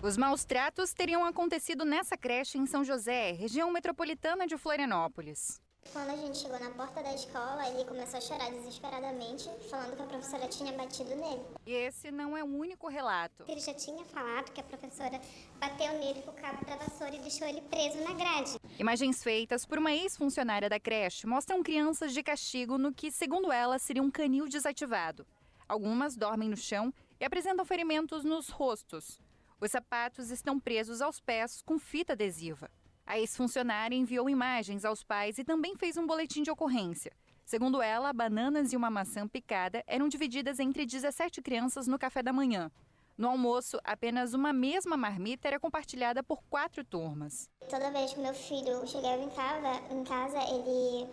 Speaker 14: Os maus tratos teriam acontecido nessa creche em São José, região metropolitana de Florianópolis.
Speaker 15: Quando a gente chegou na porta da escola, ele começou a chorar desesperadamente, falando que a professora tinha batido nele.
Speaker 14: E esse não é o único relato.
Speaker 15: Ele já tinha falado que a professora bateu nele com o cabo da vassoura e deixou ele preso na grade.
Speaker 14: Imagens feitas por uma ex-funcionária da creche mostram crianças de castigo no que, segundo ela, seria um canil desativado. Algumas dormem no chão e apresentam ferimentos nos rostos. Os sapatos estão presos aos pés com fita adesiva. A ex-funcionária enviou imagens aos pais e também fez um boletim de ocorrência. Segundo ela, bananas e uma maçã picada eram divididas entre 17 crianças no café da manhã. No almoço, apenas uma mesma marmita era compartilhada por 4 turmas.
Speaker 15: Toda vez que meu filho chegava em casa, ele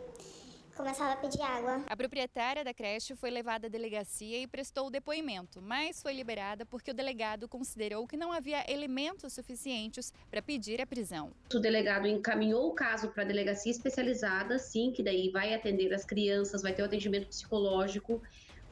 Speaker 15: começava a pedir água.
Speaker 14: A proprietária da creche foi levada à delegacia e prestou o depoimento, mas foi liberada porque o delegado considerou que não havia elementos suficientes para pedir a prisão.
Speaker 24: O delegado encaminhou o caso para a delegacia especializada, sim, que daí vai atender as crianças, vai ter o atendimento psicológico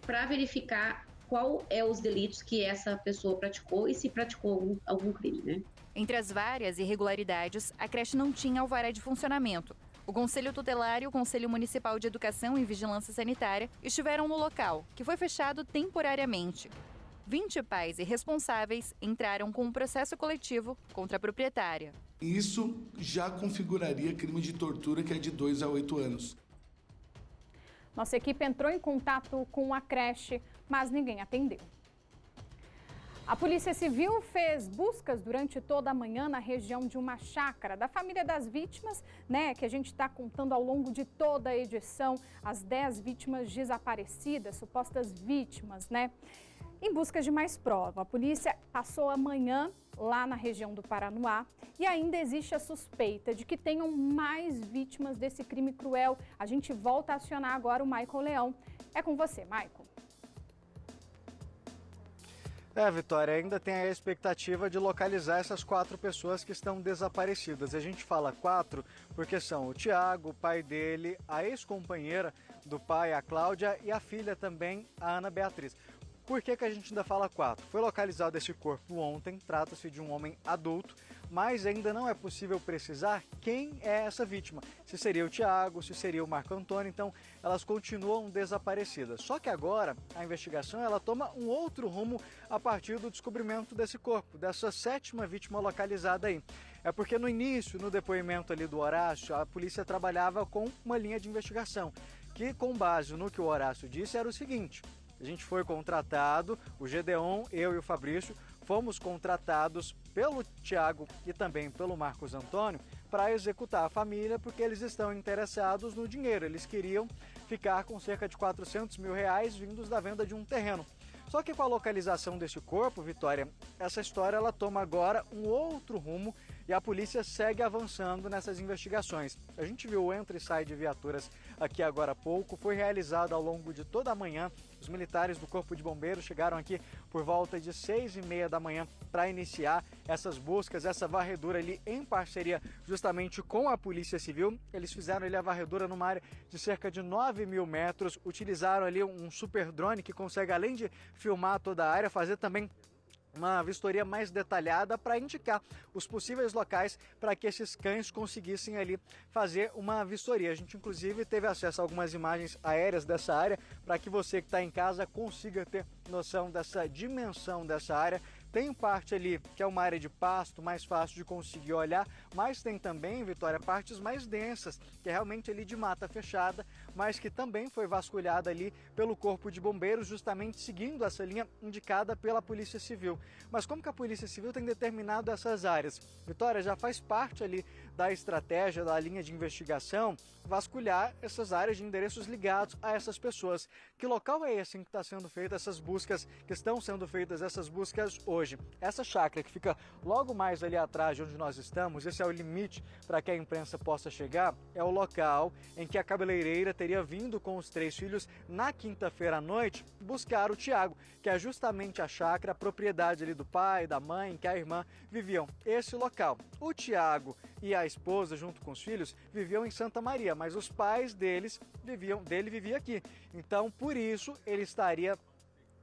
Speaker 24: para verificar qual é os delitos que essa pessoa praticou e se praticou algum crime, né?
Speaker 14: Entre as várias irregularidades, a creche não tinha alvará de funcionamento. O Conselho Tutelar e o Conselho Municipal de Educação e Vigilância Sanitária estiveram no local, que foi fechado temporariamente. 20 pais e responsáveis entraram com um processo coletivo contra a proprietária.
Speaker 25: Isso já configuraria crime de tortura, que é de 2 a 8 anos.
Speaker 1: Nossa equipe entrou em contato com a creche, mas ninguém atendeu. A Polícia Civil fez buscas durante toda a manhã na região de uma chácara da família das vítimas, que a gente está contando ao longo de toda a edição, as 10 vítimas desaparecidas, supostas vítimas, em busca de mais prova. A polícia passou a manhã lá na região do Paranoá e ainda existe a suspeita de que tenham mais vítimas desse crime cruel. A gente volta a acionar agora o Michael Leão. É com você, Michael.
Speaker 2: Vitória, ainda tem a expectativa de localizar essas 4 pessoas que estão desaparecidas. A gente fala 4 porque são o Tiago, o pai dele, a ex-companheira do pai, a Cláudia, e a filha também, a Ana Beatriz. Por que a gente ainda fala 4? Foi localizado esse corpo ontem, trata-se de um homem adulto, mas ainda não é possível precisar quem é essa vítima. Se seria o Tiago, se seria o Marco Antônio, então elas continuam desaparecidas. Só que agora a investigação ela toma um outro rumo a partir do descobrimento desse corpo, dessa 7ª vítima localizada aí. É porque no início, no depoimento ali do Horácio, a polícia trabalhava com uma linha de investigação, que com base no que o Horácio disse era o seguinte: a gente foi contratado, o Gedeon, eu e o Fabrício, fomos contratados pelo Tiago e também pelo Marcos Antônio para executar a família, porque eles estão interessados no dinheiro. Eles queriam ficar com cerca de R$400 mil vindos da venda de um terreno. Só que com a localização desse corpo, Vitória, essa história ela toma agora um outro rumo e a polícia segue avançando nessas investigações. A gente viu o entra e sai de viaturas aqui agora há pouco, foi realizado ao longo de toda a manhã. Os militares do Corpo de Bombeiros chegaram aqui por volta de 6h30 da manhã para iniciar essas buscas, essa varredura ali em parceria justamente com a Polícia Civil. Eles fizeram ali a varredura numa área de cerca de 9.000 metros, utilizaram ali um super drone que consegue, além de filmar toda a área, fazer também uma vistoria mais detalhada para indicar os possíveis locais para que esses cães conseguissem ali fazer uma vistoria. A gente inclusive teve acesso a algumas imagens aéreas dessa área para que você que está em casa consiga ter noção dessa dimensão dessa área. Tem parte ali que é uma área de pasto, mais fácil de conseguir olhar, mas tem também, Vitória, partes mais densas, que é realmente ali de mata fechada, mas que também foi vasculhada ali pelo Corpo de Bombeiros, justamente seguindo essa linha indicada pela Polícia Civil. Mas como que a Polícia Civil tem determinado essas áreas? Vitória, já faz parte ali da estratégia, da linha de investigação, vasculhar essas áreas de endereços ligados a essas pessoas. Que local é esse em que está sendo feitas essas buscas, que estão sendo feitas essas buscas hoje? Essa chácara que fica logo mais ali atrás de onde nós estamos, esse é o limite para que a imprensa possa chegar, é o local em que a cabeleireira teria vindo com os 3 filhos na quinta-feira à noite buscar o Tiago, que é justamente a chácara, a propriedade ali do pai, da mãe, que a irmã viviam. Esse local. O Tiago e a esposa, junto com os filhos, viviam em Santa Maria, mas os pais dele viviam aqui. Então, por isso, ele estaria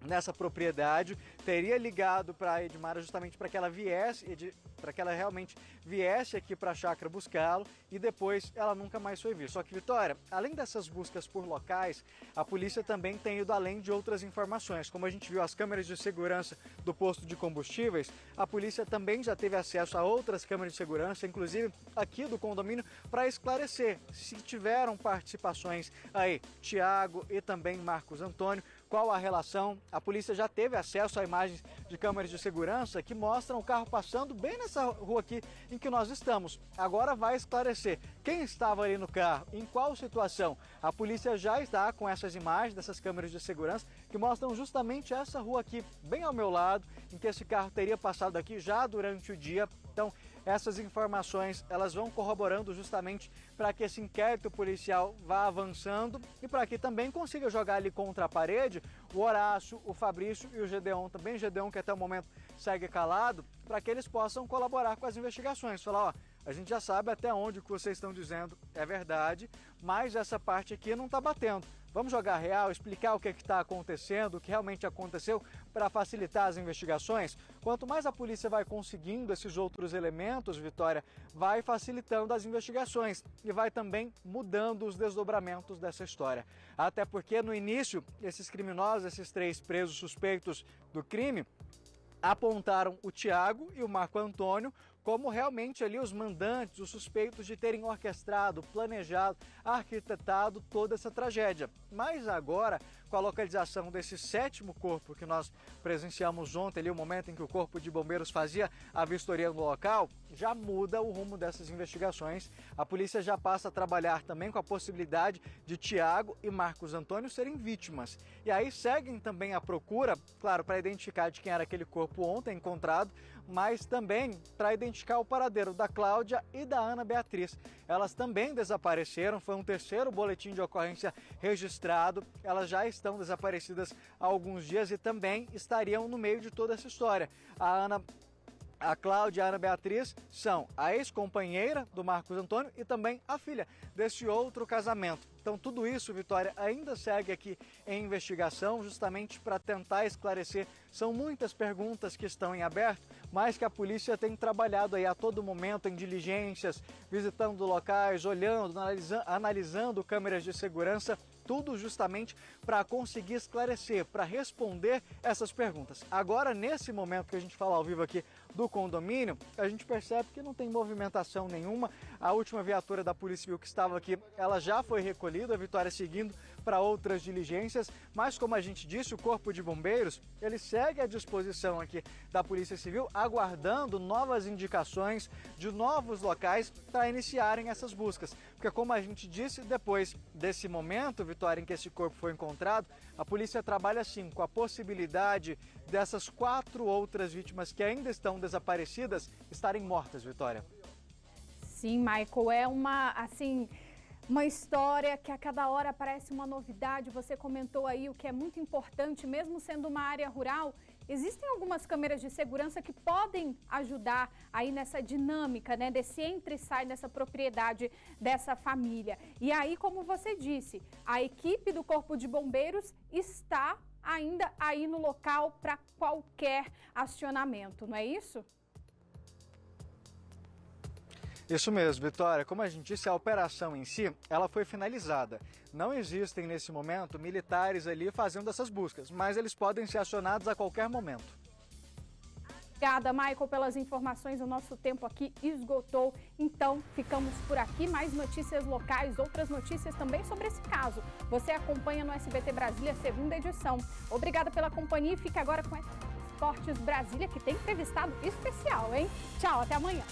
Speaker 2: nessa propriedade, teria ligado para a Edmara justamente para que ela viesse, para que ela realmente viesse aqui para a chácara buscá-lo, e depois ela nunca mais foi vista. Só que, Vitória, além dessas buscas por locais, a polícia também tem ido além de outras informações. Como a gente viu as câmeras de segurança do posto de combustíveis, a polícia também já teve acesso a outras câmeras de segurança, inclusive aqui do condomínio, para esclarecer se tiveram participações aí, Tiago e também Marcos Antônio. Qual a relação? A polícia já teve acesso a imagens de câmeras de segurança que mostram o carro passando bem nessa rua aqui em que nós estamos. Agora vai esclarecer quem estava ali no carro, em qual situação. A polícia já está com essas imagens dessas câmeras de segurança que mostram justamente essa rua aqui, bem ao meu lado, em que esse carro teria passado aqui já durante o dia. Então, essas informações, elas vão corroborando justamente para que esse inquérito policial vá avançando e para que também consiga jogar ali contra a parede o Horácio, o Fabrício e o Gedeon, também Gedeon, que até o momento segue calado, para que eles possam colaborar com as investigações. Falar, ó, a gente já sabe até onde o que vocês estão dizendo é verdade, mas essa parte aqui não está batendo. Vamos jogar real, explicar o que está acontecendo, o que realmente aconteceu, para facilitar as investigações. Quanto mais a polícia vai conseguindo esses outros elementos, Vitória, vai facilitando as investigações e vai também mudando os desdobramentos dessa história. Até porque no início, esses criminosos, esses 3 presos suspeitos do crime, apontaram o Tiago e o Marco Antônio como realmente ali os mandantes, os suspeitos de terem orquestrado, planejado, arquitetado toda essa tragédia. Mas agora, com a localização desse 7º corpo que nós presenciamos ontem, ali o momento em que o Corpo de Bombeiros fazia a vistoria no local, já muda o rumo dessas investigações. A polícia já passa a trabalhar também com a possibilidade de Tiago e Marcos Antônio serem vítimas. E aí seguem também a procura, claro, para identificar de quem era aquele corpo ontem encontrado, mas também para identificar o paradeiro da Cláudia e da Ana Beatriz. Elas também desapareceram, foi um 3º boletim de ocorrência registrado, elas já estão desaparecidas há alguns dias e também estariam no meio de toda essa história. A Cláudia e a Ana Beatriz são a ex-companheira do Marcos Antônio e também a filha desse outro casamento. Então tudo isso, Vitória, ainda segue aqui em investigação, justamente para tentar esclarecer. São muitas perguntas que estão em aberto, mas que a polícia tem trabalhado aí a todo momento em diligências, visitando locais, olhando, analisando câmeras de segurança, tudo justamente para conseguir esclarecer, para responder essas perguntas. Agora, nesse momento que a gente fala ao vivo aqui do condomínio, a gente percebe que não tem movimentação nenhuma. A última viatura da Polícia Civil que estava aqui, ela já foi recolhida, a Vitória seguindo para outras diligências, mas como a gente disse, o Corpo de Bombeiros, ele segue à disposição aqui da Polícia Civil, aguardando novas indicações de novos locais para iniciarem essas buscas. Porque como a gente disse, depois desse momento, Vitória, em que esse corpo foi encontrado, a polícia trabalha sim com a possibilidade dessas 4 outras vítimas que ainda estão desaparecidas estarem mortas, Vitória.
Speaker 1: Sim, Michael, é uma história que a cada hora parece uma novidade. Você comentou aí o que é muito importante, mesmo sendo uma área rural, existem algumas câmeras de segurança que podem ajudar aí nessa dinâmica, né, desse entra e sai nessa propriedade dessa família. E aí, como você disse, a equipe do Corpo de Bombeiros está ainda aí no local para qualquer acionamento, não é isso?
Speaker 2: Isso mesmo, Vitória. Como a gente disse, a operação em si, ela foi finalizada. Não existem, nesse momento, militares ali fazendo essas buscas, mas eles podem ser acionados a qualquer momento.
Speaker 1: Obrigada, Michael, pelas informações. O nosso tempo aqui esgotou. Então, ficamos por aqui. Mais notícias locais, outras notícias também sobre esse caso. Você acompanha no SBT Brasília, segunda edição. Obrigada pela companhia e fica agora com Esportes Brasília, que tem entrevistado especial, hein? Tchau, até amanhã.